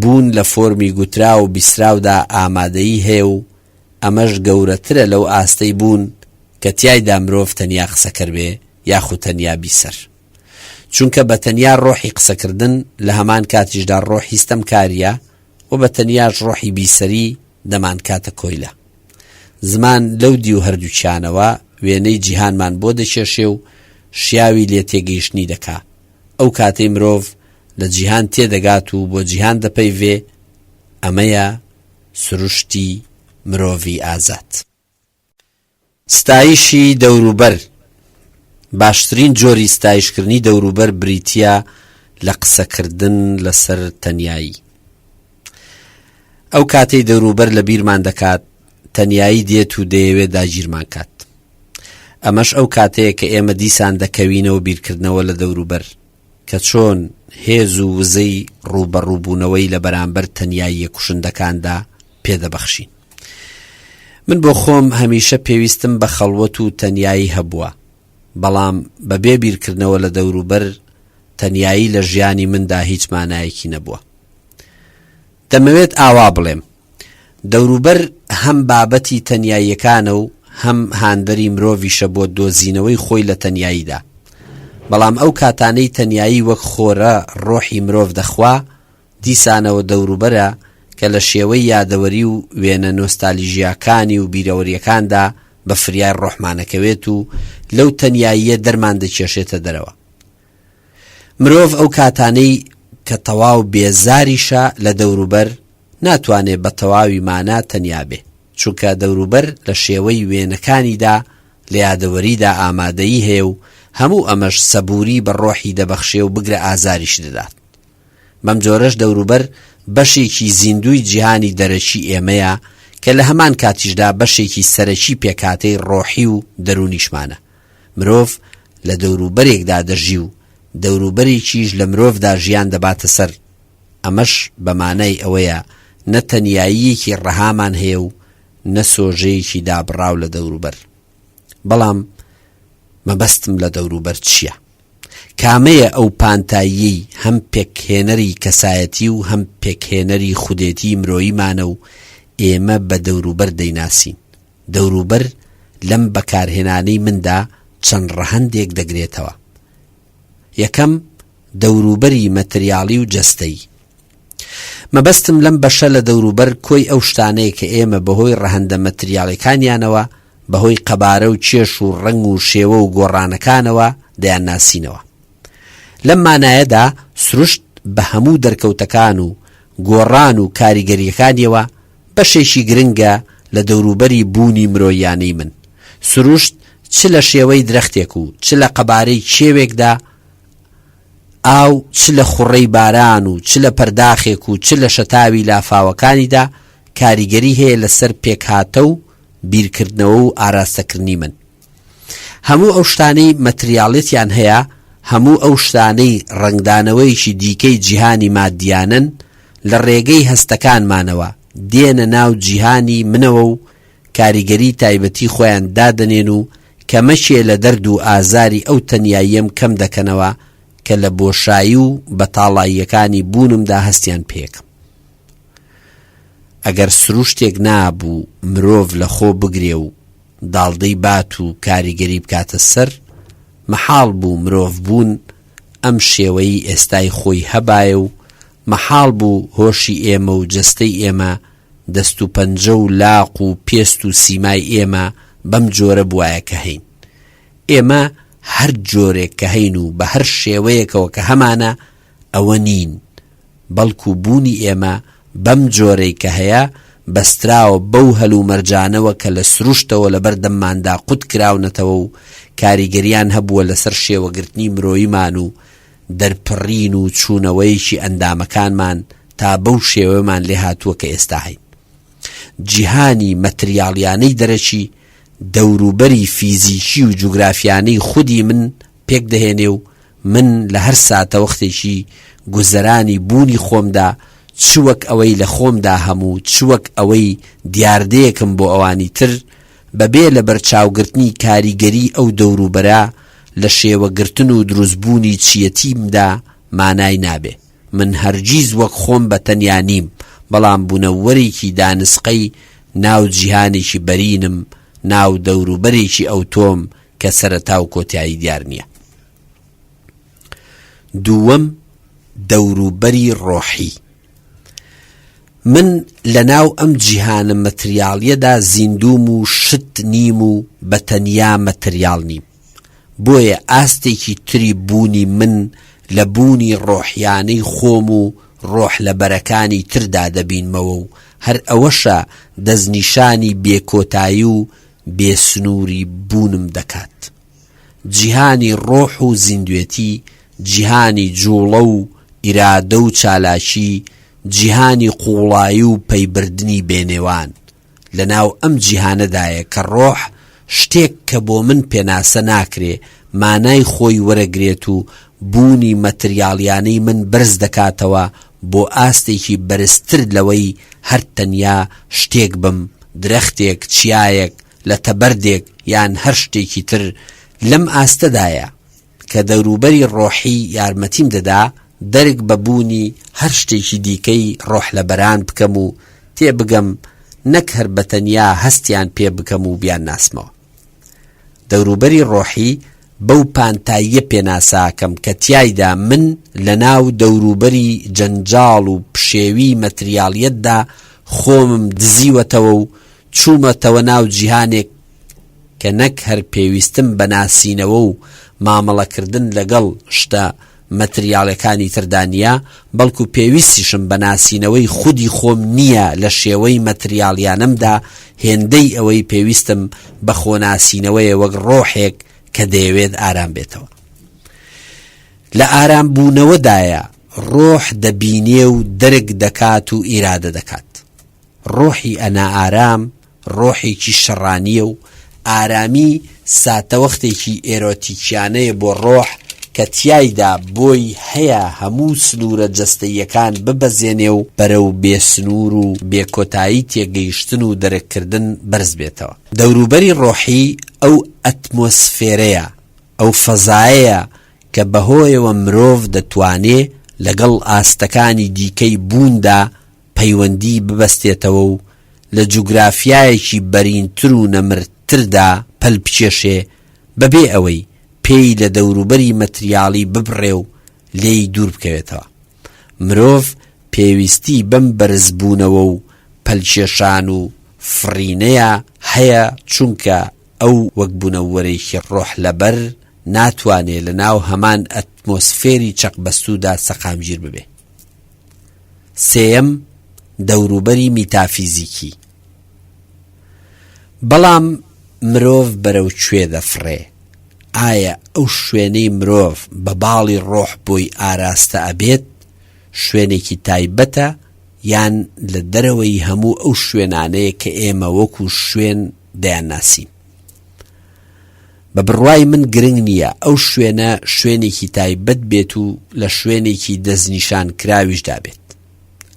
بوون لە فۆرمی گوترا و بیسراودا ئامادەیی هەیە و ئەمەش گەورەترە لەو ئاستەی بوون کە تیایدا مرۆڤ تەنیا قسەکەر بێ یاخود تەنیا بیسەر، چونکە بە تەنیا ڕۆحی قسەکردن لە هەمان کاتیشدا ڕۆحی ستەمکاریە و بە تەنیاش ڕۆحی بیسەری دەمان کاتە کۆیلە. زمان لەو دی و هەردووچیانەوە وێنەی جیهانمان بۆ دەکێشێ و شیاوی لێ تێگەیشتنی دەکا. ئەو کاتەی مرۆڤ لە جیهان تێدەگات و بۆ جیهان دەپەیوێ، ئەمەیە سروشتی مرۆڤی ئازاد. ستایشی دەوروبەر. باشترین جۆری ستایشکردنی دەوروبەر بریتیە لە قسەکردن لەسەر تەنیایی. ئەو کاتەی دەوروبەر لە بیرمان دەکات تەنیایی دێت و دەیەوێت داگیرمان کات. ئەمەش ئەو کاتەیە کە ئێمە دیسان دەکەوینەوە بیرکردنەوە لە دەوروبەر کە چۆن هێز و وزەی ڕوبەڕووبوونەوەی لە بەرامبەر تەنیاییە کوشندەکاندا پێدەبەخشین. من بۆ خۆم هەمیشە پێویستم بە خەڵوەت و تەنیایی هەبووە، بەڵام بەبێ بیرکردنەوە لە دەوروبەر تەنیایی لە ژیانی مندا هیچ مانایەکی نەبووە. دەمەوێت ئاوا بڵێم دەوروبەر هەم بابەتی تەنیاییەکانە و هەم هانبەری مرۆڤیشە بۆ دۆزینەوەی خۆی لە تەنیاییدا، بەڵام ئەو کاتانەی تەنیایی وەک خۆرە ڕۆحی مرۆڤ دەخوا دیسانەوە دەوروبەرە کە لە شێوەی یادەوەری و وێنە نۆستالژیاکانی و بیرەوەریەکاندا بە فریای ڕۆحمانەکەوێت و لەو تەنیاییە دەرمان دەکێشێتە دەرەوە. مرۆڤ ئەو کاتانەی کە تەواو بێزاریشە لە دەوروبەر ناتوانێت بە تەواوی مانا تەنیا بێ، چونکە دەوروبەر لە شێوەی وێنەکانیدا لە یادەوەریدا ئامادەیی هەیە و هەموو ئەمەش سەبووری بە ڕۆحی دەبەخشێ و بگرە ئازاریش دەدات. بەم جۆرەش دەوروبەر بەشێکی زیندوی جیهانی دەرەکی ئێمەیە کە لە هەمان کاتیشدا بەشێکی سەرەکی پێکاتەی ڕۆحی و دەرونیشمانە. مرۆڤ لە دەوروبەرێکدا دەژی و دەوروبەرێکیش لە مرۆڤدا ژیان دەباتە سەر. ئەمەش بەمانای ئەوەیە نە تەنیاییەکی ڕەهامان هەیە و نە سۆژەیەکی دابڕاو لە دەوروبەر. بەڵام مەبەستم لە دەوروبەر چییە؟ کامەیە ئەو پانتاییەی هەم پێکهێنەری کەسایەتی و هەم پێکهێنەری خودێتی مرۆییمانە و ئێمە بە دەوروبەر دەیناسین. دەوروبەر لەم بەکارهێنانەی مندا چەند ڕەهەندێک دەگرێتەوە. یەکەم دەوروبەری مەتریاڵی و جەستەیی. مەبەستم لەم بەشە لە دەوروبەر کۆی ئەو شتانەیە کە ئێمە بەهۆی ڕەهەندە مەتریاڵەکانیانەوە بەهۆی قەبارە و کێش و ڕەنگ و شێوە و گۆڕانەکانەوە دەیان ناسینەوە. لەم مانایەدا سروشت بە هەموو دەرکەوتەکان و گۆڕان و کاریگەریەکانیەوە بەشێکی گرنگە لە دەوروبەری بوونی مرۆیانەی من. سروشت چ لە شێوەی درەختێک و چ لە قەبارەی کێوێکدا ئاو چ لە خوڕەی باران و چ لە پەرداخێک و چ لە شەتاوی لافاوەکانیدا کاریگەری هەیە لەسەر پێکهاتە و بیرکردنەوە و ئاراستەکردنی من. هەموو ئەو شتانەی مەتریاڵێتیان هەیە، هەموو ئەو شتانەی ڕنگدانەوەیکی دیکەی جیهانی مادیانن لە ڕێگەی هەستەکانمانەوە دێنە ناو جیهانی منەوە و کاریگەری تایبەتی خۆیان دادەنێن و کەمەشێ لە دەرد و ئازاری ئەو تەنیاییەم کەم دەکەنەوە کە لە بۆشایی و بەتاڵاییەکانی بوونمدا هەستیان پێکەم. ئەگەر سروشتێک نابوو مرۆڤ لە خۆ بگرێ و داڵدەی بات و کاریگەری بکاتە سەر، مەحاڵ بوو مرۆڤ بوون ئەم شێوەی ئێستای خۆی هەبایە و مەحاڵ بوو هۆشی ئێمە و جەستەی ئێمە دەست و پەنجە و لاق و پێست و سیمای ئێمە بەم جۆرە بوایە کە هەین. ئێمە هەر جۆرێک کە هەین و بە هەر شێوەیەکەوە کە هەمانە ئەوە نین، بەڵکو بوونی ئێمە بەم جۆرەی کە هەیە بەستراوە بەو هەلو مەرجانەوە کە لە سروشتەوە لە بەردەمماندا قوت کراونەتەوە و کاریگەریان هەبووە لەسەر شێوەگرتنی مرۆیمان و دەرپڕین و چوونەوەیەکی ئەندامەکانمان تا بەو شێوەمان لێ هاتووە کە ئێستا هەین. جیهانی مەتریاڵیانەی دەرەچی دەوروبەری فیزیکی و جوگرافیانەی خودی من پێک دەهێنێ و من لە هەر ساتە وەختێکی گوزەرانی بوونی خۆمدا چوەک ئەوەی لە خۆمدا هەموو چوەک ئەوەی دیاردەیەکم بۆ ئەوانی تر بەبێ لە بەرچاوگرتنی کاریگەری ئەو دەوروبەرە لە شێوەگرتن و دروستبوونی چیەتیمدا مانای نابێ. من هەرگیز وەک خۆم بە تەنیا نیم، بەڵام بوونەوەرێکی دانسقەی ناو جیهانێکی بەرینم، ناو دەوروبەرێکی ئەو تۆم کە سەرەتا و کۆتایی دیار نییە. دووەم، دەوروبەری ڕۆحی. من لە ناو ئەم جیهانە مەتریاڵیەدا زیندوم و شت نیم و بە تەنیا مەتریاڵ نیم، بۆیە ئاستێکی تری بوونی من لە بوونی ڕۆحیانەی خۆم و ڕۆح لە بەرەکانی تردا دەبینمەوە و هەر ئەوەشە دەستنیشانی بێکۆتایی و بێسنووری بوونم دەکات. جیهانی ڕۆح و زیندوێتی، جیهانی جوڵە و ئیرادە و چالاکی، جیهانی قوڵایی و پەیبردنی بێنێوان لە ناو ئەم جیهانەدایە کە ڕۆح شتێک کە بۆ من پێناسە ناکرێ مانای خۆی وەرەگرێت و بوونی مەتریاڵیانەی من بەرز دەکاتەوە بۆ ئاستێکی بەرزتر لەوەی هەر تەنیا شتێک بم، درەختێک، چیایەک، لە تەبەردێک یان هەر شتێکی تر. لەم ئاستەدایە کە دەوروبەری ڕۆحی یارمەتیم دەدا دەرک بەبوونی هەر شتێکی دیکەی ڕۆح لە بەران بکەم و تێبگەم، نەک هەر بەتەنیا هەستیان پێ بکەم و بیان ناسمەوە. دەوروبەری ڕۆحی بەو پانتاییە پێناساکەم کە تیایدا من لە ناو دەوروبەری جەنجاڵ و پشێوی مەتریاڵیەتدا خۆمم دزیوەتەوە و چوومەتەوە ناو جیهانێک کە نەک هەر پێویستم بە ناسینەوە و مامەڵەکردن لەگەڵ شتە مەتریاڵەکانی تردانیە، بەڵکو پێویستیشم بە ناسینەوەی خودی خۆم نییە. لە شێوەی مەتریاڵیانەمدا هێندەی ئەوەی پێویستم بە خۆناسینەوەیە وەک ڕۆحێک کە دەیەوێت ئارام بێتەوە. لە ئارام بوونەوەدایە ڕۆح دەبینێ و دەرک دەکات و ئیرادە دەکات. ڕۆحی ئەنا ئارام ڕۆحێکی شەڕانیە و ئارامی ساتەوەختێکی ئێرۆتیکیانەیە بۆ ڕۆح کە تیایدا بۆی هەیە هەموو سنوورە جەستەییەکان ببەزێنێ و بەرەو بێسنوور و بێکۆتایی تێگەیشتن و دەرەکردن بەرز بێتەوە. دەوروبەری ڕۆحی ئەو ئەتمۆسفێرەیە، ئەو فەزایەیە کە بەهۆیەوە مرۆڤ دەتوانێ لەگەڵ ئاستەکانی دیکەی بووندا پەیوەندی ببەستێتەوە و لە جوگرافیایەکی بەرینتر و نەمرتردا پەل بچێشێ بەبێ ئەوەی پێی لە دەوروبەری مەتریاڵی ببڕێ و لێی دوور بکەوێتەوە. مرۆڤ پێویستی بەم بەرزبوونەوە و پەلکێشان و فڕینەیە هەیە، چونکە ئەو وەک بوونەوەرێکی ڕۆح لەبەر ناتوانێت لە ناو هەمان ئەتمۆسفێری چەقبەستوودا سەقامگیر ببێ. سێیەم، دەوروبەری میتافیزیکی. بەڵام مرۆڤ بەرەو کوێ دەفڕێ؟ ئایا ئەو شوێنەی مرۆڤ بە باڵی ڕۆح بۆی ئاراستە ئەبێت شوێنێکی تایبەتە یان لە دەرەوەی هەموو ئەو شوێنانەیە کە ئێمە وەکو شوێن دەیان ناسین؟ بە بڕوای من گرنگ نییە ئەو شوێنە شوێنێکی تایبەت بێت و لە شوێنێکی دەستنیشان کراویشدا بێت.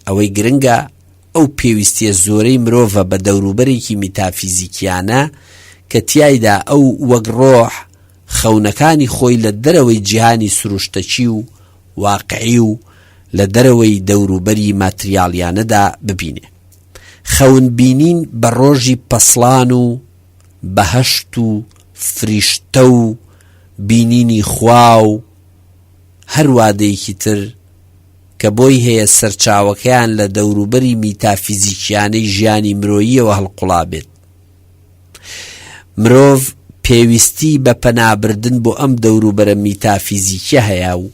ئەوەی گرنگە ئەو پێویستیە زۆرەی مرۆڤە بە دەوروبەرێکی میتافیزیکیانە کە تیایدا ئەو وەک ڕۆح خەونەکانی خۆی لە دەرەوەی جیهانی سروشتەچی و واقعی و لە دەرەوەی دەوروبەری ماتریاڵیانەدا ببینێ. خەون بینین بە ڕۆژی پەسڵان و بەهەشت و فریشتە و بینینی خوا و هەروادەیەکی تر کە بۆی هەیە سەرچاوەکەیان لە دەوروبەری میتافیزیکیانەی ژیانی مرۆییەوە هەڵقوڵا بێت. مرۆڤ پێویستی بە پەنابردن بۆ ئەم دەوروبەرە میتافیزیکیە هەیە و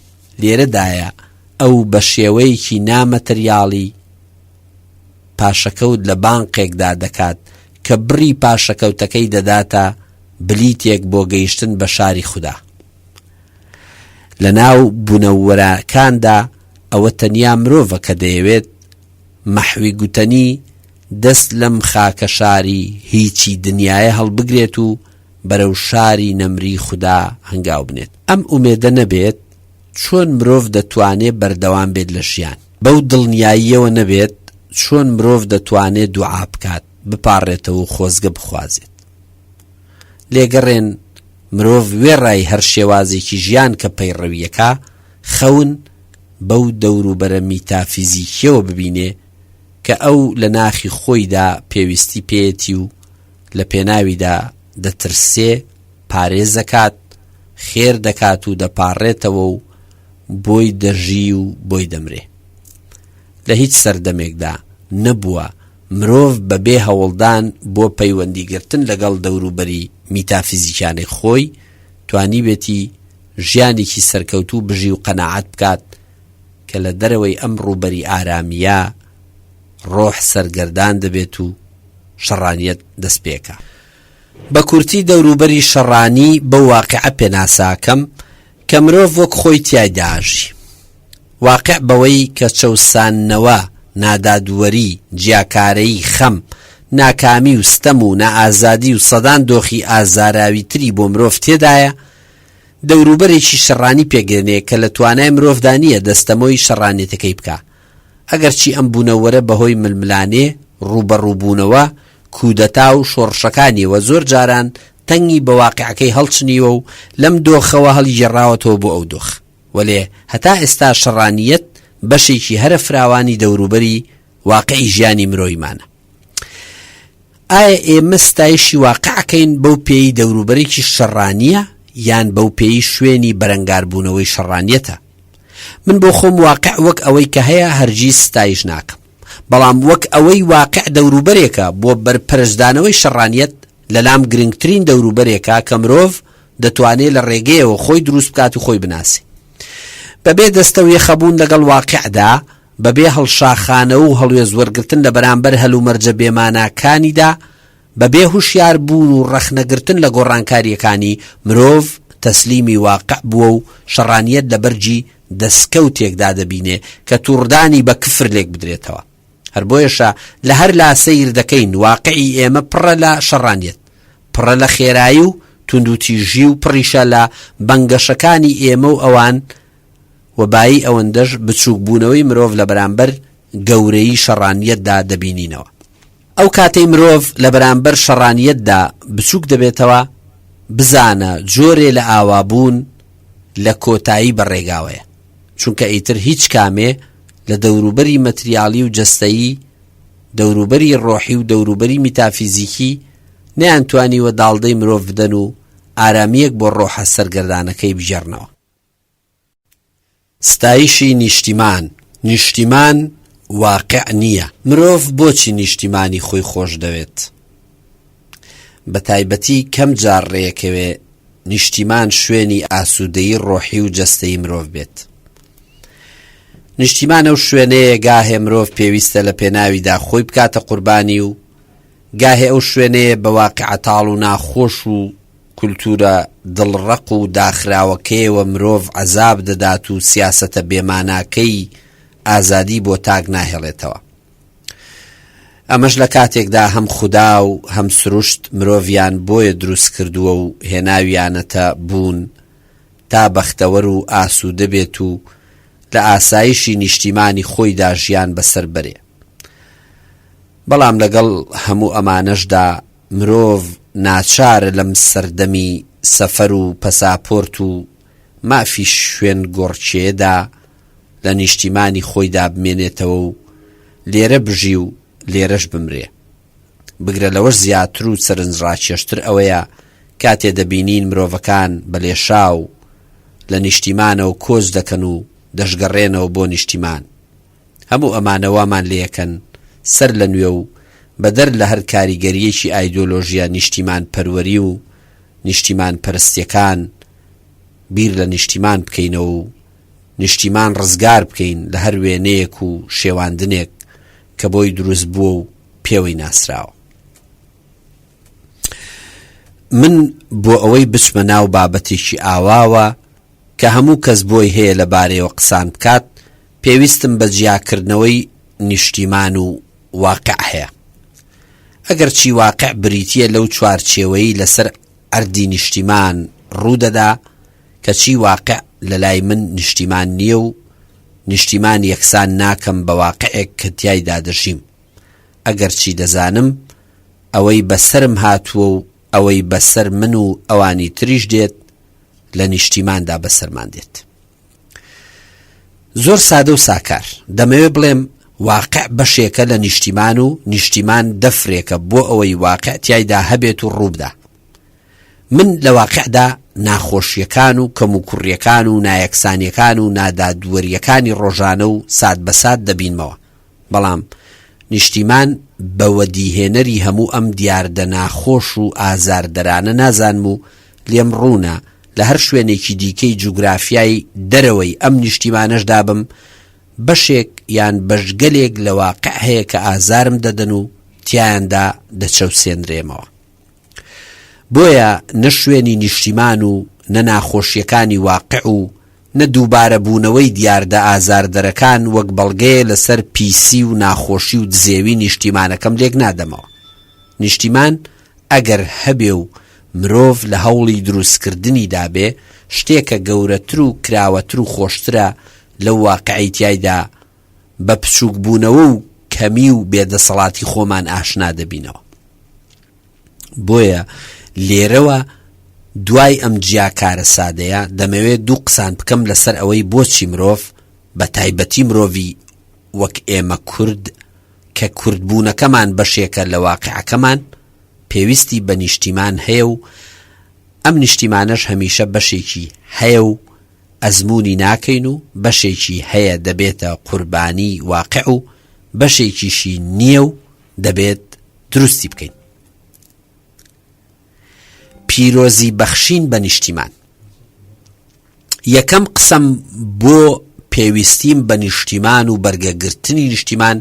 لێرەدایە ئەو بە شێوەیەکی نامەتریاڵی پاشەکەوت لە بانقێکدا دەکات کە بڕی پاشەکەوتەکەی دەداتە بلیتێک بۆ گەیشتن بە شاری خوددا. لە ناو بوونەوەرەکاندا ئەوە تەنیا مرۆڤە کە دەیەوێت مەحوی گوتنی دەست لەم خاکە شاری هیچی دنیاە هەڵبگرێت و بەرەو شاری نەمری خوددا هەنگاو بنێت. ئەم ئومێدە نەبێت چۆن مرۆڤ دەتوانێت بەردەوام بێت لە ژیان. بەو دڵنیاییەوە نەبێت چۆن مرۆڤ دەتوانێت دوعا بکات، بپارڕێتەوە و خۆزگە بخوازێت. لێگەڕێن مرۆڤ وێڕای هەر شێوازێکی ژیان کە پەیڕەویەکە خەون بەو دەوروبەرە میتافیزیکیەوە ببینێ کە ئەو لە ناخی خۆیدا پێویستی پێیەتی و لە پێناویدا دەترسێ، پارێز دەکات، خێر دەکات و دەپارڕێتەوە و بۆی دەژی و بۆی دەمرێ. لە هیچ سەردەمێکدا نەبووە مرۆڤ بەبێ هەوڵدان بۆ پەیوەندیگرتن لەگەڵ دەوروبەری میتافیزیکیانەی خۆی توانی بێتی ژیانێکی سەرکەوتوو بژی و قەناعەت بکات کە لە دەرەوەی ئەم ڕووبەری ئارامیە ڕۆح سەرگەردان دەبێت و شەڕانیەت دەست پێکە. بە کورتی دەوروبەری شەڕانی بە واقعە پێناساکەم کە مرۆڤ وەک خۆی تیایداژی. واقع بەوەی کە چەوساننەوە، نادادوەری، جیاکارەیی، خەم، ناکامی و ستەم و نائازادی و سەدان دۆخی ئازاراوی تری بۆ مرۆڤ تێدایە، دەوروبەرێکی شەڕانی پێگەێنێ کە لە توانای مرۆڤدا نییە دەستەمۆی شەڕانێتەکەی بکە. ئەگەرچی ئەم بوونەوەرە بەهۆی ململانێ، ڕوبەڕووبوونەوە، کودەتا و شۆڕشەکانیەوە زۆر جاران تەنگی بە واقعەکەی هەڵچنیوە و لەم دۆخەوە هەڵیگێڕاوەتەوە بۆ ئەو دۆخ. وەلێ هەتا ئێستا شەڕانیەت بەشێکی هەرە فراوانی دەوروبەری واقعی ژیانی مرۆیمانە. ئایا ئێمە ستایشی واقعەکەین بەو پێی دەوروبەرێکی شەڕانیە یان بەو پێی شوێنی بەرەنگاربوونەوەی شەڕانیەتە؟ من بۆ خۆم واقع وەک ئەوەی کە هەیە هەرگیز ستایش ناکەم، بەڵام وەک ئەوەی واقع دەوروبەرێکە بۆ بەرپەرشدانەوەی شەڕانیەت لەلام گرنگترین دەوروبەرێکە کە مرۆڤ دەتوانێت لە ڕێگەیەوە خۆی دروست بکات و خۆی بناسی. بەبێ دەستە و یەخەبوون لەگەڵ واقعدا، بەبێ هەڵشاخانە و هەڵوێز وەرگرتن لە بەرامبەر هەلومەرجە بێماناکانیدا، بەبێ هوشیار بوون و ڕەخنەگرتن لە گۆڕانکاریەکانی، مرۆڤ تەسلیمی واقع بووە و شەڕانیەت لە بەرجی دەستکەوتێکدا دەبینێ کە تووڕدانی بە کفر لێک بدرێتەوە. هەر بۆیەشە لە هەر لاسەیر دەکەین واقعی ئێمە پڕە لە شەڕانیەت، پڕە لە خێرایی و توندوتیژی و پڕیشە لە بەنگەشەکانی ئێمە و ئەوان، وەبایی ئەوەندەش بچووک بوونەوەی مرۆڤ لە بەرامبەر گەورەی شەڕانیەتدا دەبینینەوە. ئەو کاتەی مرۆڤ لە بەرامبەر شەڕانیەتدا بچووک دەبێتەوە، بزانە جۆرێ لە ئاوابوون لە کۆتایی بەڕێگاوەیە، چونکە ئیتر هیچ کامێ لە دەوروبەری مەتریاڵی و جەستەیی، دەوروبەری ڕۆحی و دەوروبەری میتافیزیکی نەیانتوانیوە داڵدەی مرۆڤ بدەن و ئارامیەک بۆ ڕۆحە سەرگەردانەکەی بژێڕنەوە. ستایشی نیشتیمان. نیشتیمان واقع نییە. مرۆڤ بۆچی نیشتیمانی خۆی خۆش دەوێت؟ بە تایبەتی کەم جار ڕێیەکەوێ نیشتیمان شوێنی ئاسوودەیی ڕۆحی و جەستەی مرۆڤ بێت. نیشتیمان ئەو شوێنەیە گاهێ مرۆڤ پێویستە لە پێناویدا خۆی بکاتە قوربانی و گاهێ ئەو شوێنەیە بە واقعەتاڵ و ناخۆش و کولتورە دڵڕق و داخراوەکەیەوە مرۆڤ عەزاب دەدات و سیاسەتە بێماناکەی ئازادی بۆ تاک ناهێڵێتەوە. ئەمەش لە کاتێکدا هەم خودا و هەم سروشت مرۆڤیان بۆیە دروست کردووە و هێناویانەتە بوون تا بەختەوەر و ئاسوودە بێت و لە ئاسایشی نیشتیمانی خۆیدا ژیان بەسەر بەرێ. بەڵام لەگەڵ هەموو ئەمانەشدا مرۆڤ ناچارە لەم سەردەمی سەفەر و پەساپۆرت و مافی شوێن گۆڕچێدا لە نیشتیمانی خۆیدا بمێنێتەوە و لێرە بژی و لێرەش بمرێ. بگرە لەوەش زیاتر و سەرنجڕاکێشتر ئەوەیە کاتێ دەبینین مرۆڤەکان بەلێشاو لە نیشتیمانەوە کۆز دەکەن و دەشگەڕێنەوە بۆ نیشتیمان. هەموو ئەمانەوامان لێەکەن سەر لە نوێ و بەدەر لە هەر کاریگەریەکی ئایدۆلۆژیا نیشتیمان پەروەری و نیشتیمان پەرستیەکان بیر لە نیشتیمان بکەینەوە و نیشتیمان ڕزگار بکەین لە هەر وێنەیەک و شێواندنێک کە بۆی دروست بووە و پێوەی ناسراوە. من بۆ ئەوەی بچمە ناو بابەتێکی ئاواوە کە هەموو کەس بۆی هەیە لەبارەیەوە قسان بکات، پێویستم بە جیاکردنەوەی نیشتیمان و واقع هەیە. ئەگەر چی واقع بریتیە لەو چوارچێوەی لەسەر ئەردی نیشتیمان ڕوودەدا کە چی واقع لە لای من نیشتیمان نییە و نیشتیمان یەکسان ناکەم بە واقعێک کە تیایدا دەژیم. ئەگەر چی دەزانم ئەوەی بەسرم هاتووە و ئەوەی بەسەر من و ئەوانی تریش دێت لە نیشتیماندا بەسەرمان دێت. زۆر سادە و ساکار دەمەوێت بڵێم واقع بەشێکە لە نیشتیمان و نیشتیمان دەفرێکە بۆ ئەوەی واقع تیایدا هەبێت و ڕووبدا. من لە واقعدا ناخۆشیەکان و کەم و کوڕیەکان و نایەکسانیەکان و نادادوەریەکانی ڕۆژانە و سات بە سات دەبینمەوە، بەڵام نیشتیمان بەوە دیهێنەری هەموو ئەم دیاردە ناخۆش و ئازاردەرانە نازانم و لێم ڕوونە لە هەر شوێنێکی دیکەی جوگرافیای دەرەوەی ئەم نیشتیمانەشدا بم بەشێک یان بەشگەلێک لە واقع هەیە کە ئازارم دەدەن و تیایاندا دەچەوسێنرێمەوە. بۆیە نە شوێنی نیشتیمان و نە ناخۆشیەکانی واقع و نە دووبارە بوونەوەی دیاردە ئازاردەرەکان وەک بەڵگەیە لەسەر پیسی و ناخۆشی و دزێوی نیشتیمانەکەم لێک نادەمەوە. نیشتیمان ئەگەر هەبێ و مرۆڤ لە هەوڵی دروستکردنی دابێ شتێکە گەورەتر و کراوەتر و خۆشترە لەو واقعی تیایدا بە پچووک بوونەوە و کەمی و بێدەسەڵاتی خۆمان ئاشنا دەبینەوە. بۆیە لێرەوە دوای ئەم جیاکارە سادەیە دەمەوێت دوو قسان بکەم لەسەر ئەوەی بۆچی مرۆڤ بە تایبەتی مرۆڤی وەک ئێمە کورد کە کوردبوونەکەمان بەشێکە لە واقعەکەمان پێویستی بە نیشتیمان هەیە و ئەم نیشتیمانەش هەمیشە بەشێکی هەیە و ئەزمموی ناکەین و بەشێکی هەیە دەبێتە قوربانی واقع و بەشێکیشی نییە و دەبێت دروستی بکەین. پیرۆزی بەخشین بە نیشتیمان. یەکەم قسەم بۆ پێویستیم بە نیشتیمان و بەرگەگرتنی نیشتیمان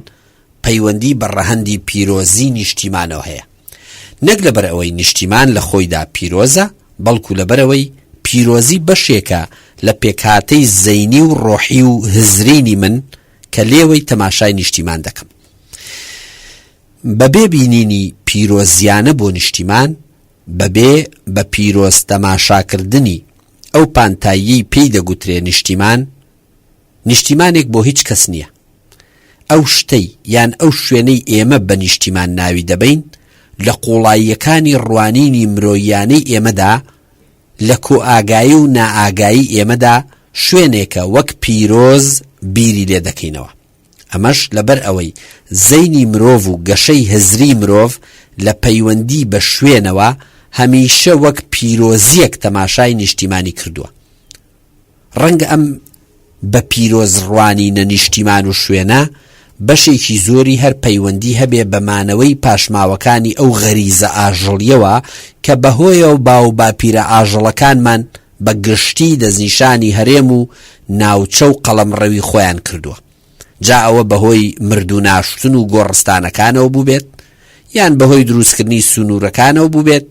پەیوەندی بە ڕەهەندی پیرۆزی نیشتیمانەوە هەیە، نەک لەبەر ئەوەی نیشتیمان لە خۆیدا پیرۆزە، بەڵکو لەبەرەوەی پیرۆزی بەشێکە لە پێکهاتەی زەینی و ڕۆحی و هزرینی من کە لێوەی تەماشای نیشتیمان دەکەم. بەبێ بینینی پیرۆزیانە بۆ نیشتیمان، بەبێ بە پیرۆز تەماشاکردنی ئەو پانتاییەی پێی دەگوترێ نیشتیمانێک بۆ هیچ کەس نییە. ئەو شتەی یان ئەو شوێنەی ئێمە بە نیشتیمان ناوی دەبین لە قوڵاییەکانی ڕوانینی مرۆیانەی ئێمەدا، لە کۆئاگایی و نائاگایی ئێمەدا شوێنێکە وەک پیرۆز بیری لێ دەکەینەوە. ئەمەش لەبەر ئەوەی زەینی مرۆڤ و گەشەی هزری مرۆڤ لە پەیوەندی بە شوێنەوە هەمیشە وەک پیرۆزیەک تەماشای نیشتیمانی کردووە. ڕەنگە ئەم بە پیرۆز ڕوانینە نیشتیمان و شوێنە بەشێکی زۆری هەر پەیوەندی هەبێ بەمانەوەی پاشماوەکانی ئەو غەریزە ئاژەڵیەوە کە بەهۆیە و باو باپیرە ئاژەڵەکانمان بە گشتی دەستنیشانی هەرێم و ناوچە و قەڵەمڕەوی خۆیان کردووە. جا ئەوە بەهۆی مردو ناشتن و گۆڕستانەکانەوە بوو بێت، یان بەهۆی دروستکردنی سنوورەکانەوە بوو بێت،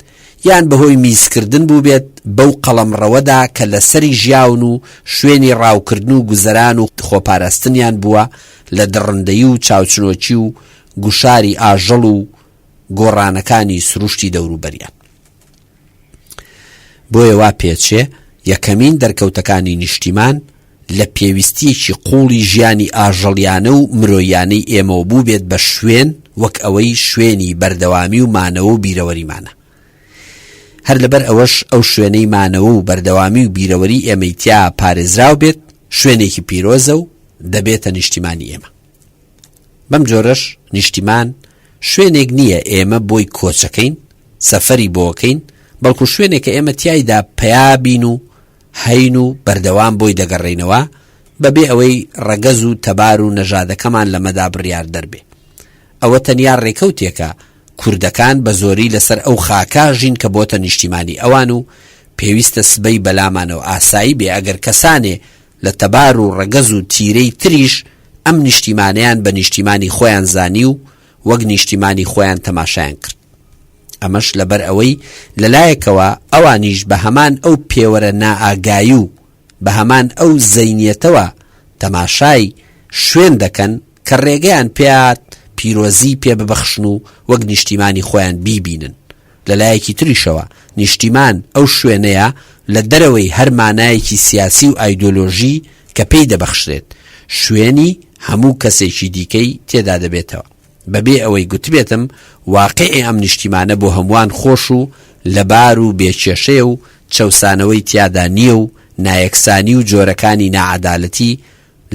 یان بەهۆی میزکردن بوو بێت بەو قەڵەمڕەوەدا کە لەسەری ژیاون و شوێنی ڕاوکردن و گوزەران و خۆپاراستنیان بووە لە دڕندەیی و چاوچنۆکی و گوشاری ئاژەڵ و گۆڕانەکانی سروشتی دەوروبەریان. بۆیە وا پێچێ یەکەمین دەرکەوتەکانی نیشتیمان لە پێویستیەکی قوڵی ژیانی ئاژەڵیانە و مرۆیانەی ئێمەوە بوو بێت بە شوێن وەک ئەوەی شوێنی بەردەوامی و مانەوە و بیرەوەریمانە. هەر لەبەر ئەوەش ئەو شوێنەی مانەوە و بەردەوامی و بیرەوەری ئێمەیتیا پارێزراو بێت شوێنێکی پیرۆزە و دەبێتە نیشتیمانی ئێمە. بەم جۆرەش نیشتیمان شوێنێک نییە ئێمە بۆی کۆچەکەین، سەفەری بۆکەین، بەڵکو شوێنێک کە ئێمە تیایدا پەیابین و هەین و بەردەوام بۆی دەگەڕێینەوە بەبێ ئەوەی ڕەگەز و تەبار و نەژادەکەمان لەمەدا بڕیار دەربێ. ئەوە تەنیا ڕێکەوتێکە کوردەکان بە زۆری لەسەر ئەو خاکا ژین کە بۆتە نیشتیمانی ئەوان و پێویستە سبەی بەلامانەوە ئاسایی بێ ئەگەر کەسانێ لە تەبار و ڕەگەز و تیرەی تریش ئەم نیشتیمانیان بە نیشتیمانی خۆیان زانی و وەک نیشتیمانی خۆیان تەماشایان کرد. ئەمەش لەبەر ئەوەی لەلایەکەوە ئەوانیش بە هەمان ئەو پێوەرە نائاگایی و بە هەمان ئەو زەینیەتەوە تەماشای شوێن دەکەن کە ڕێگەیان پێات پیرۆزی پێ ببەخشن و وەک نیشتیمانی خۆیان بیبینن. لەلایەکی تریشەوە نیشتیمان ئەو شوێنەیە لە دەرەوەی هەر مانایەکی سیاسی و ئایدۆلۆژی کە پێی دەبەخشرێت شوێنی هەموو کەسێکی دیکەی تێدا دەبێتەوە بەبێ ئەوەی گوتبێتم واقعی ئەم نیشتیمانە بۆ هەمووان خۆش و لەبار و بێچێشەیە و چەوسانەوەی تیادا نییە و نایەکسانی و جۆرەکانی نائەدالەتی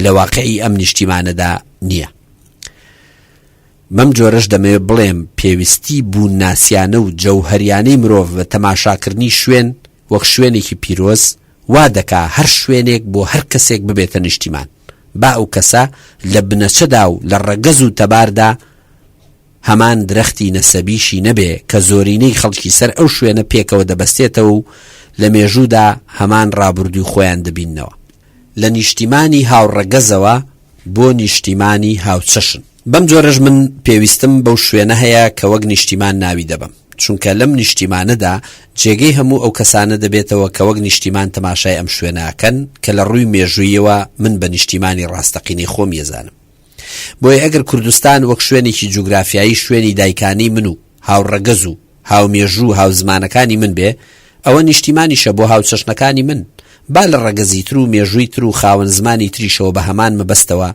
لە واقعی ئەم نیشتیمانەدا نییە. بەم جۆرەش دەمەوێت بڵێم پێویستی بوون ناسیانە و جەوهەریانەی مرۆڤ بە تەماشاکردنی شوێن وەک شوێنێکی پیرۆز وا دەکا هەر شوێنێک بۆ هەر کەسێک ببێتە نیشتیمان با ئەو کەسە لە بنەچەدا و لە ڕەگەز و تەباردا هەمان درەختی نەسەبیشی نەبێ کە زۆرینەی خەڵکی سەر ئەو شوێنە پێکەوە دەبەستێتەوە و لە مێژوودا هەمان ڕابردووی خۆیان دەبینەوە لە نیشتیمانی هاوڕەگەزەوە بۆ نیشتیمانی هاوچەشن. بەم جۆرەش من پێویستم بەو شوێنە هەیە کە وەک نیشتیمان ناوی دەبم چونکە لەم نیشتیمانەدا جێگەی هەموو ئەو کەسانە دەبێتەوە کە وەک نیشتیمان تەماشای ئەم شوێنەکەن کە لە ڕووی مێژوویەوە من بە نیشتیمانی ڕاستەقینەی خۆم یەزانم. بۆیە ئەگەر کوردستان وەک شوێنێکی جوگرافیایی شوێنی دایکانی من و هاوڕەگەز و هاومێژوو هاوزمانەکانی من بێ ئەوە نیشتیمانیشە بۆ هاوچەشنەکانی من با لە ڕەگەزی تر و مێژووی تر و خاوەن زمانی تریشەوە بە هەمان مەبەستەوە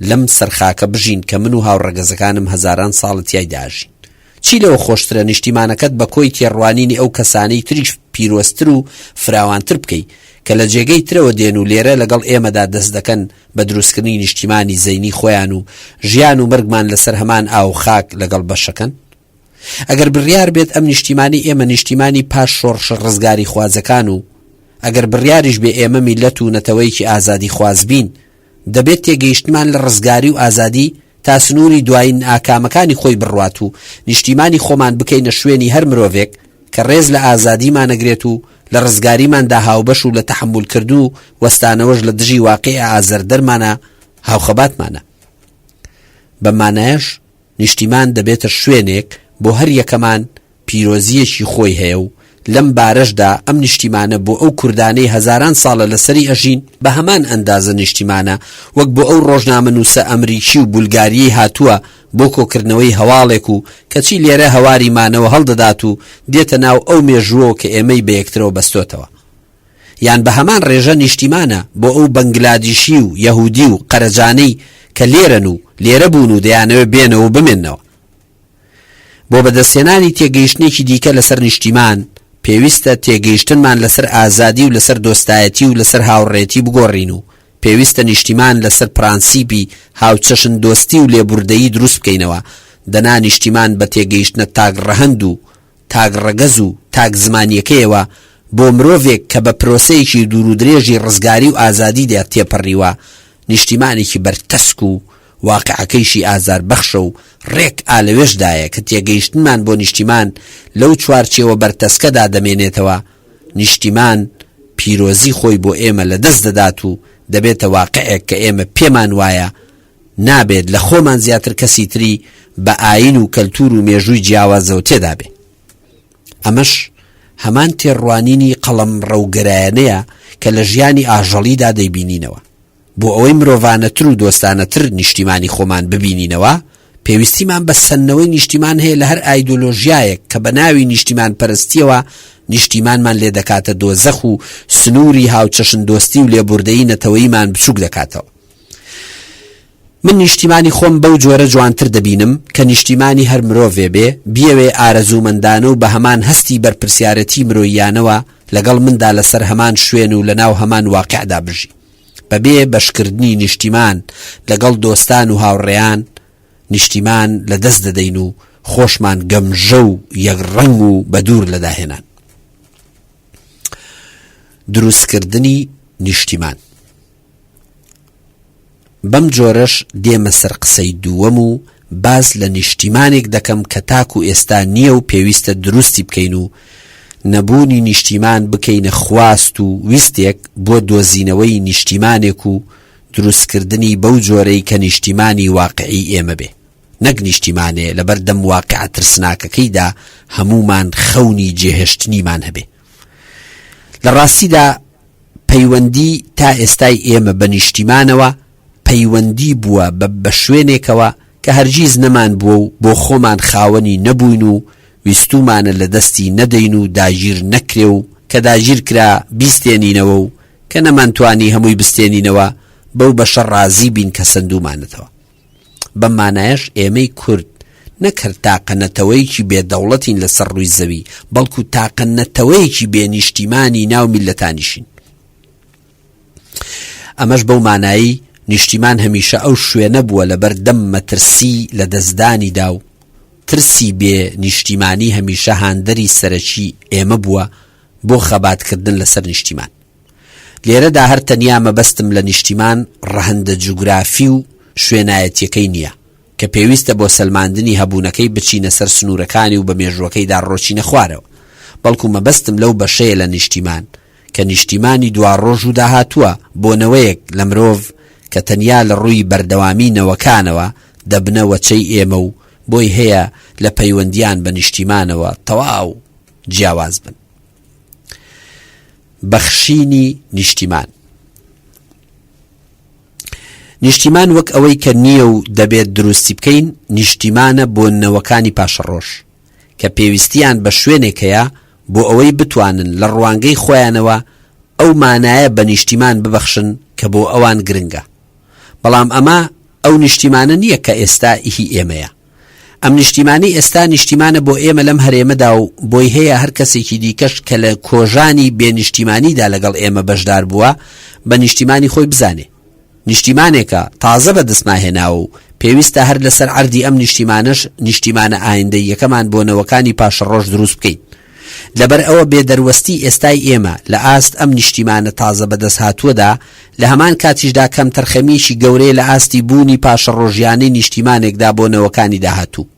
لەم سەرخاکە بژین کە من و هاوڕەگەزەکانم هەزاران ساڵە تیایدا ئاژین. چی لەوە خۆشترە نیشتیمانەکەت بە کۆی تێڕوانینی ئەو کەسانەی تریش پیرۆستر و فراوانتر بکەی کە لە جێگەی ترەوە دێن و لێرە لەگەڵ ئێمەدا دەست دەکەن بە دروستکردنی نیشتیمانی زەینی خۆیان و ژیان و مەرگمان لەسەر هەمان ئاو خاک لەگەڵ بەشەکەن. ئەگەر بڕیار بێت ئەم نیشتیمانی ئێمە نیشتیمانی پاش شۆڕش ڕزگاری خوازەکان و ئەگەر بڕیاریش بێ ئێمە میلەت و نەتەوەیکی ئازادی خوازبین دەبێت تێگەیشتمان لە ڕزگاری و ئازادی تا سنووری دوایین ئاکامەکانی خۆی بڕوات و نیشتیمانی خۆمان بکەینە شوێنی هەر مرۆڤێک کە ڕێز لە ئازادیمانەگرێت و لە ڕزگاریماندا هاوبەش و لە تەحمل کردو و وەستانەوەش لە دژی واقعی ئازەردەرمانە هاوخەباتمانە. بەمانایش نیشتیمان دەبێتە شوێنێک بۆ هەر یەکەمان پیرۆزیەکی خۆی هەیە و لەم بارەشدا ئەم نیشتیمانە بۆ ئەو کوردانەی هەزاران ساڵە لەسەری ئەژین بە هەمان ئەندازە نیشتیمانە وەک بۆ ئەو ڕۆژنامە نووسە ئەمریکی و بولگاریی هاتووە بۆ کۆکردنەوەی هەواڵێک و کەچی لێرە هەواریمانەوە هەڵدەدات و دێتە ناو ئەو مێژووە کە ئێمەی بە یەکترەوە بەستۆتەوە. یان بە هەمان ڕێژە نیشتیمانە بۆ ئەو بەنگلادیشی و یەهودی و قەرەجانەی کە لێرەن و لێرە بوون و دەیانەوە بێنەوە بمێنەوە. بۆ بەدەستێنانی تێگەیشتنێکی دیکە لەسەر نیشتیمان پێویستە تێگەیشتنمان لەسەر ئازادی و لەسەر دۆستایەتی و لەسەر هاوڕێتی بگۆڕین و پێویستە نیشتیمان لەسەر پرانسیپی هاوچەشن دۆستی و لێبوردەیی دروست بکەینەوە دەنا نیشتیمان بە تێگەیشتنە تاگڕەهەند و تاگڕەگەز و تاگ زمانیەکەیەوە بۆ مرۆڤێک کە بە پرۆسەیەکی دوور و درێژی ڕزگاری و ئازادیدا تێپەڕیوە نیشتیمانێکی بەرتەسک و واقعەکەیشی ئازار بەخشە و ڕێک ئالەوێشدایە کە تێگەیشتنمان بۆ نیشتیمان لەو چوارچێوە بەرتەسکەدا دەمێنێتەوە. نیشتیمان پیرۆزی خۆی بۆ ئێمە لە دەست دەدات و دەبێتە واقعێک کە ئێمە پێمان وایە نابێت لە خۆمان زیاتر کەسی تری بە ئاین و کەلتور و مێژووی جیاوازەوە تێدا بێ. ئەمەش هەمان تێڕوانینی قەڵەم ڕەوگەرایانەیە کە لە ژیانی ئاژەڵیدا دەیبینینەوە. بۆ ئەوەی مرۆڤانەتر و دۆستانەتر نیشتیمانی خۆمان ببینینەوە پێویستیمان بە سەنەوەی نیشتیمان هەیە لە هەر ئایدۆلۆژیایەک کە بە ناوی نیشتیمان پەرستیەوە نیشتیمانمان لێ دەکاتە دۆزەخ و سنووری هاوچەشن دۆستی و لێبوردەیی نەتەوەییمان بچووک دەکاتەوە. من نیشتیمانی خۆم بەو جۆرە جوانتر دەبینم کە نیشتیمانی هەر مرۆڤێ بێ بیەوێ ئارەزوومەندانە و بە هەمان هەستی بەرپرسیارەتی مرۆییانەوە لەگەڵ مندا لەسەر هەمان شوێن و لە ناو هەمان واقعدا بژی بەبێ بەشکردنی نیشتیمان لەگەڵ دۆستان و هاوڕێیان نیشتیمان لە دەست دەدەین و خۆشمان گەمژە و یەکڕەنگ و بە دوور لەداهێنان. دروستکردنی نیشتیمان. بەم جۆرەش دێمە سەر قسەی دووەم و باز لە نیشتیمانێک دەکەم کە تاکو ئێستا نییە و پێویستە دروستی بکەین و نەبوونی نیشتیمان بکەینە خواست و ویستێک بۆ دۆزینەوەی نیشتیمانێک و دروستکردنی بەو جۆرەی کە نیشتیمانی واقعی ئێمە بێ، نەک نیشتیمانێ لەبەر دەم واقعە ترسناکەکەیدا هەمومان خەونی جێهێشتنیمان هەبێ. لە ڕاستیدا پەیوەندی تا ئێستای ئێمە بە نیشتیمانەوە پەیوەندی بووە بە شوێنێکەوە کە هەرگیز نەمان بووە و بۆ خۆمان خاوەنی نەبووین و ویستومانە لە دەستی نەدەین و داگیر نەکرێ و کە داگیر کرا بیستێنینەوە و کە نەمانتوانی هەمووی بستێنینەوە بەو بەشە ڕازی بین کە سندومانەتەوە. بەمانایەش ئێمەی کورد نەکرد تاقەنەتەوەیکی بێدەوڵەتین لەسەر ڕووی زەوی، بەڵکو تاقەنەتەوەیکی بێنیشتیمانی ناو میلەتانیشین. ئەمەش بەو مانایی نیشتیمان هەمیشە ئەو شوێنە بووە لە بەردەم مەترسی لە دەستدانیدا و ترسی بێ نیشتیمانی هەمیشە هاندەری سەرەکی ئێمە بووە بۆ خەباتکردن لەسەر نیشتیمان. لێرەدا هەر تەنیا مەبەستم لە نیشتیمان ڕەهەندە جوگرافی و شوێنایەتیەکەی نییە کە پێویستە بۆ سەلماندنی هەبوونەکەی بچینە سەر سنوورەکانی و بە مێژوەکەیدا ڕۆچینە خوارەوە، بەڵکو مەبەستم لەو بەشەیە لە نیشتیمان کە نیشتیمانی دوڕۆژ و داهاتووە بۆنەوەیەک لە مرۆڤ کە تەنیا لە ڕووی بەردەوامی نەوەکانەوە دەبنەوە چەی ئێمە و بۆی هەیە لە پەیوەندیان بە نیشتیمانەوە تەواو جیاواز بن. بەخشینی نیشتیمان. نیشتیمان وەک ئەوەی کە نییە و دەبێت دروستی بکەین نیشتیمانە بۆ نەوەکانی پاشەڕۆژ کە پێویستیان بە شوێنێکەیە بۆ ئەوەی بتوانن لە ڕوانگەی خۆیانەوە ئەو مانایە بە نیشتیمان ببەخشن کە بۆ ئەوان گرنگە. بەڵام ئەمە ئەو نیشتیمانە نییە کە ئێستا هی ئێمەیە. ئەم نیشتیمانی ئێستا نیشتیمانە بۆ ئێمە لەم هەرێمەدا و بۆی هەیە هەر کەسێکی دیکەش کە لە کۆژانی بێنیشتیمانیدا لەگەڵ ئێمە بەشدار بووە بە نیشتیمانی خۆی بزانێ. نیشتیمانێکە تازە بەدەستماهێناوە و پێویستە هەر لەسەر عەردی ئەم نیشتیمانەش نیشتیمانە ئایندەی یەکەمان بۆ نەوەکانی پاشەڕۆژ دروست بکەین. لەبەر ئەوە بێدەروەستی ئێستای ئێمە لە ئاست ئەم نیشتیمانە تازە بەدەست هاتووەدا لە هەمان کاتیشدا کەم تەرخەمیشی گەورەی لە ئاستی بوونی پاشەڕۆژیانەی نیشتیمانێکدا بۆ نەوەکانی داهاتوو.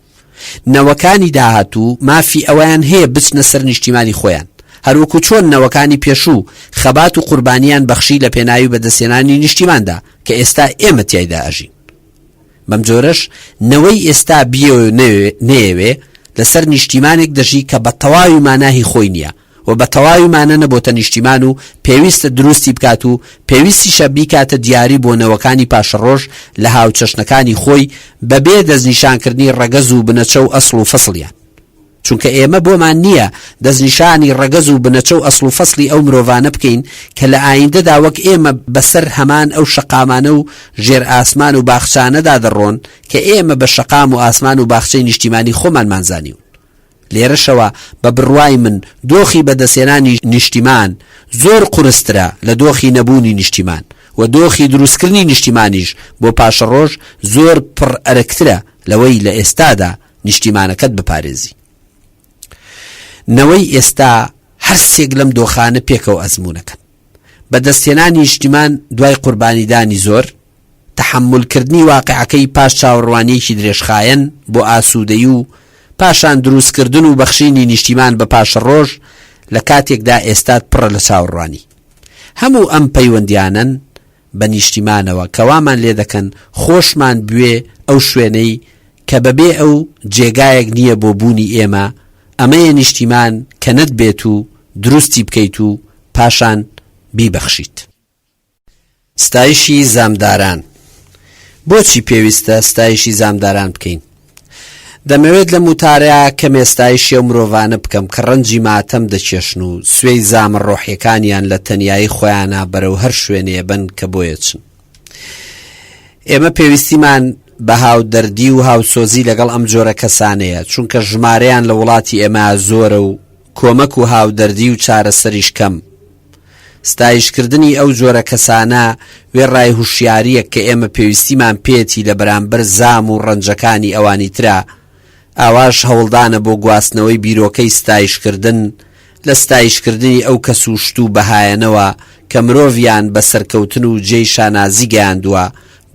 نەوەکانی داهاتوو مافی ئەویان هەیە بچنە سەر نیشتیمانی خۆیان، هەروەکو چۆن نەوەکانی پێشوو خەبات و قوربانیان بەخشی لە پێناوی بەدەستێنانی نیشتیماندا کە ئێستا ئێمە تیایدا ئەژین. بەم جۆرەش نەوەی ئێستا بیێ نەیەوێ لەسەر نیشتیمانێک دەژی کە بە تەواوی ماناهی خۆی نییە و بە تەواوی مانە نەبۆتە نیشتیمان و پێویستە دروستی بکات و پێویستیشە بیکاتە دیاری بۆ نەوەکانی پاشەڕۆژ لە هاوچەشنەکانی خۆی بەبێ دەستنیشانکردنی ڕەگەز و بنەچە و ئەسڵ و فەسڵیان. چونکە ئێمە بۆمان نییە دەستنیشانی ڕەگەز و بنەچە و ئەسڵ و فەسڵی ئەو مرۆڤانە بکەین کە لە ئایندەدا وەک ئێمە بەسەر هەمان ئەو شەقامانە و ژێر ئاسمان و باخچانەدا دەڕۆن کە ئێمە بە شەقام و ئاسمان و باخچەی نیشتیمانی خۆمانمان زانیون. لێرەشەوە بە بڕوای من دۆخی بەدەستێنانی نیشتیمان زۆر قورسترە لە دۆخی نەبوونی نیشتیمان و دۆخی دروستکردنی نیشتیمانیش بۆ پاشەڕۆژ زۆر پڕ ئەرەکترە لەوەی لە ئێستادا نیشتیمانەکەت بپارێزی. نەوەی ئێستا هەرسێک لەم دۆخانە پێکەوە ئەزمونەکەن. بەدەستێنانی نیشتیمان دوای قوربانیدانی زۆر، تەحملکردنی واقعەکەی پاش چاوەڕوانیەکی درێژخایەن بۆ ئاسوودەیی و پاشان دروستکردن و بەخشینی نیشتیمان بە پاشەڕۆژ لە کاتێکدا ئێستات پڕە لە چاوەڕوانی. هەموو ئەم پەیوەندیانن بە نیشتیمانەوە کەوامان لێ دەکەن خۆشمان بوێ ئەو شوێنەی کە بەبێ ئەو جێگایەک نییە بۆ بوونی ئێمە، ئەمەیە نیشتیمان کە نەتبێت و دروستی بکەیت و پاشان بیبەخشیت. ستایشی زامداران. بۆچی پێویستە ستایشی زامداران بکەین؟ دەمەوێت لە موتارەیە کەم ئێستایشی ئەو مرۆڤانە بکەم کە ڕەنجی ماتەم دەچێشن و سوێی زامە ڕۆحیەکانیان لە تەنیایی خۆیانە بەرەو هەر شوێنەیە بن کە بۆیە چن. ئێمە پێویستیمان بە هاودەردی و هاوسۆزی لەگەڵ ئەم جۆرە کەسانەیە، چونکە ژمارەیان لە وڵاتی ئێمە زۆرە و کۆمەک و هاودەردی و چارەسەریش کەم. ستایشکردنی ئەو جۆرە کەسانە وێڕای هوشیاریە کە ئێمە پێویستیمان پێێتی لە بەرامبەر زام و ڕەنجەکانی ئەوانی ترا. ئاواش هەوڵدانە بۆ گواستنەوەی بیرۆکەی ستایشکردن لە ستایشکردنی ئەو کەس و شت و بەهایەنەوە کە مرۆڤیان بە سەرکەوتن و جێی شانازی گەیاندووە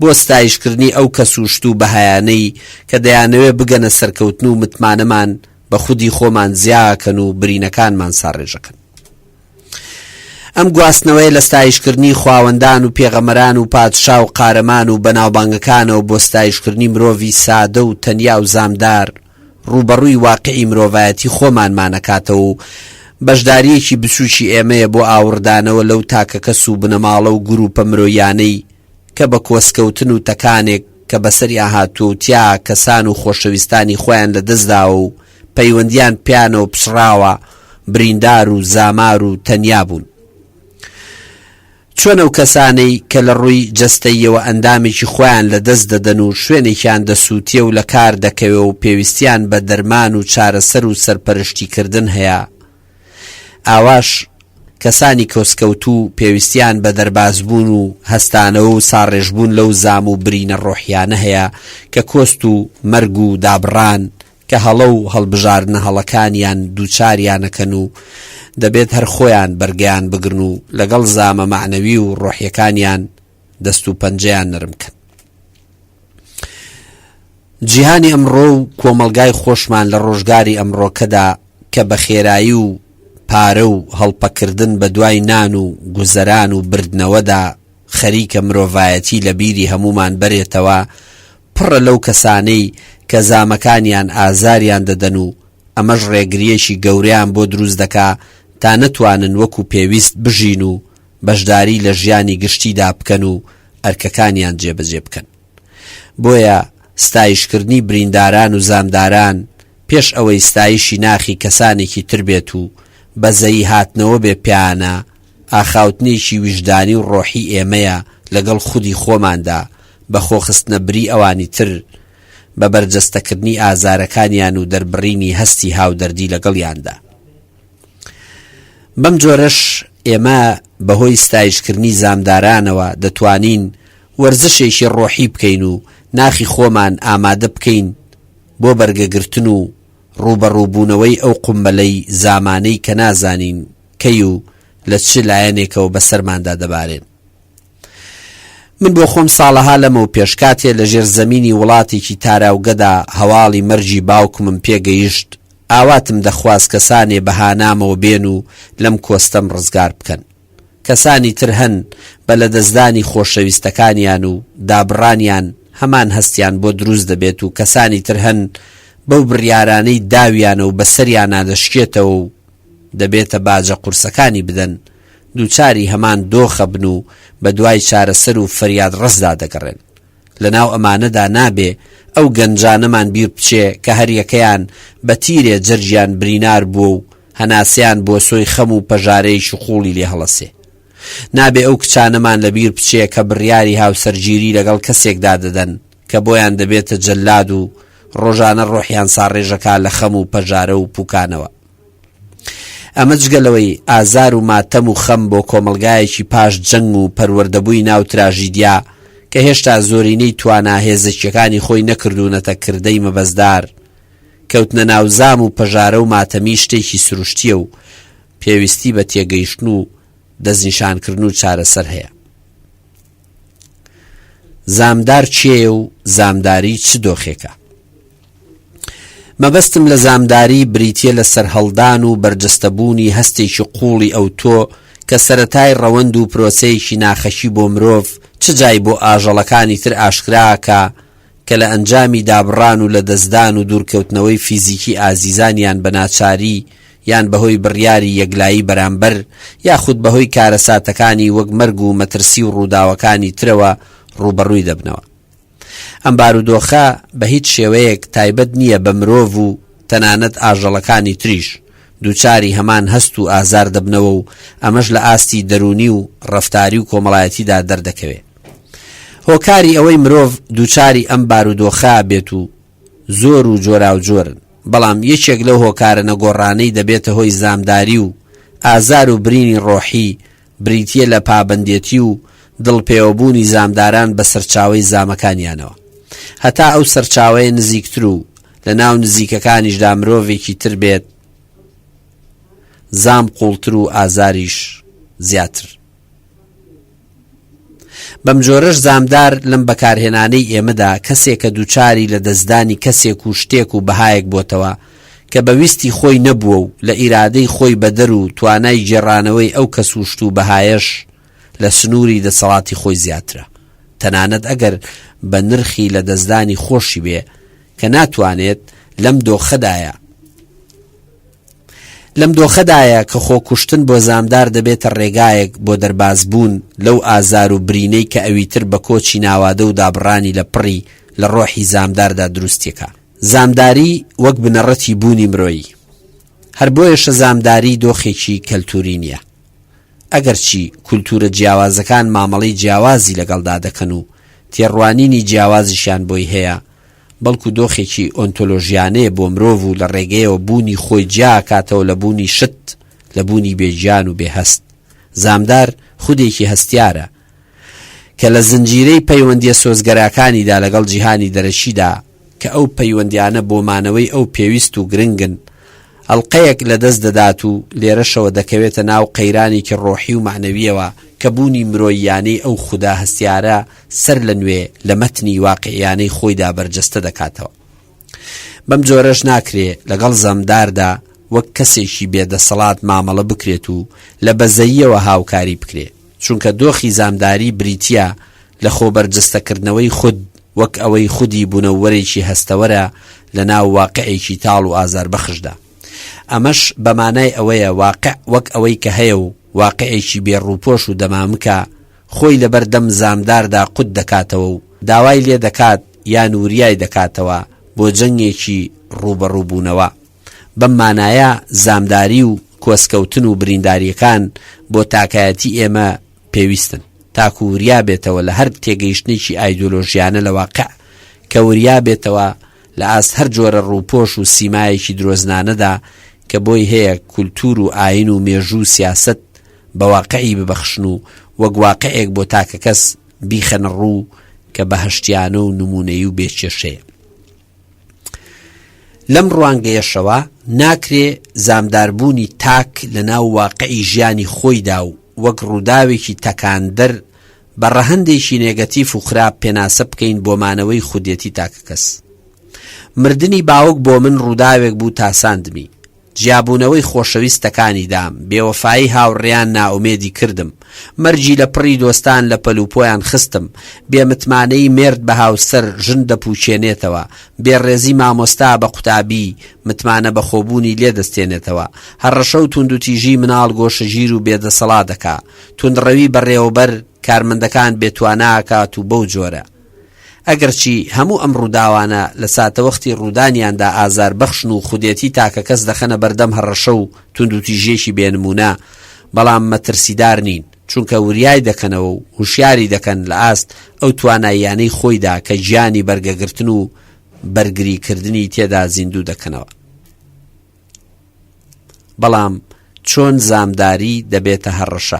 بۆ ستایشکردنی ئەو کەس و شت و بەهایانەی کە دەیانەوێ بگەنە سەرکەوتن و متمانەمان بە خودی خۆمان زیاکەن و برینەکانمان ساڕێژەکەن. ئەم گواستنەوەی لە ستایشکردنی خواوەندان و پێغەمەران و پادشا و قارەمان و بەناوبانگەکانەوە بۆ ستایشکردنی مرۆڤی سادە و تەنیا و زامدار ڕوبەڕووی واقعی مرۆڤایەتی خۆمانمانەکاتەوە و بەشداریەکی بچووکی ئێمەیە بۆ ئاوردانەوە لەو تاکە کەس و بنەماڵە و گروپە مرۆیانەی کە بە کۆسکەوتن و تەکانێک کە بەسەری هاتووە و تیا کەسان و خۆشەویستانی خۆیان لە دەستداوە و پەیوەندیان پیانەوە پشراوە بریندار و زامار و تەنیا بوون. چۆن ئەو کەسانەی کە لە ڕووی جەستەییەوە ئەندامێکی خۆیان لە دەست دەدەن و شوێنێکیان دەسووتیە و لە کار دەکەوێ و پێویستیان بە دەرمان و چارەسەر و سەرپەرشتیکردن هەیە، ئاواش کەسانی کۆسکەوتوو پێویستیان بە دەربازبوون و هەستانەوە و ساڕێژبوون لەو زام و برینە ڕۆحیانە هەیە کە کۆست و مەرگ و دابڕان کە هەڵە و هەڵبژاردنە هەڵەکانیان دووچاریانەکەن و دەبێت هەر خۆیان بەرگیان بگرن و لەگەڵ زامە معنەوی و ڕۆحیەکانیان دەست و پەنجەیان نرمکەن. جیهانی ئەمڕۆ و کۆمەلگای خۆشمان لە ڕۆژگاری ئەمڕۆکەدا کە بە خێرایی و پارە و هەڵپەکردن بە دوای نان و گوزەران و بردنەوەدا خەریکە مرۆڤایەتی لە بیری هەمومان بەرێتەوە، پڕە لەو کەسانەی کە زامەکانیان ئازاریان دەدەن و ئەمەش ڕێگریەکی گەوریان بۆ دروست دەکا تا نەتوانن وەکو پێویست بژین و بەشداری لە ژیانی گشتیدا بکەن و ئەرکەکانیان جێبەجێ بکەن. بۆیە ستایشکردنی برینداران و زامداران پێش ئەوەی ستایشی ناخی کەسانێکی تر بێت و بەزەی هاتنەوە بێ پیانە ئاخاوتنێکی ویژدانی و ڕۆحی ئێمەیە لەگەڵ خودی خۆماندا بە خۆخستنە بری ئەوانی تر بە بەرجەستەکردنی ئازارەکانیان و دەربڕینی هەستی هاودەردی لەگەڵیاندا. بەم جۆرەش ئێمە بەهۆی ستایشکردنی زامدارانەوە دەتوانین وەرزشێکی ڕۆحی بکەین و ناخی خۆمان ئامادە بکەین بۆ بەرگەگرتن و ڕوبەڕووبوونەوەی ئەو قومبەلەی زامانەی کە نازانین کەی و لە چ لایەنێکەوە بەسەرماندا دەبارێن. من بۆ خۆم ساڵەها لەمە و پێشکاتێ لە ژێر زەمینی وڵاتێکی تاراوگەدا هەواڵی مەرجی باوکمم پێگەیشت، ئاواتم دەخواست کەسانێ بەهانامەوە بێن و لەم کۆستەم ڕزگار بکەن. کەسانی تر هەن بە لە دەستدانی خۆشەویستەکانیان و دابڕانیان هەمان هەستیان بۆ دروست دەبێت و کەسانی تر هەن بەو بڕیارانەی داویانە و بەسەریان نادەشکێتەوە و دەبێتە باجە قورسەکانی بدەن، دووچاری هەمان دۆخە بن و بە دوای چارەسەر و فەریاد ڕزدا دەگەڕێن. لەناو ئەمانەدا نابێ ئەو گەنجانەمان بیر بچێ کە هەریەکەیان بە تیرێ جەرجیان برینار بووە و هەناسیان بۆ سۆی خەم و پەژارەی شقوڵی لێ هەڵەسێ. نابێ ئەو کچانەمان لەبیر بچێ کە بڕیاری هاوسەرگیری لەگەڵ کەسێکدا دەدەن کە بۆیان دەبێتە جەلاد و ڕۆژانە ڕۆحیان ساڕێژەکە لە خەم و پەژارە و پوکانەوە. ئەمە جگەلەوەی ئازار و ماتەم و خەم بۆ کۆمەلگایەکی پاش جەنگ و پەروەردەبووی ناو تراژیدیا کە هێشتا زۆرینەی تواناهێزەکیەکانی خۆی نەکردوونەتە کردەی مەبەزدار، کەوتنە ناو زام و پەژارە و ماتەمی شتێکی سروشتیە و پێویستی بە تێگەیشتن و دەستنیشانکردن و چارەسەر هەیە. زامدار چێ و زامداری چ دۆخێکە؟ مەبەستم لە زامداری بریتیە لە سەرهەڵدان و بەرجەستەبوونی هەستێکی قوڵی ئەو تۆ کە سەرەتای ڕەوەند و پرۆسەیەکی ناخەشی بۆ مرۆڤ چ جای بۆ ئاژەڵەکانی تر ئاشکراکە کە لە ئەنجامی دابڕان و لە دەستدان و دوورکەوتنەوەی فیزیکی ئازیزانیان بە ناچاری یان بەهۆی بڕیاری یەکلایی بەرامبەر یاخود بەهۆی کارەساتەکانی وەک مەرگ و مەترسی و ڕووداوەکانی ترەوە ڕوبەڕووی دەبنەوە. ئەم بارودۆخە بە هیچ شێوەیەک تایبەت نییە بە مرۆڤ و تەنانەت ئاژەڵەکانی تریش دووچاری هەمان هەست و ئازار دەبنەوە و ئەمەش لە ئاستی دەرونی و ڕەفتاری و کۆمەڵایەتیدا دەردەکەوێت. هۆکاری ئەوەی مرۆڤ دووچاری ئەم بارودۆخە بێت و زۆر و جۆرا و جۆرن، بەڵام یەکێک لەو هۆکارە نەگۆڕانەی دەبێتە هۆی زامداری و ئازار و برینی ڕۆحی بریتیە لە پابەندێتی و دڵپێوەبوونی زامداران بە سەرچاوەی زامەکانیانەوە. هەتا ئەو سەرچاوەیە نزیکتر و لە ناو نزیکەکانیشدا مرۆڤێکی تر بێت، زام قوڵتر و ئازاریش زیاتر. بەم جۆرەش زامدار لەم بەکارهێنانەی ئێمەدا کەسێکە دووچاری لە دەستدانی کەسێک و شتێک و بەهایەک بۆتەوە کە بەویستی خۆی نەبووە و لە ئیرادەی خۆی بەدەر و توانای گێڕانەوەی ئەو کەس و شت و بەهایەش لە سنووری دەسەڵاتی خۆی زیاترە، تەنانەت ئەگەر بە نرخی لە دەستدانی خۆشی بێ کە ناتوانێت لەم دۆخەدایە کە خۆکوشتن بۆ زامدار دەبێتە ڕێگایەک بۆ دەربازبوون لەو ئازار و برینەی کە ئەویتر بە کۆچی ناوادە و دابڕانی لە پڕی لە ڕۆحی زامداردا دروستێکە. زامداری وەک بنەڕەتی بوونی مرۆیی، هەر بۆیەشە زامداری دۆخێکی کەلتوری نییە. ئەگەرچی کولتورە جیاوازەکان مامەڵەی جیاوازی لەگەڵدا دەکەن و تێڕوانینی جیاوازیشیان بۆی هەیە، بەڵکو دۆخێکی ئۆنتۆلۆژیانەیە بۆ مرۆڤ و لە ڕێگەیەوە بوونی خۆی جیا کاتەوە لە بوونی شت، لە بوونی بێجیان و بێهەست. زامدار خودێکی هەستیارە کە لە زنجیرەی پەیوەندیە سۆزگەراکانیدا لەگەڵ جیهانی دەرەشیدا کە ئەو پەیوەندیانە بۆ مانەوەی ئەو پێویست و گرنگن ئەڵقەیەک لە دەست دەدات و لێرەشەوە دەکەوێتە ناو قەیرانێکی ڕۆحی و معنەویەوە کە بوونی مرۆییانەی ئەو خوددا هەستیارە سەر لە نوێ لە مەتنی واقعیانەی خۆیدا بەرجەستە دەکاتەوە. بەم جۆرەش ناکرێ لەگەڵ زەمداردا وەک کەسێکی بێدەسەڵات مامەڵە بکرێت و لە بەزەییەوە هاوکاری بکرێ، چونکە دۆخی زامداری بریتیە لە خۆبەرجەستەکردنەوەی خود وەک ئەوەی خودی بوونەوەرێکی هەستەوەرە لە ناو واقعێکی تاڵ و ئازاربەخشدا. ئەمەش بەمانای ئەوەیە واقع وەک ئەوەی کە هەیە و واقعێکی بێڕووپۆش و دەمامکە خۆی لەبەر دەم زامداردا قوت دەکاتەوە و داوای لێ دەکات یان وریای دەکاتەوە بۆ جەنگێکی ڕوبەڕووبوونەوە. بەم مانایە زامداری و کۆسکەوتن و برینداریەکان بۆ تاکایەتی ئێمە پێویستن تاکو وریا بێتەوە لە هەر تێگەیشتنێکی ئایدۆلۆژیانە لە واقع، کە وریا بێتەوە لە ئاست هەر جۆرە ڕووپۆش و سیمایەکی درۆزنانەدا کە بۆی هەیە کولتور و ئاین و مێژوو و سیاست بە واقعی ببەخشن و وەک واقعێک بۆ تاکە کەس بیخەنە ڕوو کە بەهەشتیانە و نمونەیی و بێچێشەیە. لەم ڕوانگەیەشەوە ناکرێ زامداربوونی تاک لە ناو واقعی ژیانی خۆیدا و وەک ڕووداوێکی تەکاندەر بە ڕەهەندێکی نێگەتیف و خراپ پێناسە بکەین بۆ مانەوەی خودێتی تاکە کەس. مردنی باوک بۆ من ڕووداوێک بوو تاساندمی، جیابوونەوەی خۆشەویستەکانی دام، بێوەفایی هاوڕێیان ناومێدی کردم، مەرجی لە پڕی دۆستان لە پەلوپۆیان خستم، بێمتمانەی مرد بە هاوسەر ژن دەپوچێنێتەوە، بێڕێزی مامۆستا بە قوتابی متمانە بە خۆبوونی لێ دەستێنێتەوە، هەڕەشە و توندوتیژی مناڵ گۆشەگیر و بێدەسەڵات دەکا، توندڕەوی بەڕێوەبەر کارمەندەکان بێتواناکات و بەو جۆرە. ئەگەرچی هەموو ئەم ڕووداوانە لە ساتەوەختی ڕوودانیاندا ئازار بەخشن و خودێتی تاکە کەس دەخەنە بەردەم هەڕەشە و توندوتیژێکی بێنمونە، بەڵام مەترسیدار نین، چونکە وریای دەکەنەوە و هوشیاری دەکەن لە ئاست ئەو تواناییانەی خۆیدا کە گیانی بەرگەگرتن و بەرگریکردنی تێدا زیندوو دەکەنەوە. بەڵام چۆن زامداری دەبێتە هەڕەشە؟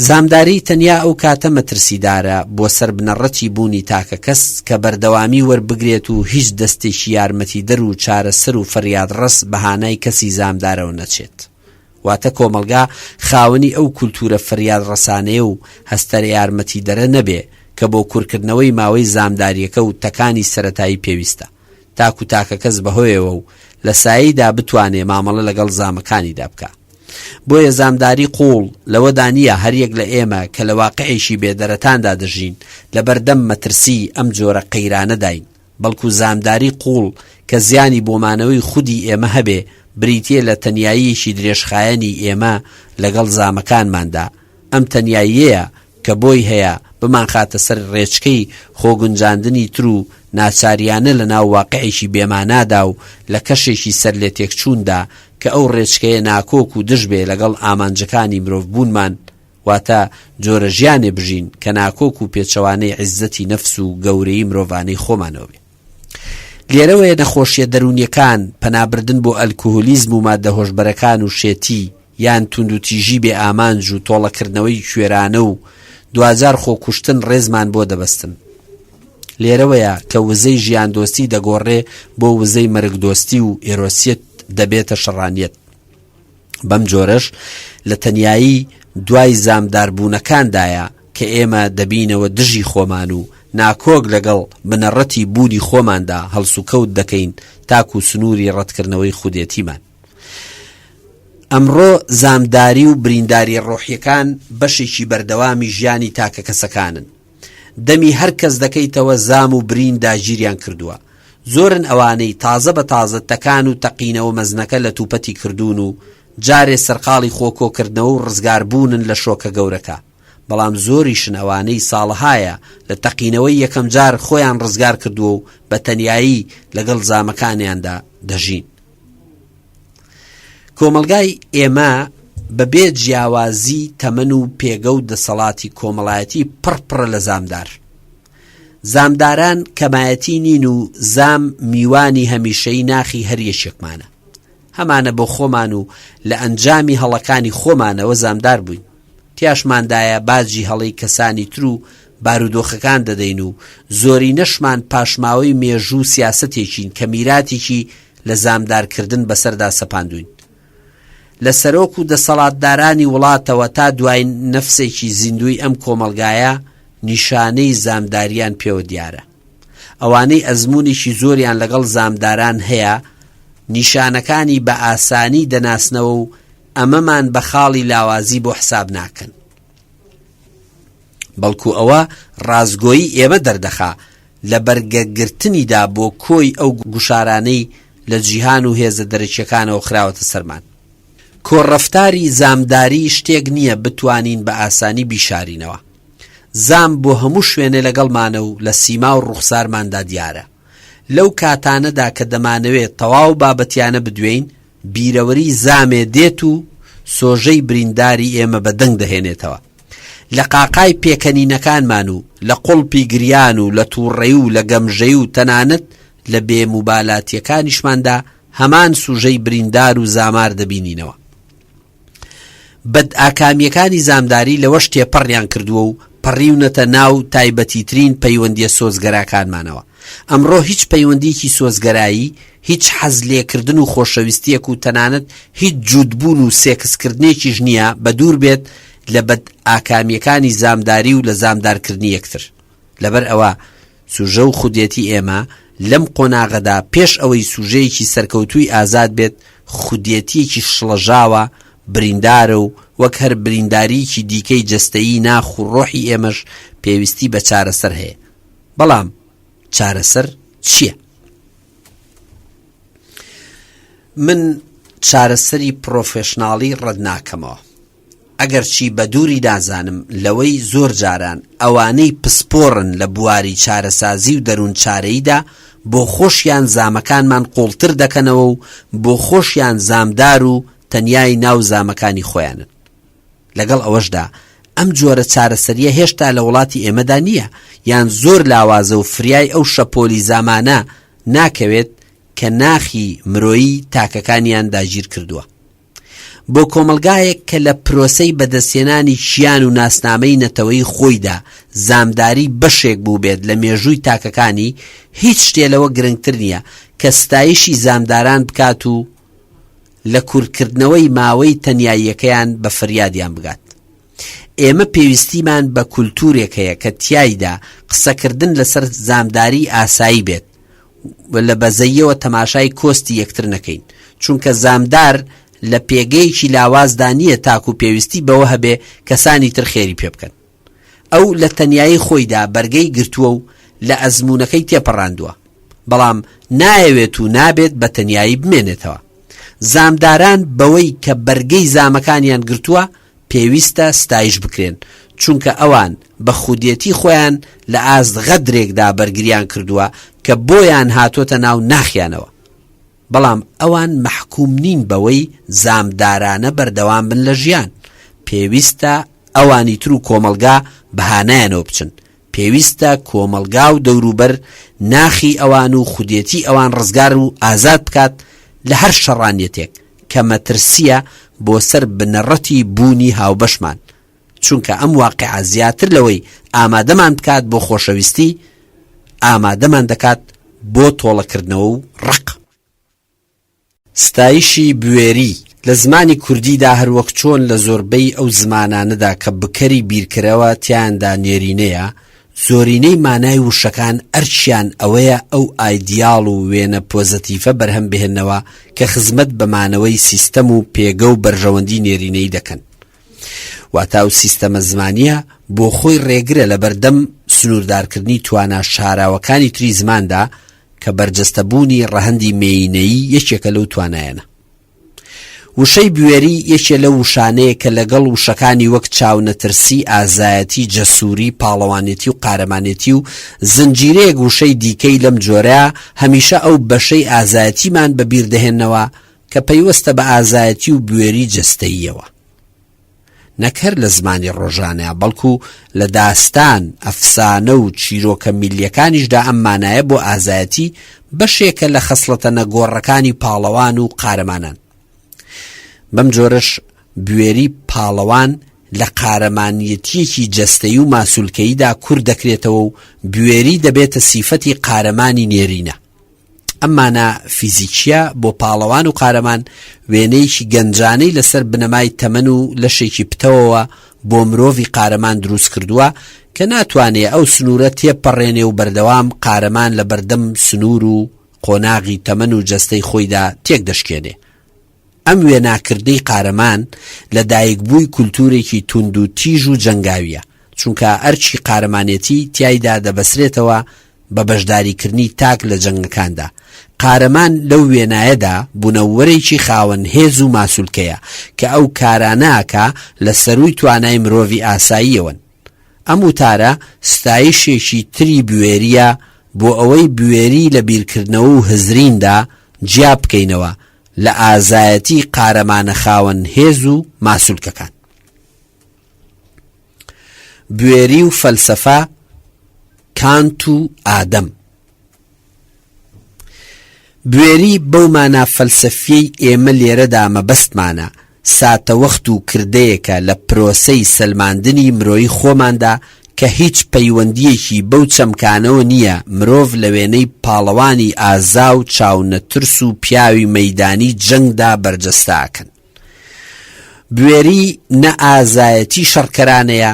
زامداری تەنیا ئەو کاتە مەترسیدارە بۆ سەر بنەڕەتی بوونی تاکە کەس کە بەردەوامی وەربگرێت و هیچ دەستێکی یارمەتی دەر و چارەسەر و فەریادڕەس بەهانای کەسی زامدارەوە نەچێت. واتە کۆمەلگا خاوەنی ئەو کولتورە فەریادڕەسانەیە و هەستەرە یارمەتی دەرە نەبێ کە بۆ کورکردنەوەی ماوەی زامداریەکە و تەکانی سەرەتایی پێویستە، تاکو تاکە کەس بەهۆیەوە و لە ساییدا بتوانێ مامەڵە لەگەڵ زامەکانیدا بکە. بۆیە زامداری قوڵ لەوەدا نییە هەریەک لە ئێمە کە لە واقعێکی بێدەرەتاندا دەژین لە بەردەم مەترسی ئەم جۆرە قەیرانەداین، بەڵکو زامداری قوڵ کە زیانی بۆمانەوەی خودی ئێمە هەبێ بریتیە لە تەنیاییەکی درێژخایەنی ئێمە لەگەڵ زامەکانماندا. ئەم تەنیاییەیە کە بۆی هەیە بمان خاتە سەر ڕێچکەی خۆگونجاندنی تر و ناچاریانە لە ناو واقعێکی بێمانادا و لە کەشێکی سەر لێ تێکچووندا کە ئەو ڕێچکەیە ناکۆک و دژ بێ لەگەڵ ئامانجەکانی مرۆڤ بوونمان، واتە جۆرە ژیانێ بژین کە ناکۆک و پێچەوانەی عیزەتی نەفس و گەورەی مرۆڤانەی خۆمانەوە بێ. لێرەوەیە نەخۆشیە دەرونیەکان، پەنابردن بۆ ئەلکۆهۆلیزم و مادە هۆشبەرەکان و شێتی یان توندوتیژی بێ ئامانج و تۆڵەکردنەوەی کوێرانە و دوجار خۆکوشتن ڕێزمان بۆ دەبەستن. لێرەوەیە کە وزەی ژیان دۆستی دەگۆڕێ بۆ وزەی مەرگ دۆستی و ئێرۆسیەت دەبێتە شەڕانیەت. بەم جۆرەش لە تەنیایی دوای زامداربوونەکاندایە کە ئێمە دەبینەوە دژی خۆمان و ناکۆک لەگەڵ بنەڕەتی بوونی خۆماندا هەڵسوکەوت دەکەین تاکو سنووری ڕەتکردنەوەی خودێتیمان. ئەمڕۆ زامداری و برینداری ڕۆحیەکان بەشێکی بەردەوامی ژیانی تاکە کەسەکانن. دەمی هەر کەس دەکەیتەوە زام و برین داگیریان کردووە. زۆرن ئەوانەی تازە بە تازە تەکان و تەقینەوە مەزنەکە لە توپەتی کردوون و جارێ سەرقاڵی خۆکۆکردنەوە و ڕزگاربوونن لە شۆکە گەورەکە. بەڵام زۆریشن ئەوانەی ساڵەهایە لە تەقینەوەی یەکەم جار خۆیان ڕزگار کردووە و بە تەنیایی لەگەڵ زامەکانیاندا دەژین. کۆمەلگای ئێمە بەبێ جیاوازی تەمەن و پێگە و دەسەڵاتی کۆمەڵایەتی پڕپڕە لە زامدار. زامداران کەمایەتی نین و زام میوانی هەمیشەی ناخی هەر یەکێکمانە. هەمانە بۆ خۆمان و لە ئەنجامی هەڵەکانی خۆمانەوە زامدار بووین. تیاشماندایە باجی هەڵەی کەسانی تر و بارودۆخەکان دەدەین و زۆری نەشمان پاشماوەی مێژوو سیاسەتێکین کە میراتێکی لە زامدارکردن بەسەردا سەپاندوین. لە سەرۆک و دەسەڵاتدارانی وڵاتەوە تا دوای نەفسێکی زیندوی ئەم کۆمەلگایە نیشانەی زامداریان پێوە دیارە. ئەوانەی ئەزمونێکی زۆریان لەگەڵ زامداران هەیە نیشانەکانی بە ئاسانی دەناسنەوە و ئەمەمان بە خاڵی لاوازی بۆ حساب ناکەن. بەڵکو ئەوە ڕازگۆیی ئێمە دەردەخا لە بەرگەگرتنیدا بۆ کۆی ئەو گوشارانەی لە جیهان و هێزە دەرەکیەکانەوە خراوەتە سەرمان. کۆڕەفتاری زامداری شتێک نییە بتوانین بە ئاسانی بیشارینەوە. زام بۆ هەموو شوێنێ لەگەڵمانە و لە سیما و ڕوخسارماندا دیارە. لەو کاتانەدا کە دەمانەوێت تەواو بابەتیانە بدوێین بیرەوەری زامێ دێت و سۆژەی برینداری ئێمە بەدەنگ دەهێنێتەوە. لە قاقای پێکەنینەکانمان و لە قوڵپی گریان و لە تووڕێی و لە گەمژەی و تەنانەت لە بێموبالاتیەکانیشماندا هەمان سوژەی بریندار و زامار دەبینینەوە. بەد ئاکامیەکانی زامداری لەوە شتێپەڕیان کردووە و پەڕیونەتە ناو تایبەتیترین پەیوەندیە سۆزگەراکانمانەوە. ئەمڕۆ هیچ پەیوەندیکی سۆزگەرایی، هیچ حەز لێکردن و خۆشەویستیەک و تەنانەت هیچ جوودبوون و سێکسکردنێکیش نییە بە دوور بێت لە بەد ئاکامیەکانی زامداری و لە زامدارکردنی یەکتر. لەبەر ئەوە سوژە و خودێتی ئێمە لەم قۆناغەدا پێش ئەوەی سوژەیەکی سەرکەوتووی ئازاد بێت خودێتیەکی شڵەژاوە بریندارە و وەک هەر برینداریکی دیکەی جەستەیی ناخ و ڕۆحی ئێمەش پێویستی بە چارەسەر هەیە. بەڵام چارەسەر چییە؟ من چارەسەری پرۆفێشناڵی ڕەت ناکەمەوە. ئەگەر چی بە دووری دازانم لەوەی زۆر جاران ئەوانەی پسپۆڕن لە بواری چارەسازی و دەروون چارەییدا بۆ خۆشیان زامەکانمان قوڵتر دەکەنەوە و بۆ خۆشیان زامدار و تەنیای ناو زامەکانی خۆیانن. لەگەڵ ئەوەشدا ئەم جۆرە چارەسەریە هێشتا لە وڵاتی ئێمەدا نییە یان زۆر لاوازە و فریای ئەو شەپۆلی زامانە ناکەوێت کە ناخی مرۆیی تاکەکانیان داگیر کردووە. بۆ کۆمەلگایەک کە لە پرۆسەی بەدەستێنانی ژیان و ناسنامەی نەتەوەی خۆیدا زامداری بەشێک بوو بێت لە مێژووی تاکەکانی هیچ شتێلەوە گرنگتر نییە کە ستایشی زامداران بکات و لە کورتکردنەوەی ماوەی تەنیاییەکەیان بە فریادیان بگات. ئێمە پێویستیمان بە کولتورێک هەیە کە تیایدا قسەکردن لەسەر زامداری ئاسایی بێت لە بەزەیەوە تەماشای کۆستی یەکتر نەکەین، چونکە زامدار لە پێگەیەکی لاوازدا نییە تاکو پێویستی بەوە هەبێ کەسانی تر خێری پێ بکەن. ئەو لە تەنیایی خۆیدا بەرگەی گرتووە و لە ئەزمونەکەی تێپەڕاندووە، بەڵام نایەوێت و نابێت بە تەنیایی بمێنێتەوە. زامداران بەوەی کە بەرگەی زامەکانیان گرتووە پێویستە ستایش بکرێن، چونکە ئەوان بە خودێتی خۆیان لە ئاست غەدرێکدا بەرگریان کردووە کە بۆیان هاتۆتە ناو ناخیانەوە. بەڵام ئەوان مەحکوم نین بەوەی زامدارانە بەردەوام بن لە ژیان. پێویستە ئەوانی تر و کۆمەلگا بەهانایانەوە بچن. پێویستە کۆمەلگا و دەوروبەر ناخی ئەوان و خودێتی ئەوان ڕزگار و ئازاد بکات لە هەر شەڕانیەتێک کە مەترسیە بۆ سەر بنەڕەتی بوونی هاوبەشمان، چونکە ئەم واقعە زیاتر لەوەی ئامادەمان بکات بۆ خۆشەویستی ئامادەمان دەکات بۆ تۆڵەکردنەوە و ڕق. ستایشی بوێری لە زمانی کوردیدا هەروەک چۆن لە زۆربەی ئەو زمانانەدا کە بکەری بیرکرەوە تیاندا نێرینەیە، زۆرینەی مانای وشەکان ئەرچیان ئەوەیە ئەو ئایدیاڵ و وێنە پۆزەتیڤە بەرهەم بهێنەوە کە خزمەت بەمانەوەی سیستەم و پێگە و بەرژەوەندی نێرینەی دەکەن. واتە ئەو سیستەمە زمانیە بۆ خۆی ڕێگرە لە بەردەم سنووردارکردنی توانە شاراوەکانی تری زماندا کە بەرجەستەبوونی ڕەهەندی مێینەیی یەکێکە لەو توانایەنە. وشەی بوێری یەکێ لە وشانەیە کە لەگەڵ وشەکانی وەک چاونەترسی، ئازایەتی، جەسووری، پاڵەوانێتی و قارەمانێتی و زنجیرەیەک وشەی دیکەی لەم جۆرەیە هەمیشە ئەو بەشەی ئازایەتیمان بەبیردەهێنەوە کە پەیوەستە بە ئازایەتی و بوێری جەستەییەوە، نەکەر لە زمانی ڕۆژانەیە بەڵکو لە داستان، ئەفسانە و چیرۆکە میلیەکانیشدا ئەم مانایە بۆ ئازایەتی بەشێکە لە خەسڵەتە نەگۆڕەکانی پاڵەوان و قارەمانان. بەم جۆرەش بوێری پاڵەوان لە قارەمانیەتیەکی جەستەیی و ماسوولکەییدا کوور دەکرێتەوە و بوێری دەبێتە سیفەتی قارەمانی نێرینە. ئەمانە فیزیکیە بۆ پاڵەوان و قارەمان وێنەیەکی گەنجانەی لەسەر بنەمای تەمەن و لەشێکی پتەوەوە بۆ مرۆڤی قارەمان دروست کردووە کە ناتوانێت ئەو سنوورە تێپەڕێنێ و بەردەوام قارەمان لە بەردەم سنوور و قۆناغی تەمەن و جەستەی خۆیدا تێک دەشکێنێ. ئەم وێناکردەی قارەمان لە دایکبووی کولتورێکی تونند و تیژ و جەنگاویە، چونکە ئەرچی قارەمانێتی تیایدا دەبەسرێتەوە بە بەشداریکردنی تاک لە جەنگەکاندا. قارەمان لەو وێنایەدا بوونەوەرێکی خاوەن هێز و ماسوولکەیە کە ئەو کارانەکە لە سەرووی توانای مرۆڤی ئاساییەوەن. ئەم وتارە ستایشێکی تری بوێریە بۆ ئەوەی بوێری لە بیرکردنەوە و هزریندا جیا بکەینەوە لە ئازایەتی قارەمانە خاوەن هێز و ماسوولکەکان. بوێری و فەلسەفە، کانت و ئادەم. بوێری بەو مانە فەلسەفیەی ئێمە لێرەدا مەبەستمانە ساتەوەخت و کردەیەکە لە پرۆسەی سەلماندنی مرۆیی خۆماندا کە هیچ پەیوەندیەکی بەو چەمکانەوە نییە مرۆڤ لە وێنەی پاڵەوانی ئازا و چاونەترس و پیاوی مەیدانی جەنگدا بەرجەستاکەن. بوێری نە ئازایەتی شەڕکەرانەیە،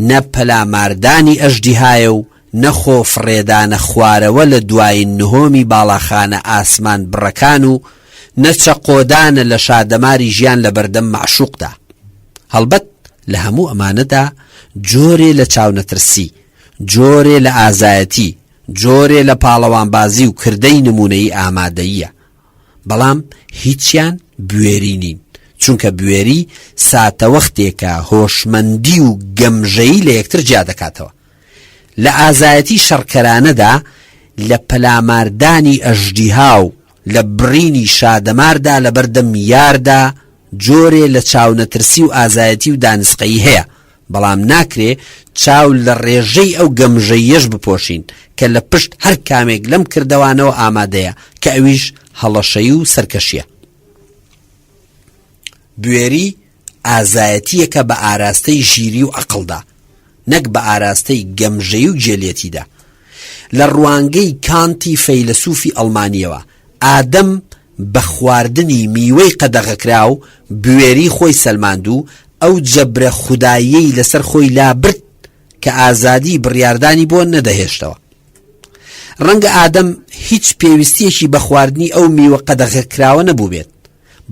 نە پەلاماردانی ئەژدیهایە و نەخۆ فڕێدانە خوارەوە لە دوای نهۆمی باڵاخانە ئاسمان بڕەکان و نەچەقۆدانە لە شادەماری ژیان لە بەردەم معشوقدا. هەڵبەت لە هەموو ئەمانەدا جۆرێ لە چاونەترسی، جۆرێ لە ئازایەتی، جۆرێ لە پاڵەوانبازی و کردەی نمونەی ئامادەییە، بەڵام هیچیان بوێری نین، چونکە بوێری ساتەوەختێکە هۆشمەندی و گەمژەیی لە یەکتر جیا دەکاتەوە. لە ئازایەتی شەڕکەرانەدا لە پەلاماردانی ئەژدیها و لە بڕینی شادەماردا لە بەردەم یاردا جۆرێ لە چاونەترسی و ئازایەتی و دانسقەیی هەیە، بەڵام ناکرێ چاو لە ڕێژەی ئەو گەمژەیەش بپۆشین کە لە پشت هەر کامێک لەم کردەوانەوە ئامادەیە کە ئەویش هەڵەشەی و سەرکەشیە. بوێری ئازایەتیەکە بە ئاراستەی ژیری و عەقڵدا، نەک بە ئاراستەی گەمژەی و جێلێتیدا. لە ڕوانگەی کانتی فەیلسوفی ئەڵمانیەوە ئادەم بە خواردنی میوەی قەدەغەکرا و بوێری خۆی سەلماند و ئەو جەبرە خوداییەی لەسەر خۆی لابرد کە ئازادی بڕیاردانی بۆ نەدەهێشتەوە. ڕەنگە ئادەم هیچ پێویستیەکی بە خواردنی ئەو میوە قەدەغەکراوە نەبوو بێت،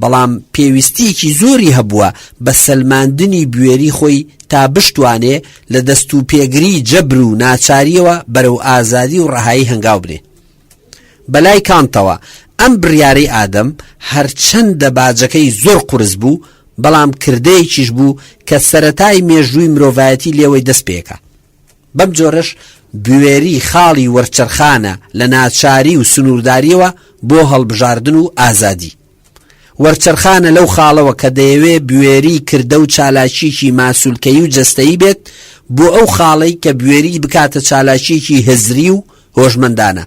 بەڵام پێویستیەکی زۆری هەبووە بە سەلماندنی بوێری خۆی تا بشتوانێ لە دەست و پێگری جەبر و ناچاریەوە بەرەو ئازادی و ڕەهایی هەنگاو بنێ. بەلای کانتەوە ئەم بڕیارەی ئادەم هەرچەندە باجەکەی زۆر قورس بوو، بەڵام کردەیەکیش بوو کە سەرەتای مێژووی مرۆڤایەتی لێوەی دەست پێکە. بەم جۆرەش بوێری خاڵی وەرچەرخانە لە ناچاری و سنوورداریەوە بۆ هەڵبژاردن و ئازادی. وەرچەرخانە لەو خاڵەوە کە دەیەوێ بوێری کردە و چالاکیکی ماسوولکەیی و جەستەیی بێت بۆ ئەو خاڵەی کە بوێری بکاتە چالاکیکی هزری و هۆشمەندانە.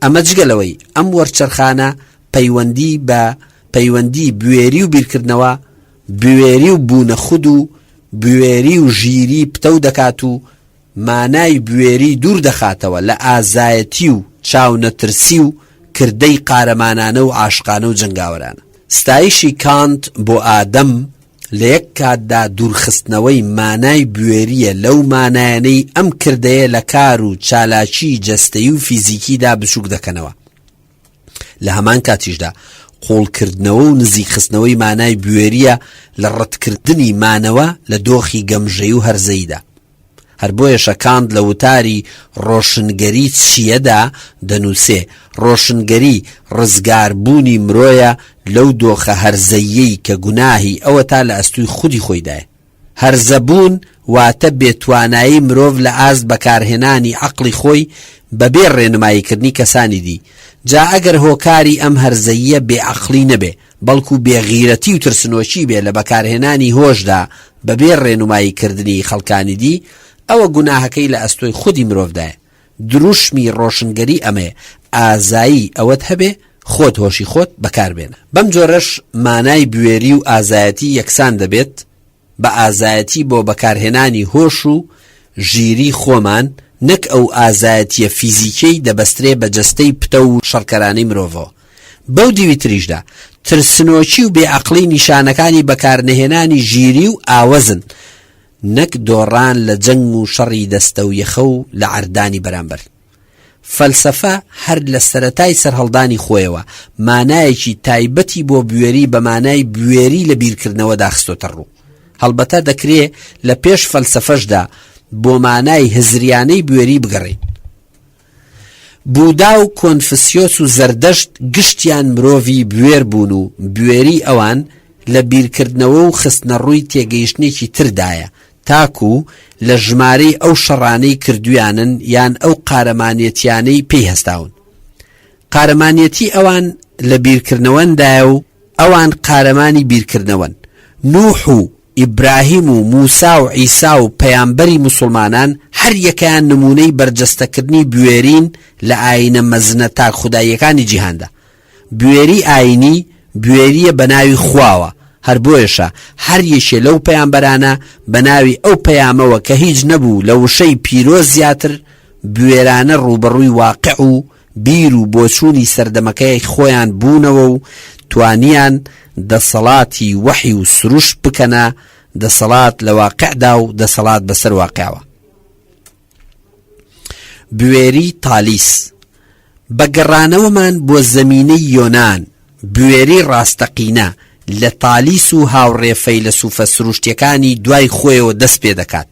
ئەمە جگەلەوەی ئەم وەرچەرخانە پەیوەندی بوێری و بیرکردنەوە، بوێری و بوونەخود و بوێری و ژیری پتە دەکات و مانای بوێری دوور دەخاتەوە لە ئازایەتی و چاونەترسی و کردەی قارەمانانە و عاشقانە و جنگاوەرانە. ستایشی کانت بۆ ئادەم لە یەک کاتدا دوورخستنەوەی مانای بوێریە لەو مانایانەی ئەم کردەیە لە کار و چالاکی جەستەیی و فیزیکیدا بچووک دەکەنەوە. لە هەمان کاتیشدا قوڵکردنەوە و نزیک خستنەوەی مانای بوێریە لە ڕەتکردنی مانەوە لە دۆخی گەمژەی و هەرزەییدا. هەر بۆیە شەکاند لە وتاری ڕۆشنگەری چیەدا دەنووسێ ڕۆشنگەری ڕزگاربوونی مرۆیە لەو دۆخە هەرزەییەی کە گوناهی ئەوە تا لە ئەستوی خودی خۆیدایە. هەرزەبوون واتە بێتوانایی مرۆڤ لە ئاست بەکارهێنانی عەقڵی خۆی بەبێ ڕێنماییکردنی کەسانی دی. جا ئەگەر هۆکاری ئەم هەرزەییە بێعەقڵی نەبێ بەڵکو بێغیرەتی و ترسنۆچی بێ لە بەکارهێنانی هۆشدا بەبێ ڕێنماییکردنی خەڵکانی دی، ئەوە گوناهەکەی لە ئەستۆی خودی مرۆڤدایە. دروشمی ڕۆشنگەری ئەمێ ئازایی ئەوەت هەبێ خۆت هۆشی خۆت بەکاربێنە. بەم جۆرەش مانای بوێری و ئازایەتی یەکسان دەبێت بە ئازایەتی بۆ بەکارهێنانی هۆش و ژیری خۆمان، نەک ئەو ئازایەتیە فیزیکەی دەبەسترێ بە جەستەی پتە و شەڕکەرانەی مرۆڤەوە. بەو دیوی تریشدا ترسنۆچی و بێعەقڵی نیشانەکانی بەکارنەهێنانی ژیری و ئاوەزن، نەک دۆڕان لە جەنگ و شەڕی دەستە و یەخە و لە عەردانی بەرامبەر. فەلسەفە هەر لە سەرەتای سەرهەڵدانی خۆیەوە مانایەکی تایبەتی بۆ بوێری بە مانای بوێری لە بیرکردنەوە داخستۆتە ڕوو. هەڵبەتە دەکرێ لە پێش فەلسەفەشدا بۆ مانای هزریانەی بوێری بگەڕێن. بودا و کۆنفسیۆس و زەردەشت گشتیان مرۆڤی بوێر بوون و بوێری ئەوان لە بیرکردنەوە و خستنە ڕووی تێگەیشتنێکی تردایە، تاکو لە ژمارەی ئەو شەڕانەی کردویانن یان ئەو قارەمانیەتیانەی پێی هەستاون. قارەمانیەتی ئەوان لە بیرکردنەوەندایە و ئەوان قارەمانی بیرکردنەوەن. نوح و ئیبراهیم و موسا و عیسا و پەیامبەری موسڵمانان هەر یەکەیان نمونەی بەرجەستەکردنی بوێرین لە ئاینە مەزنە تاک خوداییەکانی جیهاندا. بوێری ئاینی بوێریە بە ناوی خواوە، هەر بۆیەشە هەر یەکێ لەو پەیامبەرانە بە ناوی ئەو پەیامەوە کە هیچ نەبوو لە وشەی پیرۆز زیاتر بوێرانە ڕوبەڕووی واقع و بیر و بۆچوونی سەردەمەکەی خۆیان بوونەوە و توانیان دەسەڵاتی وەحی و سروش بکەنە دەسەڵات لە واقعدا و دەسەڵات بەسەر واقعەوە. بوێری تالیس بەگەڕانەوەمان بۆ زەمینەی یۆنان، بوێری ڕاستەقینە لە تالیس و هاوڕێ فەیلسوفە سروشتیەکانی دوای خۆیەوە دەست پێ دەکات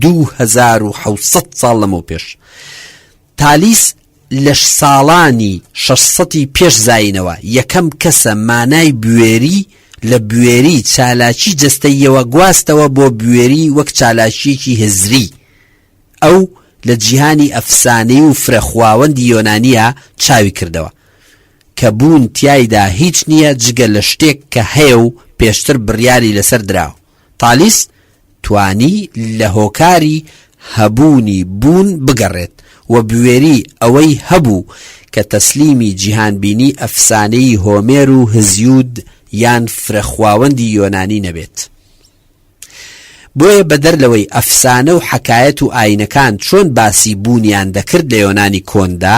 2700 ساڵ لەمەوە پێش. تالیس لە ساڵانی 600 پێش زاینەوە یەکەم کەسە مانای بوێری لە بوێری چالاکی جەستەییەوە گواستەوە بۆ بوێری وەک چالاکیەکی هزری. ئەو لە جیهانی ئەفسانەی و فرەخواوەندی یۆنانیە چاوی کردەوە کە بوون تیایدا هیچ نییە جگە لە شتێک کە هەیە و پێشتر بڕیاری لەسەر دراوە. تالیس توانی لە هۆکاری هەبوونی بوون بگەڕێت و بوێری ئەوەی هەبوو کە تەسلیمی جیهانبینی ئەفسانەی هۆمێر و هزیود یان فرەخواوەندی یۆنانی نەبێت. بۆیە بەدەر لەوەی ئەفسانە و حەکایەت و ئاینەکان چۆن باسی بوونیان دەکرد لە یۆنانی کۆندا،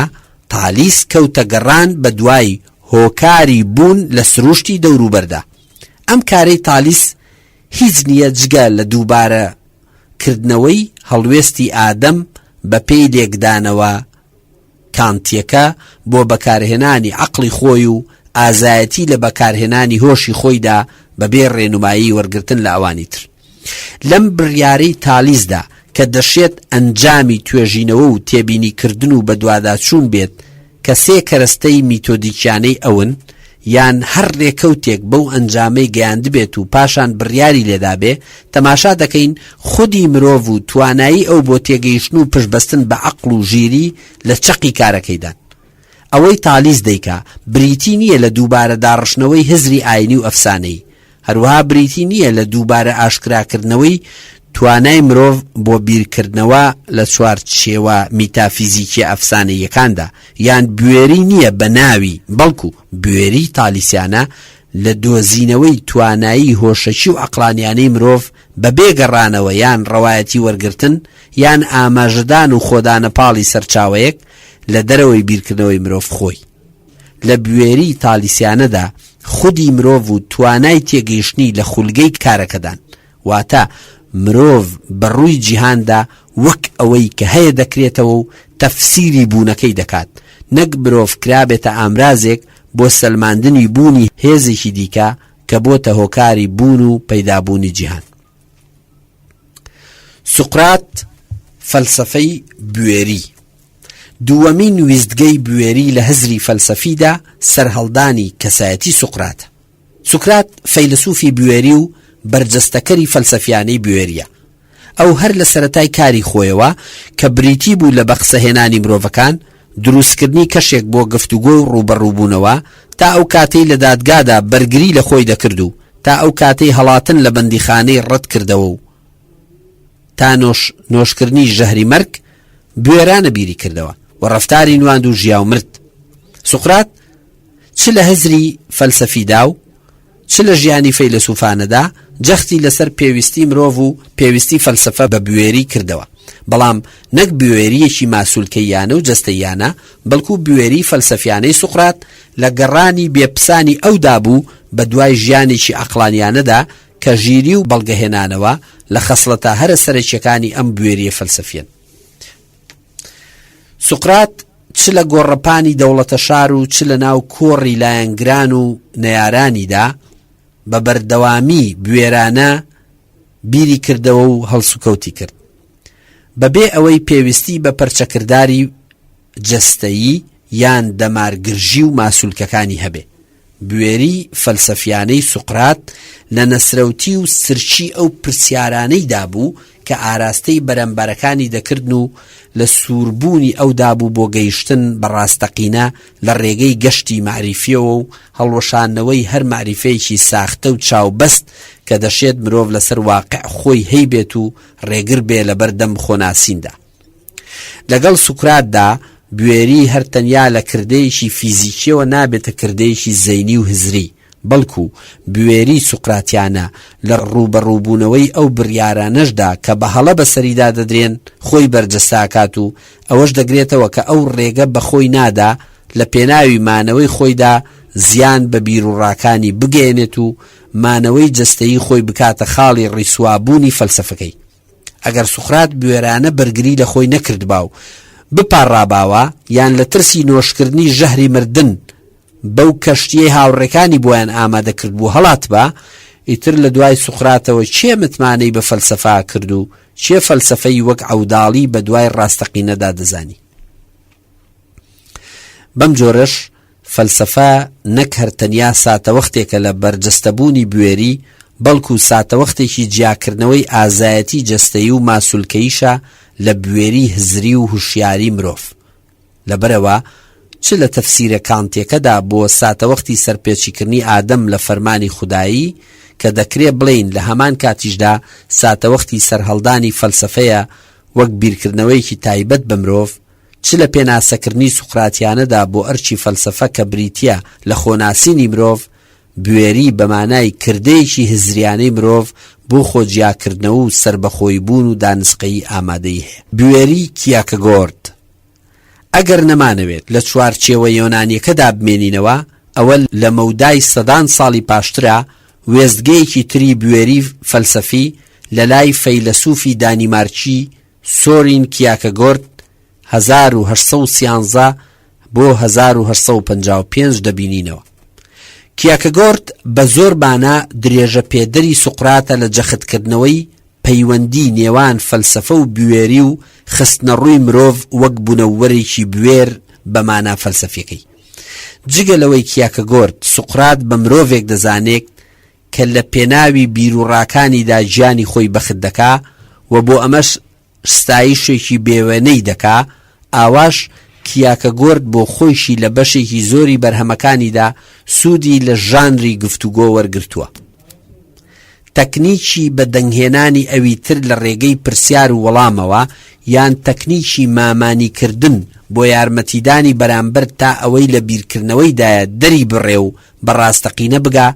تالیس کەوتە گەڕان بە دوای هۆکاری بوون لە سروشتی دەوروبەردا. ئەم کارەی تالیس هیچ نییە جگە لە دووبارە کردنەوەی هەڵوێستی ئادەم بە پێی لێکدانەوە کانتیەکە بۆ بەکارهێنانی عەقڵی خۆی و ئازایەتی لە بەکارهێنانی هۆشی خۆیدا بەبێ ڕێنمایی وەرگرتن لە ئەوانی تر. لەم بڕیارەی تالیسدا کە دەشێت ئەنجامی توێژینەوە و تێبینیکردن و بەدواداچوون بێت کە سێ کەرەستەی میتۆدیکیانەی ئەون یان هەر ڕێکەوتێک بەو ئەنجامەی گەیاند بێت و پاشان بڕیاری لێدا بێ، تەماشا دەکەین خودی مرۆڤ و توانایی ئەو بۆ تێگەیشتن و پشتبەستن بە عەقڵ و ژیری لە چەقی کارەکەیدان. ئەوەی تالیس دەیکا بریتی نییە لە دووبارە داڕشنەوەی هزری ئاینی و ئەفسانەی، هەروەها بریتی نییە لە دووبارە ئاشکراکردنەوەی توانای مرۆڤ بۆ بیرکردنەوە لە چوارچێوە میتافیزیکی ئەفسانەیەکاندا، یان بوێری نییە بە ناوی، بەڵکو بوێری تالیسیانە لە دۆزینەوەی توانایی هۆشەکی و عەقلانیانەی مرۆڤ بە بێگەڕانەوە یان ڕەوایەتی وەرگرتن یان ئاماژەدان و خۆدانە پاڵی سەرچاوەیەک لە دەرەوەی بیرکردنەوەی مرۆڤ خۆی. لە بوێری تالیسیانەدا خودی مرۆڤ و توانای تێگەیشتنی لە خولگەی کارەکەدان، واتە مرۆڤ بەڕووی جیهاندا وەک ئەوەی کە هەیە دەکرێتەوە و تەفسیری بوونەکەی دەکات، نەک مرۆڤ کرابێتە ئامرازێک بۆ سەلماندنی بوونی هێزێکی دیکە کە بۆتە هۆکاری بوون و پەیدابوونی جیهان. سوقرات فەلسەفەی بوێری. دووەمین ویستگەی بوێری لە هزری فەلسەفیدا سەرهەڵدانی کەسایەتی سوقراتە. سوقرات فەیلسوفی بوێری و بەرجەستەکەری فەلسەفیانەی بوێریە. ئەو هەر لە سەرەتای کاری خۆیەوە کە بریتی بوو لە بەقسەهێنانی مرۆڤەکان، دروستکردنی کەشێک بۆ گفتوگۆ و ڕوبەڕووبوونەوە، تا ئەو کاتەی لە دادگادا بەرگری لە خۆی دەکرد و تا ئەو کاتەی هەڵاتن لە بەندیخانەی ڕەت کردەوە و تا نۆشکردنی ژەهری مەرگ بوێرانە بیری کردەوە و ڕەفتاری نواند و ژیا و مرد. سوقرات چ لە هزری فەلسەفیدا و چ لە ژیانی فەیلسوفانەدا جەختی لەسەر پێویستی مرۆڤ و پێویستی فەلسەفە بە بوێری کردەوە، بەڵام نەک بوێریەکی ماسوولکەیانە و جەستەیانە، بەڵکو بوێری فەلسەفیانەی سوقرات لە گەڕانی بێپسانی ئەودا بوو بە دوای ژیانێکی عەقلانیانەدا کە ژیری و بەڵگەهێنانەوە لە خەسڵەتە هەرە سەرەکیەکانی ئەم بوێریە فەلسەفیەن. سوقرات چ لە گۆڕەپانی دەوڵەتە شار و چ لە ناو کۆڕی لایەنگران و نەیارانیدا بە بەردەوامی بوێرانە بیری کردەوە و هەڵسوکەوتی کرد، بەبێ ئەوەی پێویستی بە پەرچەکرداری جەستەیی یان دەمارگرژی و ماسوولکەکانی هەبێ. بوێری فەلسەفیانەی سوقرات لە نەسرەوتی و سرچی ئەو پرسیارانەیدا بوو کە ئاراستەی بەرەمبەرەکانی دەکردن و لە سووربوونی ئەودا بوو بۆ گەیشتن بە ڕاستەقینە لە ڕێگەی گەشتی معریفیەوە و هەڵوەشانەوەی هەر معریفەیەکی ساختە و چاوبەست کە دەشێت مرۆڤ لەسەر واقع خۆی هەیبێت و ڕێگر بێ لە بەردەم خۆناسیندا. لەگەڵ سوقراتدا بوێری هەر تەنیا لە کردەیەکی فیزیکیەوە نابێتە کردەیەکی زەینی و هزری، بەڵکو بوێری سوقراتیانە لە ڕوبەڕووبوونەوەی ئەو بڕیارانەشدا کە بە هەڵە بەسەریدا دەدرێن خۆی بەرجەستاکات و ئەوەش دەگرێتەوە کە ئەو ڕێگە بە خۆی نادا لە پێناوی مانەوەی خۆیدا زیان بە بیرروڕاکانی بگەێنێت و مانەوەی جەستەیی خۆی بکاتە خاڵی ڕیسوابوونی فەلسەفەکەی. ئەگەر سوقرات بوێرانە بەرگری لە خۆی نەکردبا و بپارڕاباوە یان لە ترسی نۆشکردنی ژەهری مردن بەو کەشتیەی هاوڕێکانی بۆیان ئامادە کرد بوو هەڵات بە، ئیتر لە دوای سوقراتەوە چێ متمانەی بە فەلسەفا کرد و چێ فەلسەفەی وەک عەوداڵی بە دوای ڕاستەقینەدا دەزانی. بەم جۆرەش فەلسەفە نەک هەرتەنیا ساتەوەختێکە لە بەرجەستەبوونی بوێری، بەڵکو ساتەوەختێکی جیاکردنەوەی ئازایەتی جەستەیی و ماسوولکەیشە لە بوێری هزری و هوشیاری مرۆڤ. لەبەرەوە چ لە تەفسیرە کانتێکەدا بۆ ساتەوەختی سەرپێچیکردنی ئادەم لە فەرمانی خودایی کە دەکرێ بڵین لە هەمان کاتیشدا ساتەوەختی سەرهەڵدانی فەلسەفەیە وەک بیرکردنەوەیکی تایبەت بە مرۆڤ، چ لە پێناسەکردنی سوقراتیانەدا بۆ ئەرچی فەلسەفە کە بریتیە لە خۆناسینی مرۆڤ، بوێری بەمانای کردەیەکی هزریانەی مرۆڤ بۆ خۆجیاکردنەوە و سربەخۆی بوون و دانسقەی ئامادەی هەیە. بوێری کیاکەگۆرد. ئەگەر نەمانەوێت لە چوارچێوە یۆنانیەکەدا بمێنینەوە، ئەوە لە مەودای سەدان ساڵی پاشترا وێستگەیەکی تری بوێری فەلسەفی لە لای فەیلسوفی دانیمارکی سۆرین کیاکەگۆرد 1813 بۆ 1855 دەبینینەوە. کیاکەگۆرد بە زۆر بانە درێژە پێدەری سوقراتە لە جەختکردنەوەی پەیوەندی نێوان فەلسەفە و بوێری و خستنە ڕووی مرۆڤ وەک بوونەوەرێکی بوێر بەمانە فەلسەفیەکەی. جگە لەوەی کیاکەگۆرد سوقرات بە مرۆڤێک دەزانێت کە لە پێناوی بیرروڕاکانیدا ژیانی خۆی بەخت دەکا و بۆ ئەمەش ستایشێکی بێوێنەی دەکا، ئاواش کیاکەگۆرد بۆ خۆیشی لە بەشێکی زۆری بەرهەمەکانیدا سوودی لە ژانری گفتوگۆ وەرگرتووە. تەکنیکی بە دەنگهێنانی ئەوی تر لە ڕێگەی پرسیار و وەڵامەوە یان تەکنیکی مامانیکردن بۆ یارمەتیدانی بەرامبەر تا ئەوەی لە بیرکردنەوەیدایە دەری بڕێ و بەڕاستەقینە بگا،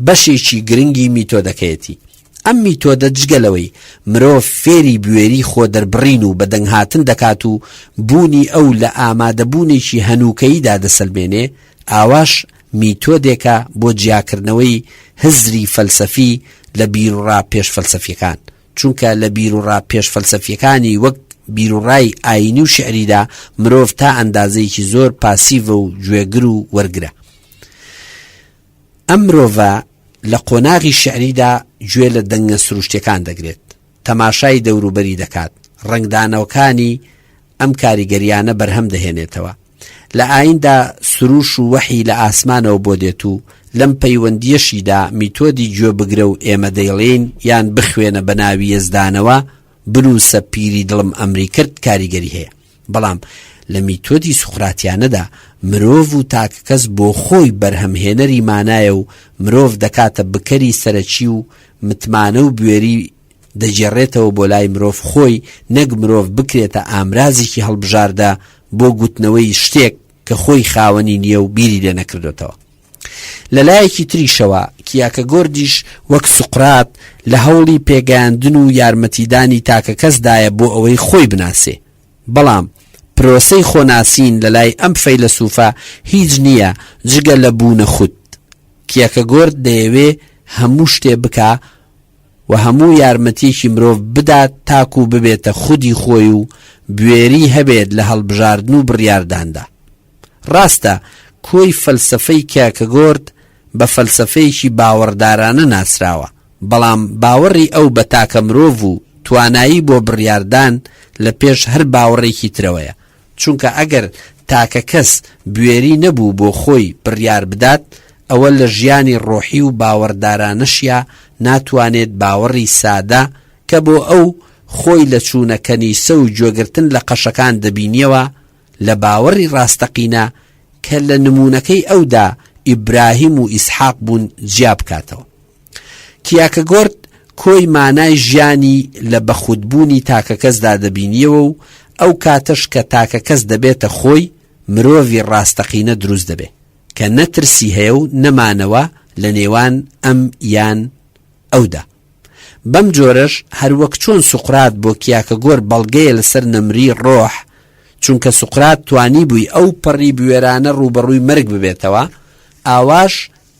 بەشێکی گرنگی میتۆدەکەیەتی. ئەم میتۆدە جگەلەوەی مرۆڤ فێری بوێری خۆ دەربڕین و بە دەنگهاتن دەکات و بوونی ئەو لە ئامادەبوونێکی هەنووکەییدا دەسەلمێنێ، ئاواش میتۆدێکە بۆ جیاکردنەوەی هزری فەلسەفی لە بیرڕا پێش فەلسەفیەکان، چونکە لە بیرڕا پێش فەلسەفیەکانی وەک بیرڕای ئاینی و شعریدا مرۆڤ تا ئەندازەیەکی زۆر پاسیڤە و گوێگر و وەرگرە. ئەم مرۆڤە لە قۆناغی شعریدا گوێ لە دەنگە سروشتیەکان دەگرێت، تەماشای دەوروبەری دەکات، ڕنگدانەوەکانی ئەم کاریگەریانە بەرهەم دەهێنێتەوە. لە ئایندا سروش و وەحی لە ئاسمانەوە بۆ دێت و لەم پەیوەندیەشیدا میتۆدی گوێ بگرە و ئێمە دەیڵێن یان بخوێنە بە ناوی یەزدانەوە بنووسە پیری دڵم ئەمری کرد کاریگەری هەیە. بەڵام لە میتۆدی سوقراتیانەدا مرۆڤ و تاکە کەس بۆ خۆی بەرهەمهێنەری مانایە و مرۆڤ دەکاتە بکەری سەرەکی و متمانە و بوێری دەجێڕێتەوە بۆ لای مرۆڤ خۆی، نەک مرۆڤ بکرێتە ئامرازێکی هەڵبژاردا بۆ گوتنەوەی شتێک کە خۆی خاوەنی نییە و بیری لێ نەکردێتەوە. لە لایەکی تریشەوە کیاکە گۆردیش وەک سوقرات لە هەوڵی پێگەیاندن و یارمەتیدانی تاکە کەسدایە بۆ ئەوەی خۆی بناسێ. بەڵام پرۆسەی خۆناسین لە لای ئەم فەیلسوفە هیچ نییە جگە لە بوونە خود. کیاکە گۆرد دەیەوێ هەموو شتێ بکە و هەموو یارمەتیەکی مرۆڤ بدات تاکو ببێتە خودی خۆی و بوێری هەبێت لە هەڵبژاردن و بڕیارداندا. ڕاستە کۆی فەلسەفەی کیاکە گۆرد بە فەلسەفەیەکی باوەڕدارانە ناسراوە، بەڵام باوەڕی ئەو بە تاکە مرۆڤ و توانایی بۆ بڕیاردان لە پێش هەر باوەڕێکی ترەوەیە، چونکە ئەگەر تاکە کەس بوێری نەبوو بۆ خۆی بڕیار بدات، ئەوە لە ژیانی ڕۆحی و باوەڕدارانەشیا ناتوانێت باوەڕی سادە کە بۆ ئەو خۆی لە چوونە کەنیسە و گوێگرتن لە قەشەکان دەبینیەوە لە باوەڕی ڕاستەقینە کە لە نمونونەکەی ئەودا ئیبراهیم و ئیسحاق بوون جیا بکاتەوە. کیاکە گۆرد کۆی مانای ژیانی لە بەخودبوونی تاکە کەسدا دەبینیەوە و ئەو کاتەش کە تاکە کەس دەبێتە خۆی مرۆڤی ڕاستەقینە دروست دەبێت کە نەترسی هەیە و نەمانەوە لە نێوان ئەم یان ئەودا. بەم جۆرەش هەروەک چۆن سوقرات بۆ کیاکە گۆر بەڵگەیە لەسەر نەمری ڕۆح، چونکە سوقرات توانی بووی ئەو پەڕی بوێرانە ڕوبەڕووی مەرگ ببێتەوە، ئاواش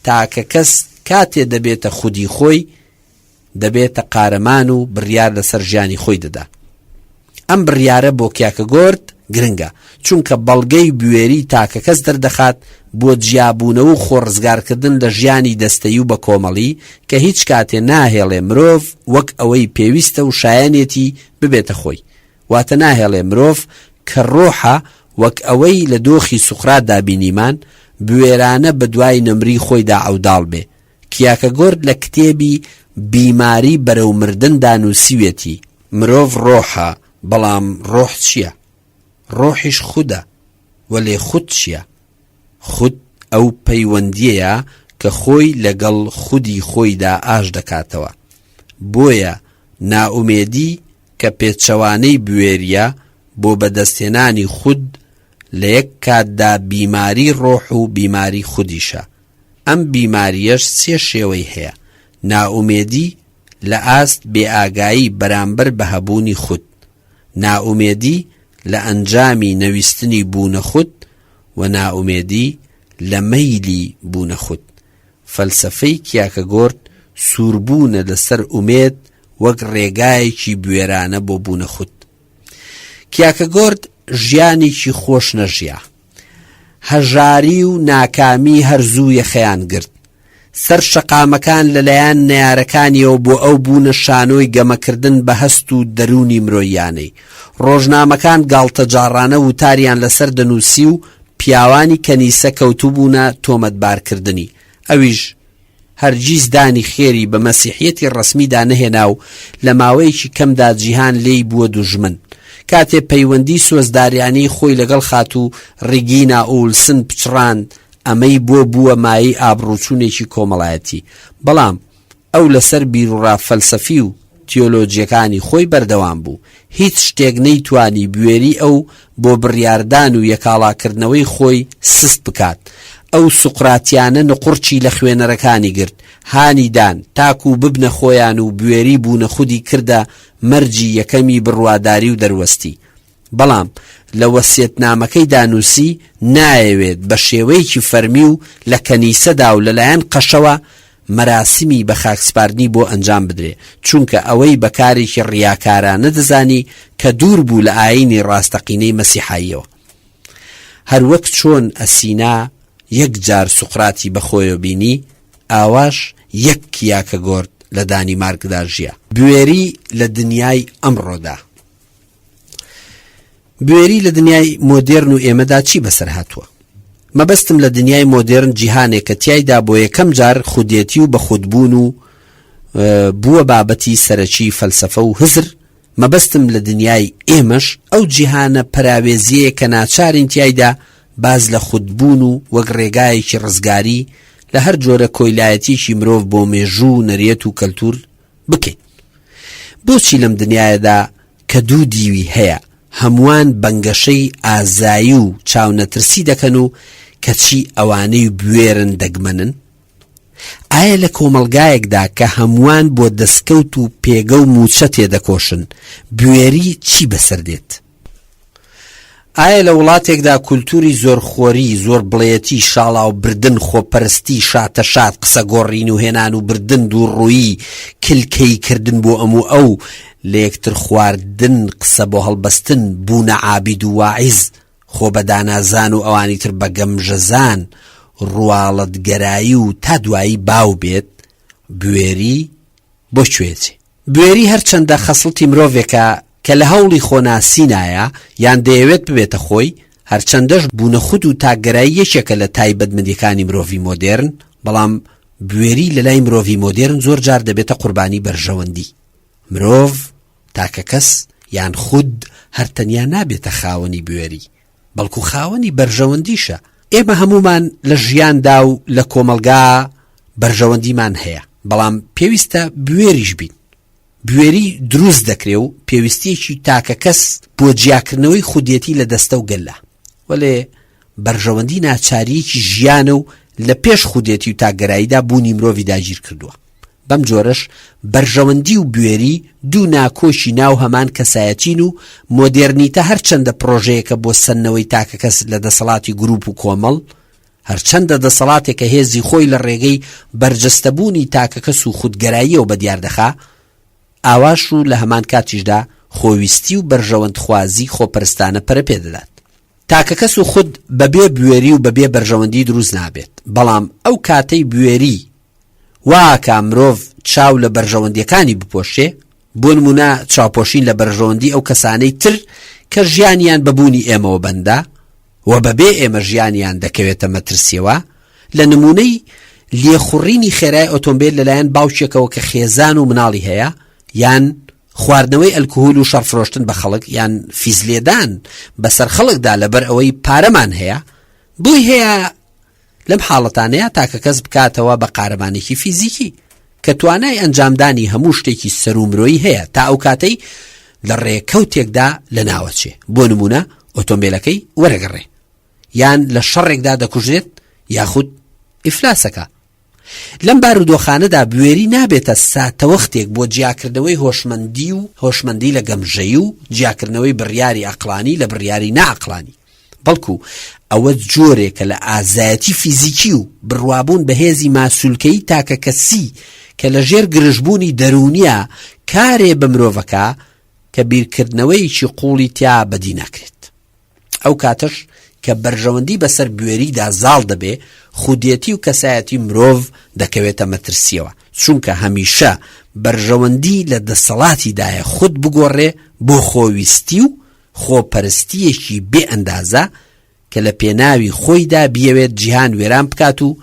تاکە کەس کاتێ دەبێتە خودی خۆی دەبێتە قارەمان و بڕیار لەسەر ژیانی خۆی دەدا. ئەم بڕیارە بۆ کیاکە گۆرد گرنگە، چونکە بەڵگەی بوێری تاکە کەس دەردەخات بۆ جیابوونەوە و خۆڕزگارکردن لە ژیانی دەستەیی و بە کۆمەڵی کە هیچ کاتێ ناهێڵێ مرۆڤ وەک ئەوەی پێویستە و شایەنێتی ببێتە خۆی. واتە ناهێڵێ مرۆڤ کە ڕۆحە وەک ئەوەی لە دۆخی سوقرات دابینیمان بوێرانە بە دوای نەمری خۆیدا ئەوداڵ بێ. کیاکە گۆرد لە کتێبی بیماری بەرەو مردندا نووسیوێتی مرۆڤ ڕۆحە، بەڵام ڕۆح چییە؟ ڕۆحیش خودە، وەلێ خود چییە؟ خود ئەو پەیوەندیەیە کە خۆی لەگەڵ خودی خۆیدا ئاش دەکاتەوە. بۆیە ناومێدی کە پێچەوانەی بوێریە بۆ بەدەستێنانی خود لە یەک کاتدا بیماری ڕۆح و بیماری خودیشە. ئەم بیماریەش سێ شێوەی هەیە: ناومێدی لە ئاست بێئاگایی بەرامبەر بە هەبوونی خود، ناومێدی لە ئەنجامی نەویستنی بوونە خود، و ناومێدی لە مەیلی بوونە خود. فەلسەفەی کیاکە گۆرد سووربوونە لەسەر ئومێد وەک ڕێگایەکی بوێرانە بۆ بوونە خود. کیاکە گۆرد ژیانێکی خۆش نەژیا، هەژاری و ناکامی هەرزوو یەخەیان گرت. سەر شەقامەکان لەلایەن نەیارەکانیەوە بۆ ئەو بوونە شانۆی گەمەکردن بە هەست و دەرونی مرۆیانەی. ڕۆژنامەکان گاڵتە جاڕانە وتاریان لەسەر دەنووسی و پیاوانی کەنیسە کەوتوو بوونە تۆمەتبارکردنی. ئەویش هەرگیز دانی خێری بە مەسیحیەتی ڕەسمیدا نەهێنا و لە ماوەیەکی کەمدا جیهان لێی بووە دوژمن. کاتێ پەیوەندی سۆزداریانی خۆی لەگەڵ خات و ڕیگینا ئولسن پچڕاند، ئەمەی بووە مایی ئابڕوچوونێکی کۆمەڵایەتی. بەڵام ئەو لەسەر بیرڕا فەلسەفی و تیۆلۆجیەکانی خۆی بەردەوام بوو. هیچ شتێک نەیتوانی بوێری ئەو بۆ بڕیاردان و یەکاڵاکردنەوەی خۆی سست بکات. ئەو سوقراتیانە نقورچی لە خوێنەرەکانی گرت، هانیدان تاکو ببنە خۆیان و بوێری بوونە خودی کردە مەرجی یەکەمی بڕواداری و دەروەستی. بەڵام لە وەسیەتنامەکەی دانووسی نایەوێت بە شێوەیەکی فەرمی و لە کەنیسەدا و لەلایەن قەشەوە مەراسمی بە خاکسپاردنی بۆ ئەنجام بدرێ، چونکە ئەوەی بەکارێکی ڕیاکارانە دەزانی کە دوور بوو لە ئاینی ڕاستەقینەی مەسیحاییەوە. هەروەک چۆن ئەسینا یەک جار سوقراتی بەخۆیە بینی، ئاواش یەک کیاکە گۆرد لە دانیمارکدا ژیا. بوێری لە دنیای ئەمڕۆدا. بوێری لە دنیای مۆدێرن و ئێمەدا چی بەسەر هاتووە؟ مەبەستم لە دنیای مۆدێرن جیهانێک کە تیایدا بۆ یەکەم جار خودێتی و بەخودبوون و بووە بابەتی سەرەکی فەلسەفە و هزر. مەبەستم لە دنیای ئێمەش ئەو جیهانە پەراوێزیەیە کە ناچارین تیایدا باز لە خودبوون و وەک ڕێگایەکی ڕزگاری لە هەر جۆرە کۆیلایەتیشی مرۆڤ بۆ مێژوو نەریەت و کەلتور بکەین. بۆچی لەم دنیادا کە دوو دیوی هەیە هەمووان بەنگەشەی ئازایی و چاونەترسی دەکەن و کەچی ئەوانەی بوێرن دەگمەنن؟ ئایا لە کۆمەلگایەکدا کە هەمووان بۆ دەستکەوت و پێگە و موچە تێدەکۆشن بوێری چی بەسەر دێت؟ ئایا لە وڵاتێکدا کولتوری زۆرخۆری، زۆر بڵێتی، شاڵاو بردن، خۆپەرستی، شاتە شات، قسە گۆڕین و هێنان و بردن، دووڕوویی، کلکەی کردن بۆ ئەموو ئەو، لە یەکتر خواردن، قسە بۆ هەڵبەستن، بوونە عابید و واعیز، خۆ بەدانازان و ئەوانی تر بە گەمژەزان، ڕواڵەتگەرایی و تا دوایی باو بێت، بوێری بۆ کوێچێ؟ بوێری هەرچەندە خەسڵتی مرۆڤێکە کە لە هەوڵی خۆناسینایە یان دەیەوێت ببێتە خۆی، هەرچەندەش بوونە خود و تاگەرایی یەکێکە لە تایبەتمەندیەکانی مرۆڤی مۆدێرن، بەڵام بوێری لە لای مرۆڤی مۆدێرن زۆر جار دەبێتە قوربانی بەرژەوەندی. مرۆڤ تاکە کەس یان خود هەرتەنیا نابێتە خاوەنی بوێری، بەڵکو خاوەنی بەرژەوەندیشە. ئێمە هەمومان لە ژیاندا و لە کۆمەلگا بەرژەوەندیمان هەیە، بەڵام پێویستە بوێریش بین. بوێری دروست دەکرێ و پێویستیەکی تاکە کەس بۆ جیاکردنەوەی خودێتی لە دەستە و گەلە، وەلێ بەرژەوەندی ناچاریەکی ژیانە و لە پێش خودێتی و تاگەراییدا بوونی مرۆڤی داگیر کردووە. بەم جۆرەش بەرژەوەندی و بوێری دوو ناکۆشی ناو هەمان کەسایەتین و مۆدێرنیتە هەرچەندە پرۆژەیەکە بۆ سەرنەوەی تاکە کەس لە دەسەڵاتی گروپ و کۆمەڵ، هەرچەندە دەسەڵاتێکە هێزی خۆی لە ڕێگەی بەرجەستەبوونی تاکە کەس و خودگەراییەوە بەدیاردەخا، ئاواش و لە هەمان کاتیشدا خۆویستی و بەرژەوەندخوازی خۆپەرستانە پەرە پێدەدات. تاکە کەس و خود بەبێ بوێری و بەبێ بەرژەوەندی دروست نابێت، بەڵام ئەو کاتەی بوێری واکە مرۆڤ چاو لە بەرژەوەندیەکانی بپۆشێ، بۆ نمونە چاوپۆشین لە بەرژەوەندی ئەو کەسانەی تر کە ژیانیان بەبوونی ئێمەوە بەندە و بەبێ ئێمە ژیانیان دەکەوێتە مەترسیەوە، لە نمونەی لێخوڕینی خێرای ئۆتۆمبیل لەلایەن باوکێکەوە کە خێزان و مناڵی هەیە، یان خواردنەوەی ئەلکۆهۆل و شەڕفرۆشتن بە خەڵک، یان فیزلێدان بەسەر خەڵکدا لەبەر ئەوەی پارەمان هەیە، بۆی هەیە لەم حاڵەتانەیە تاکە کەس بکاتەوە بە قارەمانێکی فیزیکی کە توانای ئەنجامدانی هەموو شتێکی سەر و مرۆیی هەیە تا ئەو کاتەی لە ڕێکەوتێکدا لە ناوەچێ، بۆ نمونە ئۆتۆمبیلەکەی وەرەگەڕێ، یان لە شەڕێکدا دەکوژێت یاخود ئیفلاسەکە. لەم بارودۆخانەدا بوێری نابێتە ساتەوەختێک بۆ جیاکردنەوەی هۆشمەندی و هۆشمەندی لە گەمژەیی و جیاکردنەوەی بڕیاری عەقڵانی لە بڕیاری نەعەقڵانی، بەڵکو ئەوە جۆرێکە لە ئازایەتی فیزیکی و بڕوابوون بە هێزی ماسوولکەی تاکە کەسی کە لە ژێر گرژبوونی دەرونیە کارێ بە مرۆڤەکە کە بیرکردنەوەیکی قوڵی تیا بەدی ناکرێت. ئەو کاتەش کە بەرژەوەندی بەسەر بوێریدا زاڵ دەبێ، خودێتی و کەسایەتی مرۆڤ دەکەوێتە مەترسیەوە، چونکە هەمیشە بەرژەوەندی لە دەسەڵاتیدایە خود بگۆڕێ بۆ خۆویستی و خۆپەرستیەکی بێ ئەندازە کە لە پێناوی خۆیدا بیەوێت جیهان وێران بکات و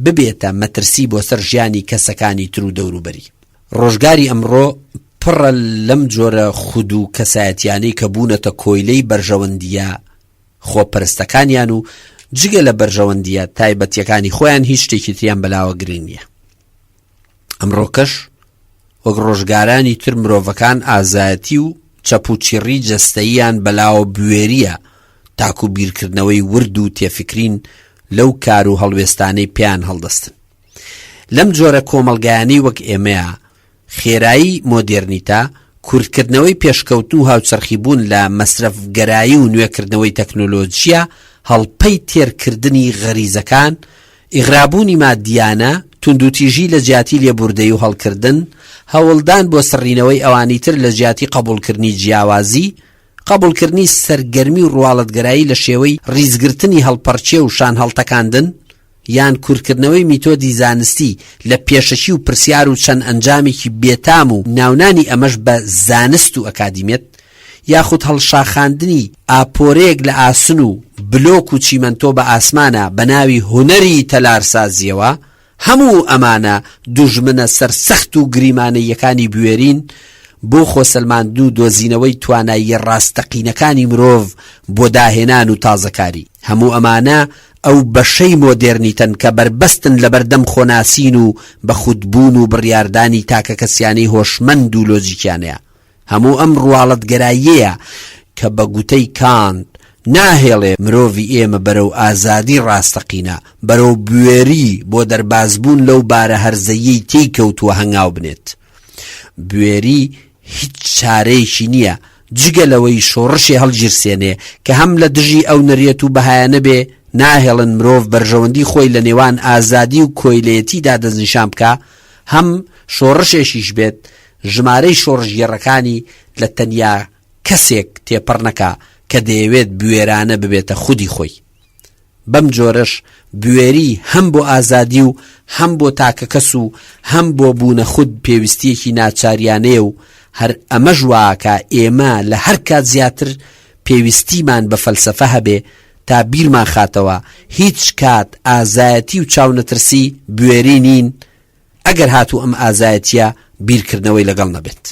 ببێتە مەترسی بۆ سەر ژیانی کەسەکانی تر و دەوروبەری. ڕۆژگاری ئەمڕۆ پڕە لەم جۆرە خود و کەسایەتیانەی کە بوونەتە کۆیلەی بەرژەوەندیە خۆپەرستەکانیان و جگە لە بەرژەوەندیە تایبەتیەکانی خۆیان هیچ شتێکی تریان بەلاوە گرنگ نییە. ئەمڕۆکەش وەک ڕۆژگارانی تر مرۆڤەکان ئازایەتی و چەپوچیڕی جەستەییان بەلاوە بوێریە تاکو بیرکردنەوەی ورد و تێفکرین لەو کار و هەڵوێستانەی پێیان هەڵدەستن. لەم جۆرە کۆمەلگایانی وەک ئێمەیە خێرایی مۆدێرنیتە کورتکردنەوەی پێشکەوتن و هاوچەرخیبوون لە مەسرەفگەرایی و نوێکردنەوەی تەکنۆلۆژیە، هەڵپەی تێرکردنی غەریزەکان، ئیغرابوونی مادیانە، توندوتیژی لە جیاتی لێبوردەی و هەڵکردن، هەوڵدان بۆ سڕینەوەی ئەوانی تر لە جیاتی قبولکردنی جیاوازی، قبولکردنی سەرگەرمی و ڕواڵەتگەرایی لە شێوەی ڕیزگرتنی هەڵپەرچێ و شان هەڵتەکاندن، یان کورتکردنەوەی میتۆدی زانستی لە پێشەشی و پرسیار و چەند ئەنجامێکی بێتام و ناونانی ئەمەش بە زانست و ئەکادیمێت، یاخود هەڵشاخاندنی ئاپۆرەیەک لە ئاسن و بلۆک و چیمەنتۆ بە ئاسمانە بە ناوی هونەری تەلارسازیەوە، هەموو ئەمانە دوژمنە سەرسەخت و گریمانەیەکانی بوێرین بۆ خۆسەلماندن و دۆزینەوەی توانایی ڕاستەقینەکانی مرۆڤ بۆ داهێنان و تازەکاری. هەموو ئەمانە ئەو بەشەی مۆدێرنیتن کە بربەستن لە بەردەم خۆناسین و بە خودبوون و بڕیاردانی تاکە کەسیانەی هۆشمەند و لۆجیکیانەیە. هەموو ئەم ڕواڵەتگەراییەیە کە بە گوتەی کانت ناهێڵێ مرۆڤی ئێمە بەرەو ئازادی ڕاستەقینە، بەرەو بوێری بۆ دەربازبوون لەو بارە هەرزەیەی تێی کەوتووە هەنگاو بنێت. بوێری هیچ چارەیەکی نییە جگە لەوەی شۆڕشی هەڵگیرسێنێ کە هەم لە دژی ئەو نەریەت و بەهایانە بێ ناهێڵن مرۆڤ بەرژەوەندی خۆی لە نێوان ئازادی و کۆیلەیەتیدا دەستنیشان بکە، هەم شۆڕشێکیش بێت ژمارەی شۆڕژگێڕەکانی لە تەنیا کەسێک تێپەڕ نەکا کە دەیەوێت بوێرانە ببێتە خودی خۆی. بەم جۆرەش بوێری هەم بۆ ئازادی و هەم بۆ تاکە کەس و هەم بۆ بوونە خود پێویستیەکی ناچاریانەیە و هەر ئەمە ژواکە ئێمە لە هەر کات زیاتر پێویستیمان بە فەلسەفە هەبێ تا بیرمان خاتەوە هیچ کات ئازایەتی و چاونەترسی بوێری نین ئەگەر هاتوو ئەم ئازایەتیە بیرکردنەوەی لەگەڵ نەبێت.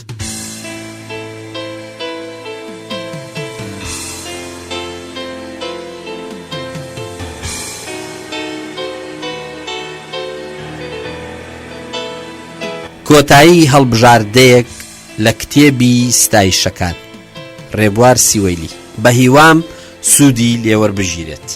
کۆتایی هەڵبژاردەیەک لە کتێبی ستایشەکان، ڕێبوار سیوەیلی. بە هیوام سوودی لێوەربژیرێت.